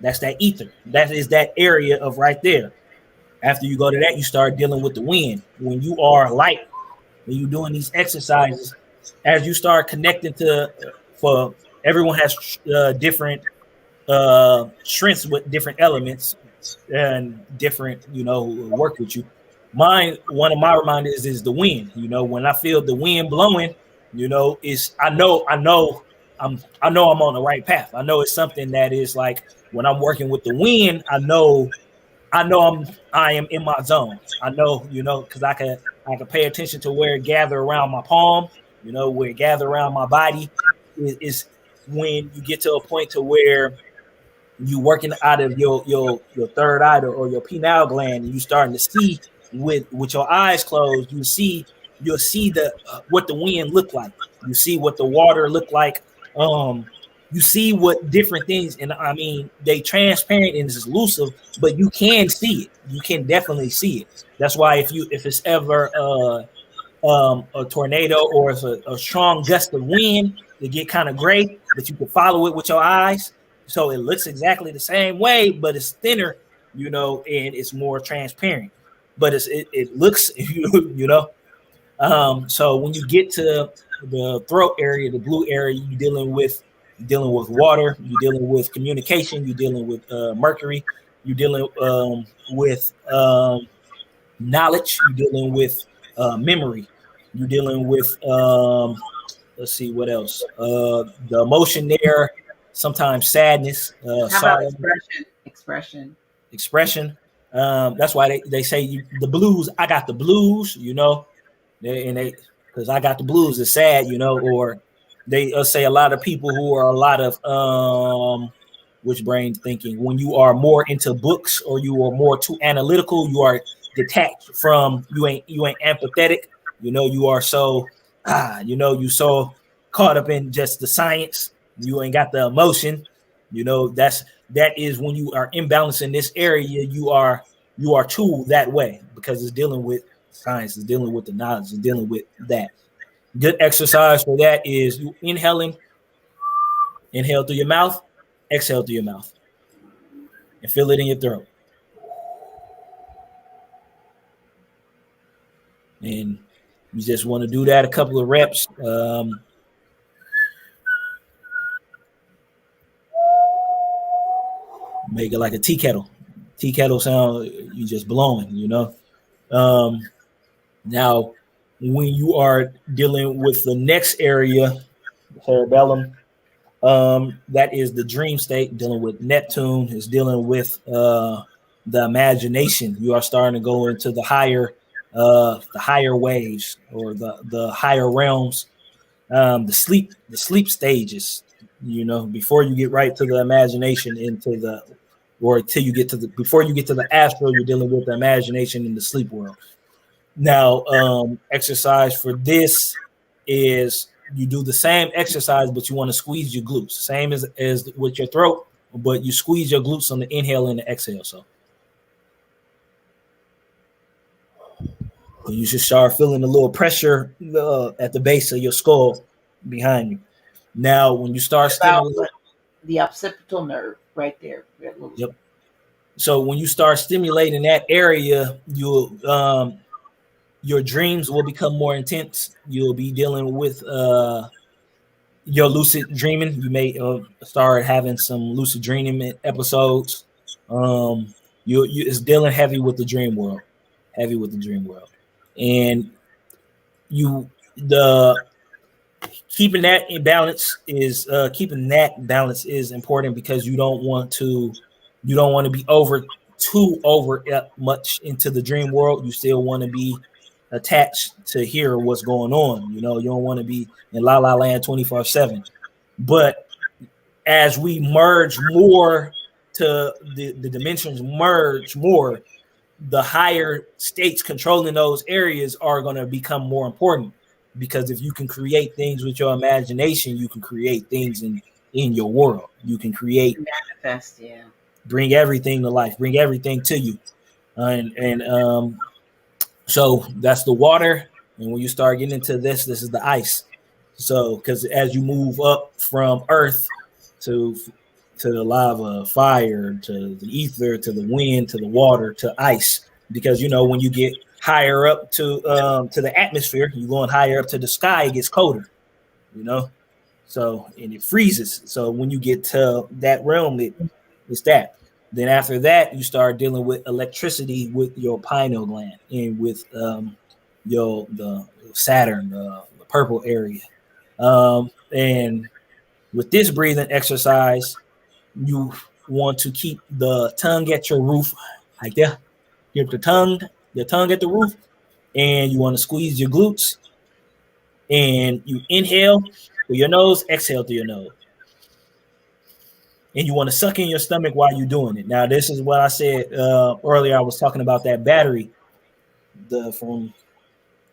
that's that ether. That is that area of right there. After you go to that, you start dealing with the wind. When you are light, when you're doing these exercises, as you start connecting for everyone has different strengths with different elements and different, work with you. One of my reminders is the wind. When I feel the wind blowing, I know I'm on the right path. I know it's something that is like when I'm working with the wind, I know I am in my zone. I know, because I can pay attention to where it gather around my palm, where it gather around my body. Is when you get to a point to where you working out of your third eye or your pineal gland, and you starting to see with your eyes closed. You'll see the what the wind look like. You see what the water look like. You see what different things, and I mean they transparent and it's elusive, but you can see it. You can definitely see it. That's why if it's ever a tornado or it's a strong gust of wind, it get kind of gray, but you can follow it with your eyes. So it looks exactly the same way, but it's thinner, and it's more transparent. But it looks, So when you get to the throat area, the blue area, you're dealing with water, you're dealing with communication, you're dealing with mercury, you're dealing with knowledge, you're dealing with memory, you're dealing with let's see what else. The emotion there, sometimes sadness, How about expression. That's why they say the blues. I got the blues, because I got the blues is sad, or they say a lot of people who are a lot of which brain thinking. When you are more into books or you are more too analytical, you are detached from you ain't empathetic. You are so you so caught up in just the science. You ain't got the emotion. That is when you are imbalanced in this area. You are too that way because it's dealing with science, it's dealing with the knowledge, it's dealing with that. Good exercise for that is you inhale through your mouth, exhale through your mouth, and feel it in your throat. And you just want to do that a couple of reps. Make it like a tea kettle. Tea kettle sound, you just blowing, Now, when you are dealing with the next area, cerebellum, that is the dream state. Dealing with Neptune is dealing with the imagination. You are starting to go into the higher waves or the higher realms, the sleep stages. You know, before you get right to the imagination or till you get to before you get to the astral, you're dealing with the imagination in the sleep world. Now, exercise for this is you do the same exercise, but you want to squeeze your glutes, same as with your throat, but you squeeze your glutes on the inhale and the exhale. So you should start feeling a little pressure at the base of your skull behind you. Now, when you start About stimulating, the occipital nerve right there. yep. So when you start stimulating that area, your dreams will become more intense. You'll be dealing with your lucid dreaming. You may start having some lucid dreaming episodes. You it's dealing heavy with the dream world, and the keeping that balance is important because you don't want to be over much into the dream world. You still want to be attached to hear what's going on. You know, you don't want to be in la la land 24/7. But as we merge more to the dimensions merge more, the higher states controlling those areas are going to become more important, because if you can create things with your imagination, you can create things in your world. You can create, Manifest, yeah. bring everything to life, bring everything to you. And so that's the water. And when you start getting into this is the ice. So because as you move up from earth to the lava, fire, to the ether, to the wind, to the water, to ice, because you know when you get higher up to the atmosphere, you're going higher up to the sky, it gets colder, you know. So and it freezes. So when you get to that realm, it's that. Then after that, you start dealing with electricity with your pineal gland and with the Saturn, the purple area, and with this breathing exercise, you want to keep the tongue at your roof, like that. Keep your tongue at the roof, and you want to squeeze your glutes, and you inhale through your nose, exhale through your nose, and you want to suck in your stomach while you're doing it. Now, this is what I said earlier. I was talking about that battery, from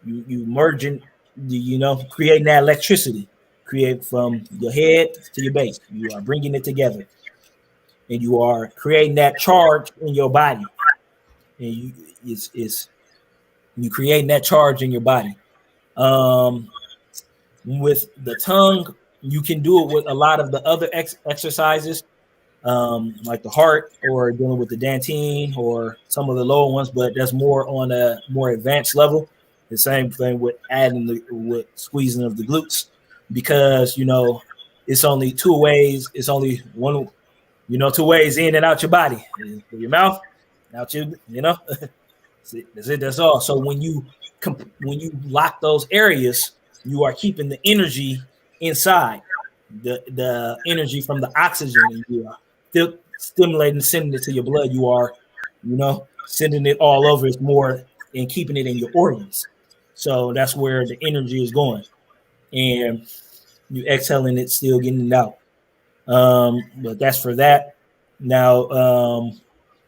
you merging, creating that electricity, create from your head to your base. You are bringing it together, and you are creating that charge in your body, and you creating that charge in your body. With the tongue, you can do it with a lot of the other exercises, like the heart or dealing with the dantine or some of the lower ones, but that's more on a more advanced level. The same thing with with squeezing of the glutes, because it's only two ways. It's only one, two ways in and out your body, through your mouth, out your. That's it. That's all. So when you lock those areas, you are keeping the energy inside, the energy from the oxygen, and you are still stimulating, sending it to your blood. You are, sending it all over. It's more and keeping it in your organs. So that's where the energy is going, and you exhaling it, still getting it out. But that's for that. Now,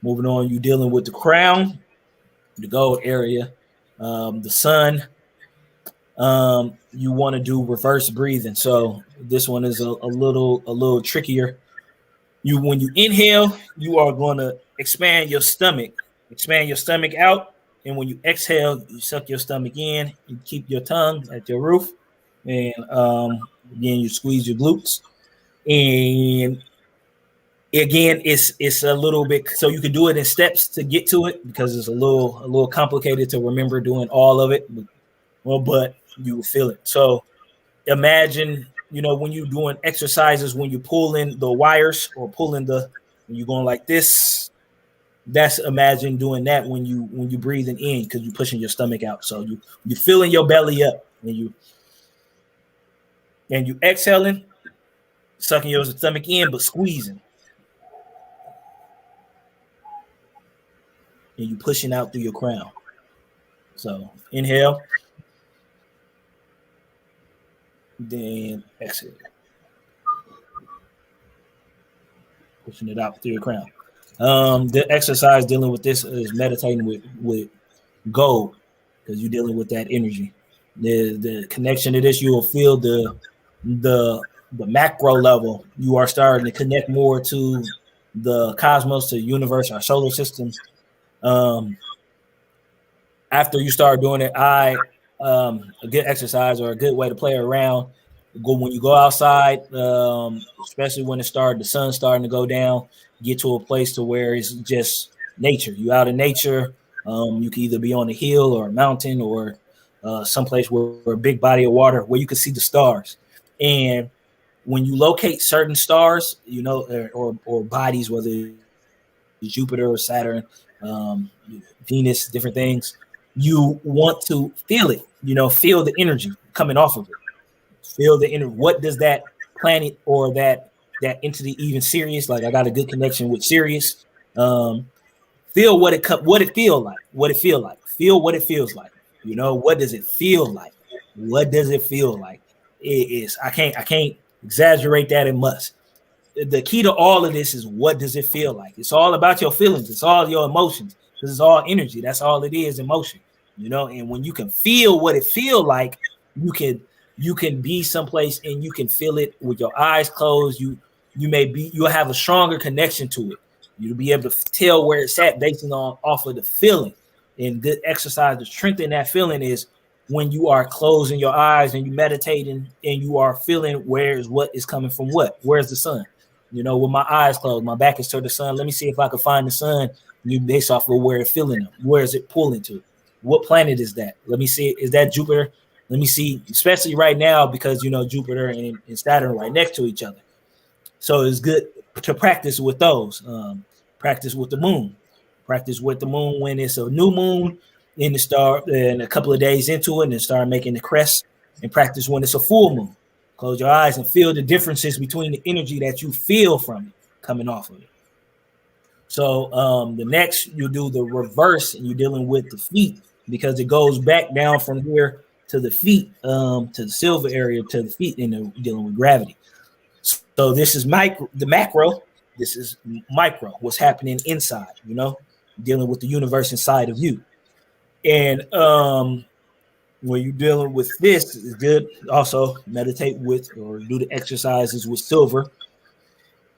moving on, you dealing with the crown, the gold area, the sun. You want to do reverse breathing. So this one is a little trickier. When you inhale, you are going to expand your stomach out, and when you exhale, you suck your stomach in. You keep your tongue at your roof, and again you squeeze your glutes. And again, it's a little bit, so you can do it in steps to get to it, because it's a little complicated to remember doing all of it. But you will feel it. So imagine, when you're doing exercises, when you pull in the wires or when you're going like this, that's, imagine doing that when you breathing in, because you're pushing your stomach out. So you filling your belly up, and you exhaling, sucking your stomach in, but squeezing. And you pushing out through your crown. So inhale, then exhale. pushing it out through your crown. The exercise dealing with this is meditating with gold, because you're dealing with that energy. The connection to this, you will feel the macro level. You are starting to connect more to the cosmos, to the universe, our solar system. Um, After you start doing it, a good exercise or a good way to play around. Go when you go outside, especially when the sun's starting to go down. Get to a place to where it's just nature. You out in nature. You can either be on a hill or a mountain or someplace where a big body of water where you can see the stars. And when you locate certain stars, or bodies, whether it's Jupiter or Saturn, Venus, different things, you want to feel it. Feel the energy coming off of it. Feel the energy. What does that planet or that entity, even Sirius? Like, I got a good connection with Sirius. Feel what it feel like. What it feel like. Feel what it feels like. What does it feel like? What does it feel like? It is. I can't exaggerate that. It must. The key to all of this is, what does it feel like? It's all about your feelings. It's all your emotions, because it's all energy. That's all it is, emotion. And when you can feel what it feel like, you can be someplace and you can feel it with your eyes closed. You'll have a stronger connection to it. You'll be able to tell where it's at based off of the feeling. And good exercise to strengthen that feeling is when you are closing your eyes and you meditating and you are feeling what is coming from what. Where's the sun? With my eyes closed, my back is to the sun. Let me see if I can find the sun. You based off of where it's feeling them. Where is it pulling to? What planet is that? Let me see. Is that Jupiter? Let me see, especially right now, because Jupiter and Saturn are right next to each other. So it's good to practice with those. Practice with the moon. Practice with the moon when it's a new moon in the star, and a couple of days into it, and then start making the crest. And practice when it's a full moon. Close your eyes and feel the differences between the energy that you feel from it coming off of it. So the next, you do the reverse, and you're dealing with the feet, because it goes back down from here to the feet, to the silver area, to the feet, and dealing with gravity. So this is the macro. This is micro, what's happening inside, dealing with the universe inside of you. And when you're dealing with this, it's good also meditate with or do the exercises with silver.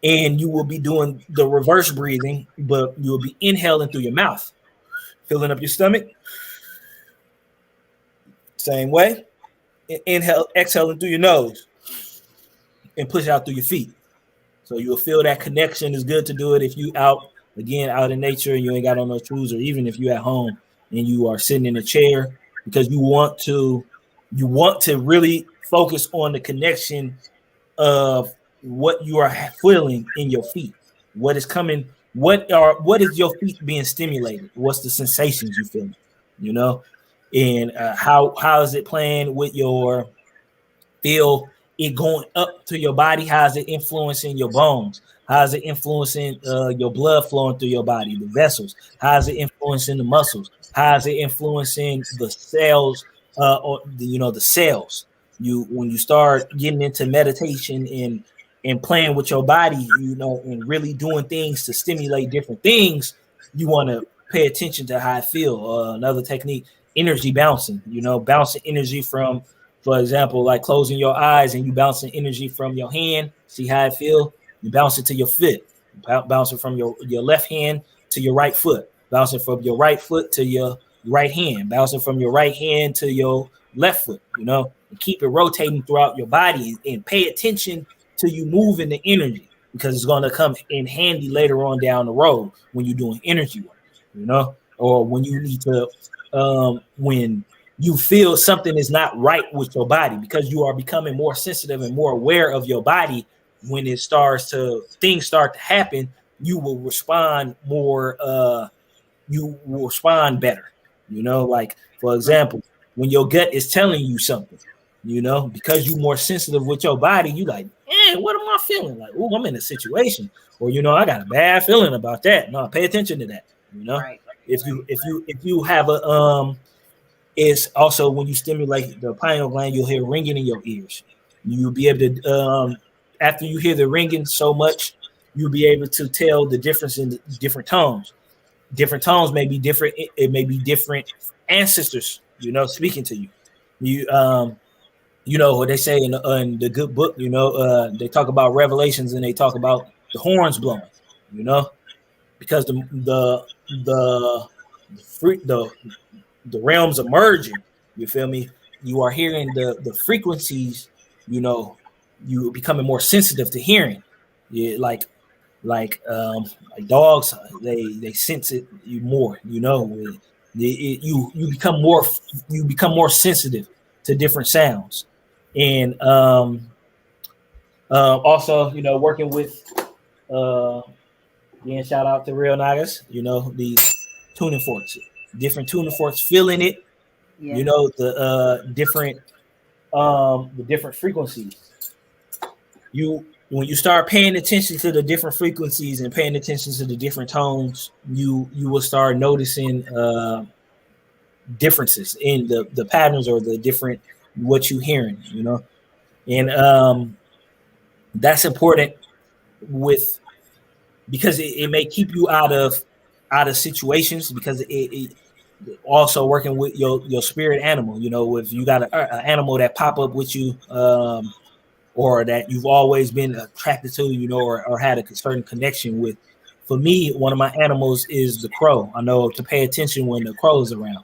And you will be doing the reverse breathing, but you will be inhaling through your mouth, filling up your stomach. Same way. Inhale, exhaling through your nose, and push out through your feet. So you'll feel that connection. Is good to do it if you out in nature and you ain't got on no shoes, or even if you at home and you are sitting in a chair, because you want to really focus on the connection of what you are feeling in your feet. What is coming? What is your feet being stimulated? What's the sensations you feel? And how is it playing with your feel it going up to your body? How is it influencing your bones? How is it influencing your blood flowing through your body, the vessels? How is it influencing the muscles? How is it influencing the cells, the cells? When you start getting into meditation and playing with your body, and really doing things to stimulate different things, you want to pay attention to how I feel. Another technique, energy bouncing, bouncing energy from, for example, like closing your eyes and you bouncing energy from your hand. See how I feel? You bounce it to your foot, bouncing from your left hand to your right foot, bouncing from your right foot to your right hand, bouncing from your right hand to your left foot, and keep it rotating throughout your body, and pay attention to you moving the energy, because it's going to come in handy later on down the road when you're doing energy work, or when you need to, when you feel something is not right with your body, because you are becoming more sensitive and more aware of your body. When things start to happen, you will respond more, you will respond better, like, for example, when your gut is telling you something, because you're more sensitive with your body, you like, what am I feeling? Like, oh, I'm in a situation, or, I got a bad feeling about that. No, pay attention to that. Right. If you have a, it's also when you stimulate the pineal gland, you'll hear ringing in your ears. You'll be able to, after you hear the ringing so much, you'll be able to tell the difference in the different tones. Different tones may be different. It may be different ancestors, speaking to you. What they say in the good book, they talk about revelations and they talk about the horns blowing, because the realms are merging. You feel me? You are hearing the frequencies. You becoming more sensitive to hearing. Yeah, like dogs, they sense it you more. You become more sensitive to different sounds, and also working with again, shout out to Real Nagas. These tuning forks, different tuning forks, feeling it. Yeah. The different frequencies. When you start paying attention to the different frequencies and paying attention to the different tones, you will start noticing differences in the patterns or the different what you hearing. And that's important because it may keep you out of situations, because it also working with your spirit animal. If you got an animal that pop up with you, or that you've always been attracted to, or had a certain connection with. For me, one of my animals is the crow. I know to pay attention when the crow is around,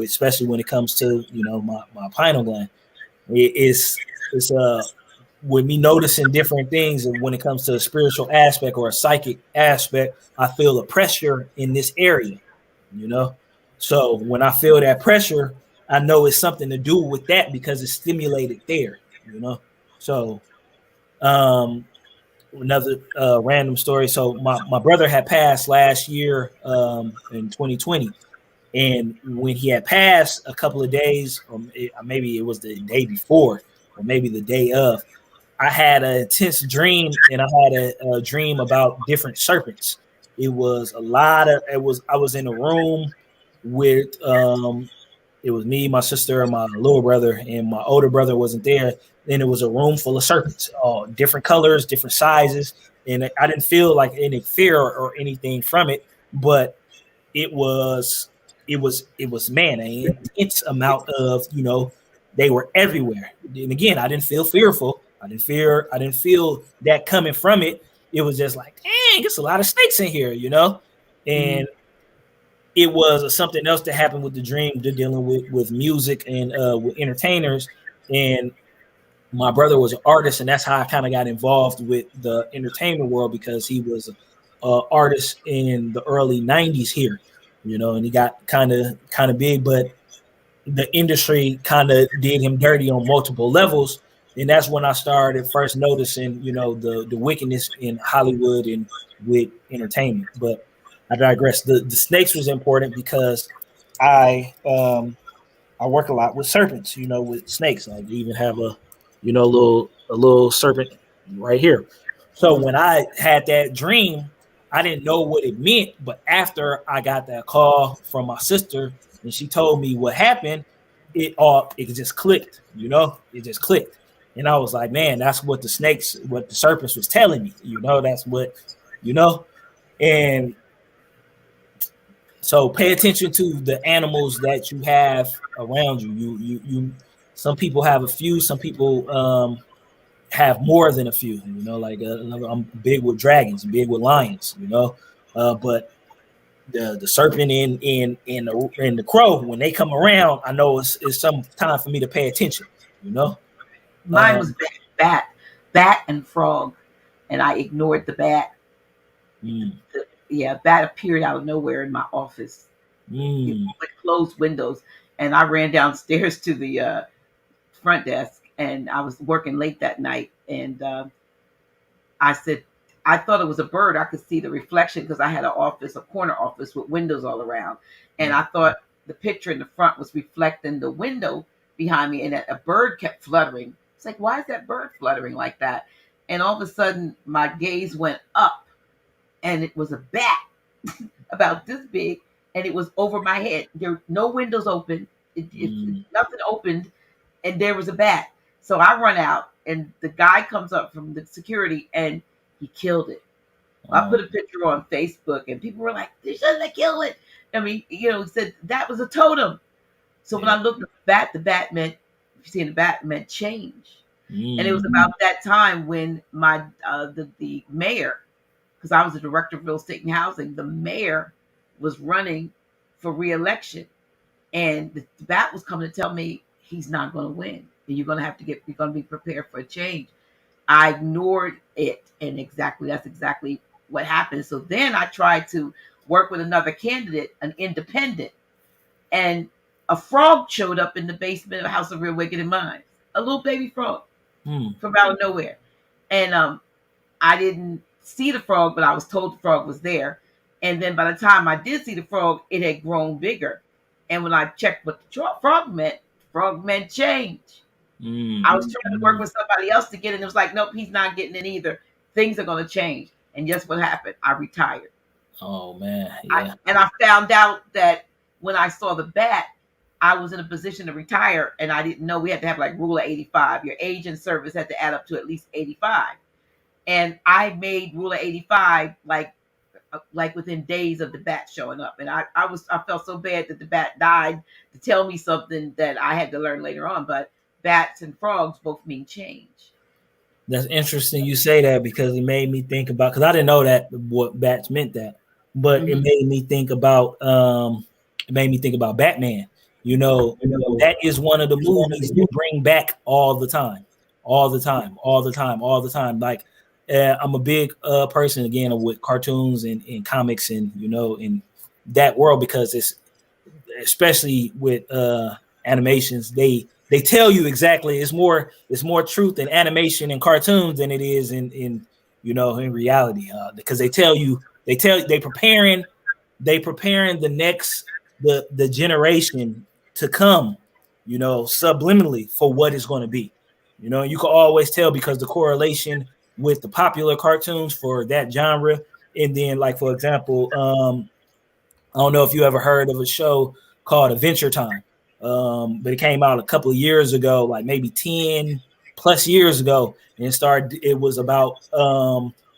especially when it comes to my pineal gland. It's with me noticing different things, and when it comes to a spiritual aspect or a psychic aspect, I feel a pressure in this area. So when I feel that pressure, I know it's something to do with that because it's stimulated there. So another random story. So my brother had passed last year in 2020. And when he had passed a couple of days, or maybe it was the day before, or maybe the day of, I had an intense dream, and I had a dream about different serpents. I was in a room with it was me, my sister, and my little brother, and my older brother wasn't there. Then it was a room full of serpents, different colors, different sizes, and I didn't feel like any fear or anything from it, but it was man, an intense amount of they were everywhere. And again, I didn't feel fearful. I didn't feel that coming from it. It was just like, dang, it's a lot of snakes in here, and it was something else that happened with the dream, dealing with music and with entertainers. And my brother was an artist, and that's how I kind of got involved with the entertainment world, because he was an artist in the early 90s here, and he got kind of big, but the industry kind of did him dirty on multiple levels. And that's when I started first noticing, the wickedness in Hollywood and with entertainment. But I digress. The snakes was important because I work a lot with serpents, with snakes. I even have a little serpent right here. So when I had that dream, I didn't know what it meant. But after I got that call from my sister and she told me what happened, it just clicked, it just clicked. And I was like, man, that's what the serpents was telling me, that's what, and so pay attention to the animals that you have around you. You some people have a few, some people have more than a few, like I'm big with dragons, big with lions, but the serpent and the crow, when they come around, I know it's some time for me to pay attention, Mine was bat and frog, and I ignored the bat. Bat appeared out of nowhere in my office with closed windows, and I ran downstairs to the front desk, and I was working late that night, and I said, I thought it was a bird. I could see the reflection because I had a corner office with windows all around, and I thought the picture in the front was reflecting the window behind me, and a bird kept fluttering. It's like, why is that bird fluttering like that? And all of a sudden, my gaze went up, and it was a bat about this big, and it was over my head. There were no windows open. Nothing opened, and there was a bat. So I run out, and the guy comes up from the security, and he killed it. I put a picture on Facebook, and people were like, "They shouldn't have killed it." I mean, he said that was a totem. So when I looked at the bat meant, if you see the bat meant change, and it was about that time when my the mayor, because I was the director of real estate and housing, the mayor was running for re-election, and the bat was coming to tell me he's not going to win, and you're going to be prepared for a change. I ignored it, and that's exactly what happened. So then I tried to work with another candidate, an independent, and a frog showed up in the basement of House of Real Wicked and Minds, a little baby frog from out of nowhere, and I didn't see the frog, but I was told the frog was there. And then by the time I did see the frog, it had grown bigger. And when I checked what the frog meant change. I was trying to work with somebody else to get it. And it was like, nope, he's not getting it either. Things are going to change. And guess what happened? I retired. Oh, man. Yeah. I found out that when I saw the bat, I was in a position to retire. And I didn't know we had to have like rule of 85. Your age and service had to add up to at least 85. And I made rule of 85 like within days of the bat showing up. And I felt so bad that the bat died to tell me something that I had to learn later on. But bats and frogs both mean change. That's interesting you say that, because it made me think about, because I didn't know that what bats meant that, but it made me think about Batman. That is one of the movies you bring back all the time. Like, I'm a big person again with cartoons and comics and in that world, because it's, especially with animations, they tell you exactly. It's more truth in animation and cartoons than it is in reality, because they preparing the next the generation to come, subliminally for what it's going to be. You can always tell, because the correlation with the popular cartoons for that genre. And then, like, for example, I don't know if you ever heard of a show called Adventure Time, but it came out a couple of years ago, like maybe 10 plus years ago. And it was about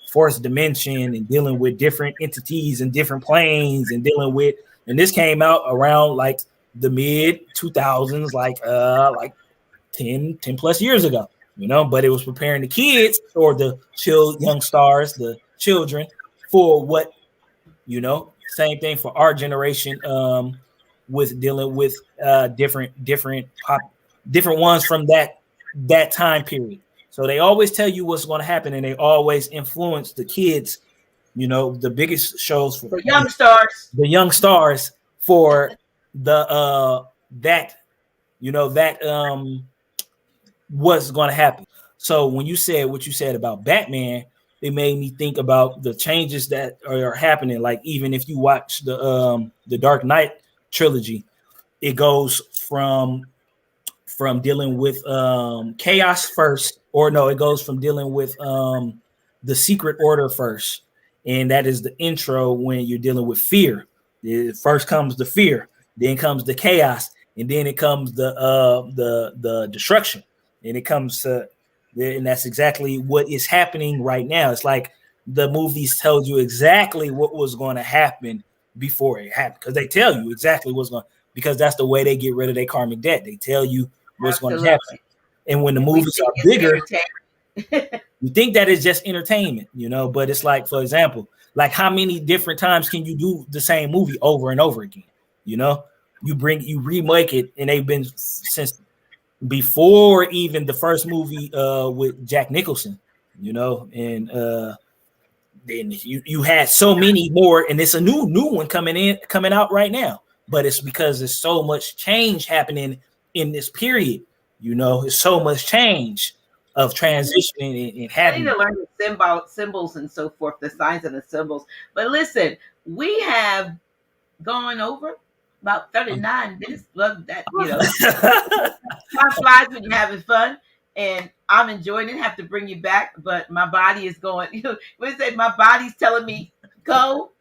fourth dimension and dealing with different entities and different planes and and this came out around like the mid 2000s, like 10 plus years ago. But it was preparing the kids, or the young stars, the children, for what, same thing for our generation, with dealing with different ones from that time period. So they always tell you what's going to happen, and they always influence the kids. The biggest shows for the young stars for the what's going to happen. So when you said what you said about Batman, it made me think about the changes that are happening. Like, even if you watch the Dark Knight trilogy, it goes from dealing with chaos first, or no, it goes from dealing with the Secret Order first, and that is the intro when you're dealing with fear. First comes the fear, then comes the chaos, and then it comes the destruction. And it comes to, and that's exactly what is happening right now. It's like the movies told you exactly what was going to happen before it happened, because they tell you exactly what's going, because that's the way they get rid of their karmic debt. They tell you what's going to happen. And when the movies are bigger, you think that is just entertainment, but it's like, for example, like, how many different times can you do the same movie over and over again? You remake it, and they've been since before even the first movie with Jack Nicholson, and then you had so many more, and it's a new one coming out right now. But it's because there's so much change happening in this period. There's so much change of transitioning and happening. I need to learn the symbols and so forth, the signs and the symbols. But listen, we have gone over about 39 minutes. Love that, time flies when you're having fun, and I'm enjoying it. Have to bring you back, but my body is going. We say my body's telling me go.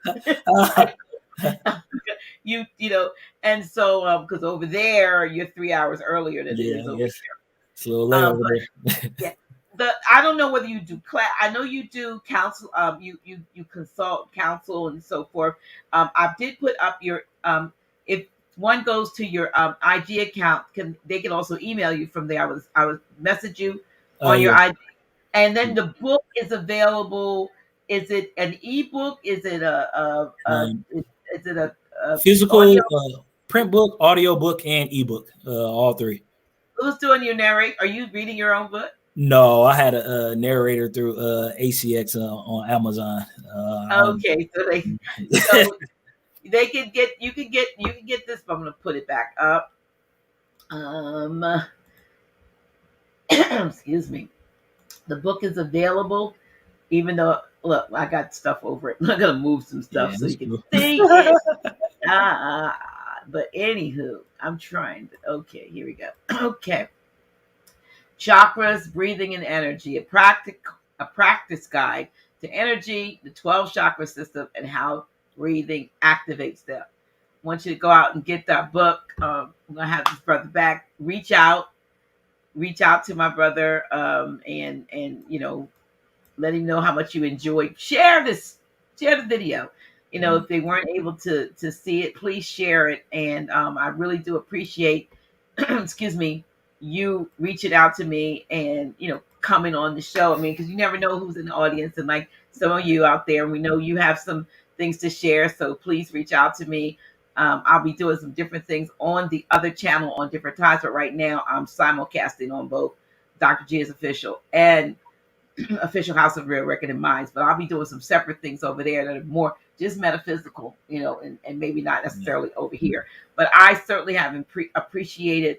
And so because over there you're 3 hours earlier than it is over here. Slowly over there. Yeah. I don't know whether you do class. I know you do counsel. You consult counsel and so forth. I did put up your if one goes to your IG account, they can also email you from there. I was message you on your Yeah. IG, and then the book is available. Is it an ebook? Is it Um, is it a audio? Physical, print book, audio book, and ebook, all three. Who's doing your narrate? Are you reading your own book? No, I had a narrator through ACX on Amazon. Okay, so they can get you can get this. But I'm gonna put it back up. Excuse me. The book is available, even though look, I got stuff over it. I'm gonna move some stuff Yeah, so that's you can cool. see it. But anywho, I'm trying. Okay, here we go. Okay, chakras, breathing, and energy. A practice guide to energy, the 12 chakra system, and how breathing activates them. I want you to go out and get that book. I'm gonna have this brother back. Reach out to my brother, and let him know how much you enjoyed. Share the video. If they weren't able to see it, please share it. And I really do appreciate, excuse me, you reaching out to me and coming on the show. I mean, because you never know who's in the audience, and like some of you out there, we know you have some things to share. So please reach out to me. I'll be doing some different things on the other channel on different times, but right now I'm simulcasting on both Dr. G is official and official House of Real Record and Minds, but I'll be doing some separate things over there that are more just metaphysical, and maybe not necessarily over here. But I certainly have appreciated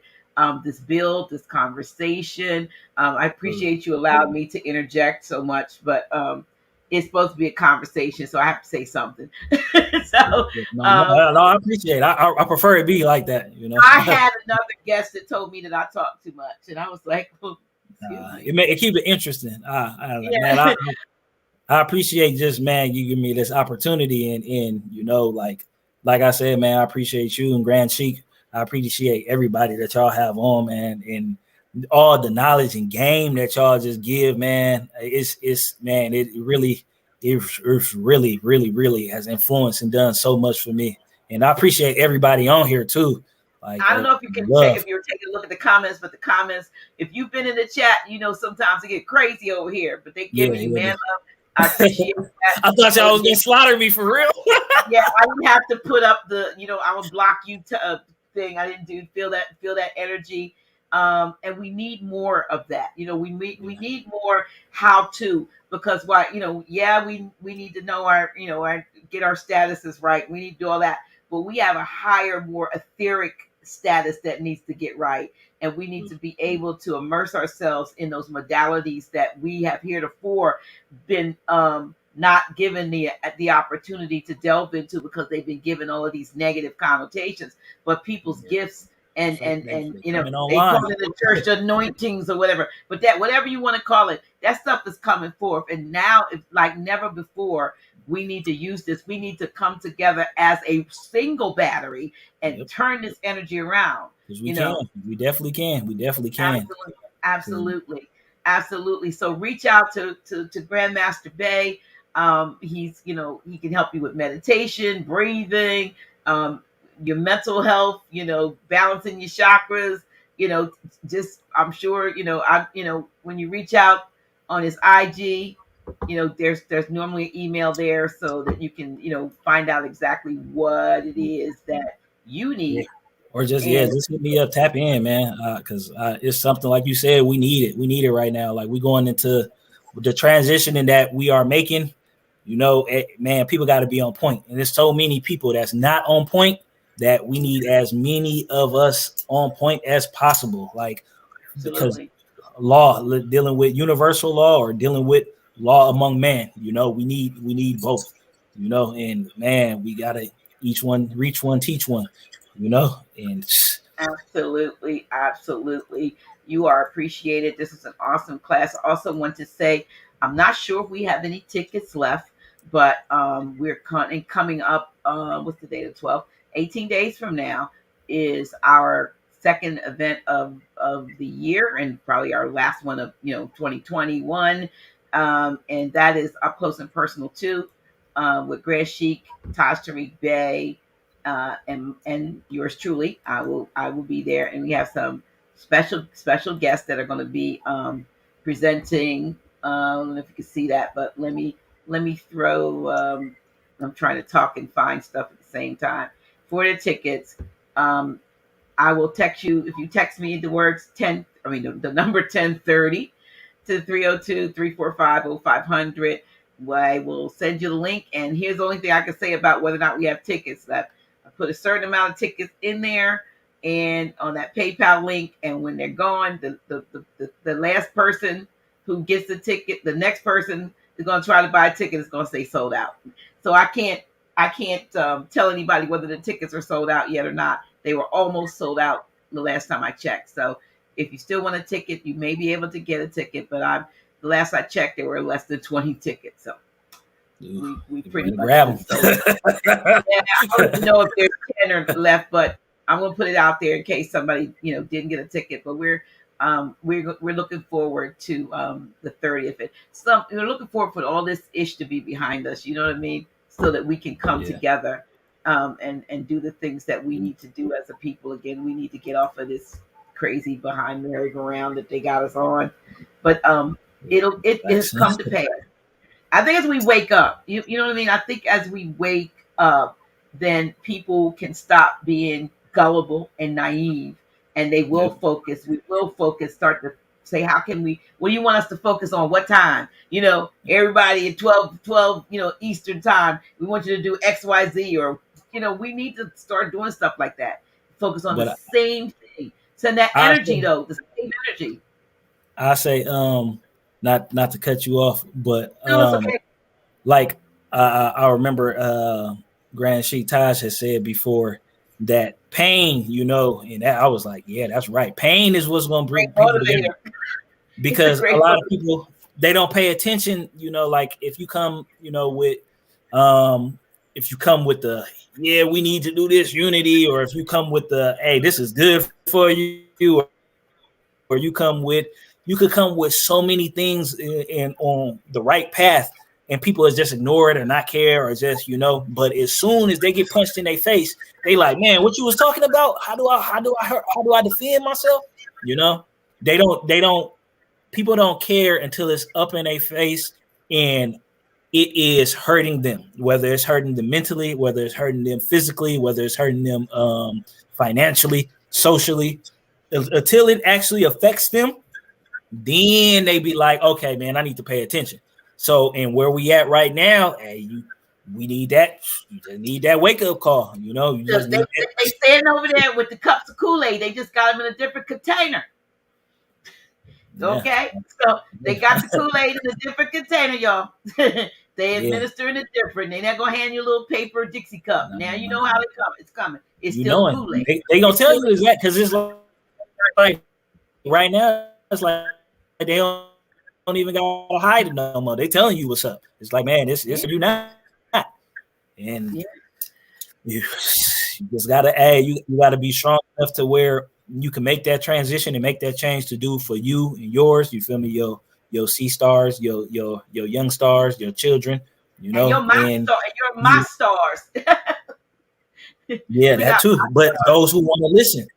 this build, this conversation. I appreciate you allowing me to interject so much, but it's supposed to be a conversation, so I have to say something. So No, I appreciate it. I prefer it be like that, I had another guest that told me that I talk too much, and I was like, oh, excuse me. it keep it interesting. Man, Yeah. I appreciate just, man, you give me this opportunity, and like I said, man, I appreciate you and Grand Chic. I appreciate everybody that y'all have on, man, and all the knowledge and game that y'all just give, man. It's man, it really really has influenced and done so much for me. And I appreciate everybody on here too. Like, I don't know if you can check if you're taking a look at the comments, but the comments, if you've been in the chat, sometimes they get crazy over here, but they giving you man love. I appreciate that. I thought y'all was gonna slaughter me for real. Yeah, I didn't have to put up the, I would block you to thing. I didn't feel that energy. And we need more of that. We need more how to, because why, we need to know our get our statuses right. We need to do all that, but we have a higher, more etheric status that needs to get right. And we need to be able to immerse ourselves in those modalities that we have heretofore been not given the opportunity to delve into, because they've been given all of these negative connotations. But people's gifts and they call it the church anointings or whatever. But that, whatever you want to call it, that stuff is coming forth. And now, it's like never before, we need to use this. We need to come together as a single battery and turn this energy around. We definitely can. Absolutely. So reach out to Grandmaster Bey. He can help you with meditation, breathing, your mental health, balancing your chakras, just, I'm sure, when you reach out on his IG, there's normally an email there so that you can, find out exactly what it is that you need. Yeah. Or just hit me up, tap in, man, because it's something, like you said, we need it right now. Like, we're going into the transition in that we are making, man, people got to be on point, and there's so many people that's not on point, that we need as many of us on point as possible. Like, because law, dealing with universal law or dealing with law among man, we need both, and man, we gotta each one reach one, teach one, and absolutely, you are appreciated. This is an awesome class. I also want to say, I'm not sure if we have any tickets left, but we're coming up, what's the date? of 12th 18 days from now is our second event of of the year, and probably our last one of 2021. And that is Up Close and Personal too, with Grand Chic, Taj Tariq Bey, and yours truly. I will be there, and we have some special guests that are going to be presenting. I don't know if you can see that, but let me throw. I'm trying to talk and find stuff at the same time. For the tickets, I will text you. If you text me the words 10, I mean the number 1030 to 302-345-0500, I will send you the link. And here's the only thing I can say about whether or not we have tickets. That I put a certain amount of tickets in there and on that PayPal link, and when they're gone, the last person who gets the ticket, the next person is going to try to buy a ticket is going to stay sold out. So I can't tell anybody whether the tickets are sold out yet or not. They were almost sold out the last time I checked. So if you still want a ticket, you may be able to get a ticket. But the last I checked, there were less than 20 tickets. So we pretty much grab them. Yeah, I don't know if there's 10 or left, but I'm gonna put it out there in case somebody didn't get a ticket. But we're looking forward to the 30th. We're looking forward for all this ish to be behind us. You know what I mean? So that we can come together and do the things that we need to do as a people. Again, we need to get off of this crazy behind merry-go-round that they got us on. But it has come to pass. I think as we wake up, you know what I mean? I think as we wake up, then people can stop being gullible and naive, and they will focus. We will focus, start to say, how can we, what do you want us to focus on? What time? Everybody at 12, Eastern time, we want you to do X, Y, Z, or, we need to start doing stuff like that. Focus on the same thing. Send that energy though, the same energy. I say, not to cut you off, but No, it's okay. like I remember Grand Chic Taj has said before that pain, and that I was like, yeah, that's right. Pain is what's going to bring people together. Because a lot of people, they don't pay attention, like if you come, with the, we need to do this unity, or if you come with the, hey, this is good for you, or you could come with so many things and on the right path, and people just ignore it or not care, or just, but as soon as they get punched in their face, they like, man, what you was talking about? How do I defend myself? People don't care until it's up in their face and it is hurting them, whether it's hurting them mentally, whether it's hurting them physically, whether it's hurting them financially, socially, until it actually affects them. Then they be like, okay, man, I need to pay attention. So, and where we at right now, we need that. You just need that wake up call. They stand over there with the cups of Kool-Aid. They just got them in a different container. Okay, so they got the Kool-Aid in a different container, y'all. They administering it different. They're not gonna hand you a little paper Dixie cup. Now you know how it comes. It's coming. It's still Kool-Aid. They gonna tell you that because it's like right now. It's like they don't even gotta hide it no more. They telling you what's up. It's like, man, this you not, and you just gotta you gotta be strong enough to where you can make that transition and make that change to do for you and yours. You feel me? Your sea stars, your young stars, your children. And you're my stars. Yeah, that too. But those who want to listen.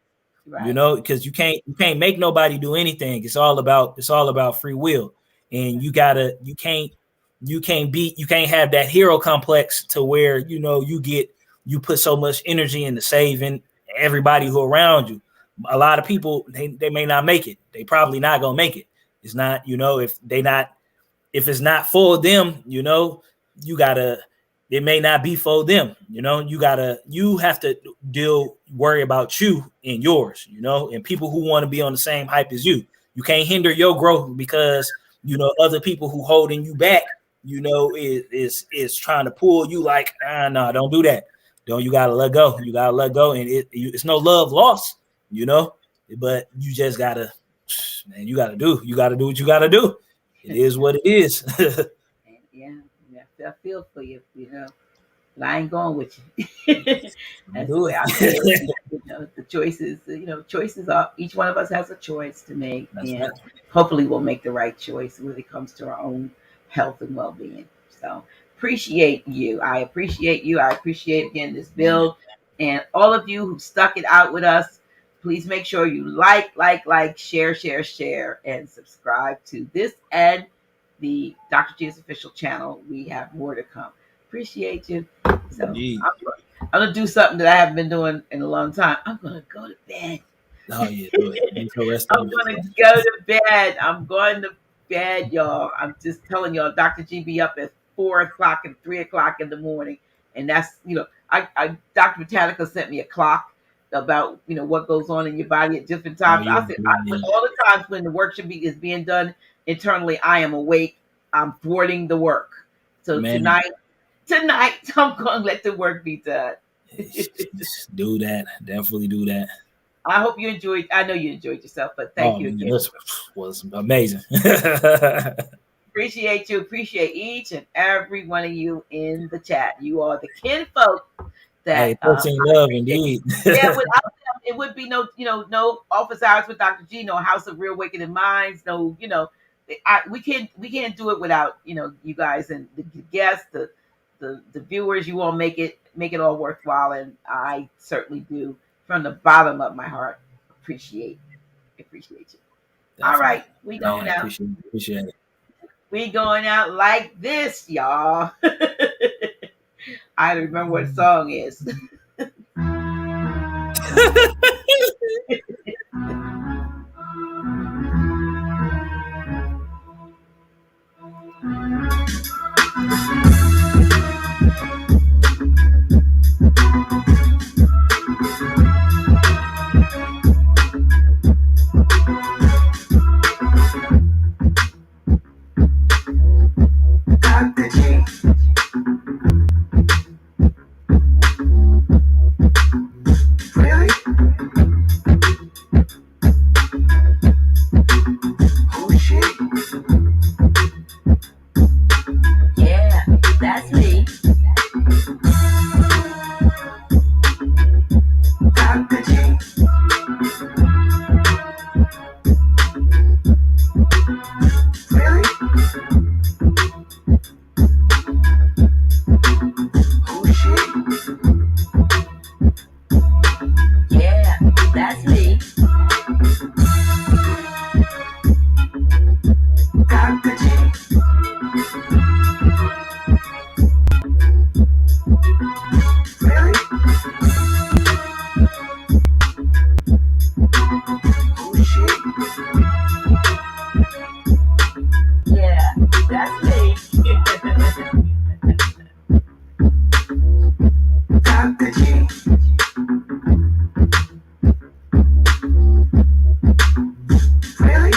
Right. Because you can't make nobody do anything. It's all about free will, and you can't have that hero complex to where you put so much energy into saving everybody who around you. A lot of people they may not make it. They probably not gonna make it. It's not if it's not for them, it may not be for them. You have to worry about you and yours, and people who want to be on the same hype as you. You can't hinder your growth because, other people who holding you back, is trying to pull you like, no, don't do that. You got to let go. You got to let go. And it's no love lost, but you just got to, man, you got to do what you got to do. It is what it is. Yeah. I feel for you, but I ain't going with you. That's the Do way I feel. it. The choices, choices are, each one of us has a choice to make, That's right. and hopefully we'll make the right choice when it comes to our own health and well-being. So appreciate you. I appreciate you. I appreciate again this Man. build, and all of you who stuck it out with us. Please make sure you like, share, and subscribe to this and the Dr. G's official channel. We have more to come. Appreciate you. So Indeed. I'm gonna do something that I haven't been doing in a long time. I'm gonna go to bed. Oh yeah, do it. Get your rest I'm on. gonna go to bed. I'm going to bed, y'all. I'm just telling y'all, Dr. G be up at 4 o'clock and 3 o'clock in the morning, and that's I Dr. Metallica sent me a clock about what goes on in your body at different Oh times. yeah, When all the times when the work is being done internally, I am awake. I'm thwarting the work. So man. tonight I'm gonna let the work be done. Do that. Definitely do that. I hope you enjoyed. I know you enjoyed yourself, but thank you man, again. this was amazing. Appreciate you. Appreciate each and every one of you in the chat. You are the kinfolk that. Hey, 13 love indeed. Yeah, without them, it would be no office hours with Dr. G, no House of Real Awakening Minds, no, we can't do it without you guys and the guests, the viewers. You all make it all worthwhile, and I certainly do from the bottom of my heart appreciate you. Definitely. All right, we going out. Appreciate it. We going out like this, y'all. I don't remember what the song is. Dr. G. Really? Who's she? Yeah, that's me. Dr. G. Really? Who's she? Yeah, that's me. Dr. G. Really? Who's she? Yeah, that's me. Dr. G. Really?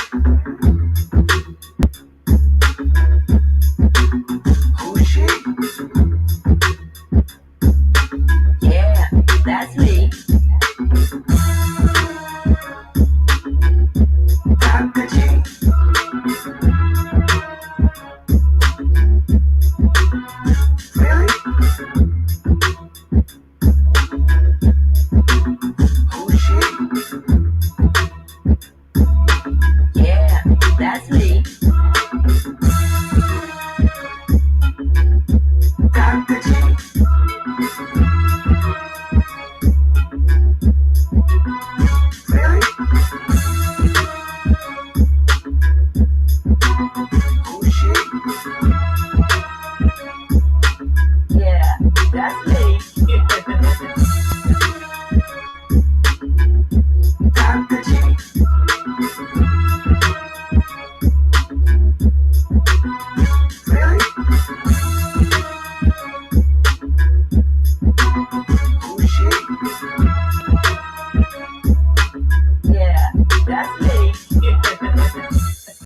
Who's she? Yeah, that's me. Dr. G. Really? Who's she? Yeah, that's me. Dr. G. Really? Who's she? Yeah, that's me. Dr. G. Really? Who's she? Yeah, that's me.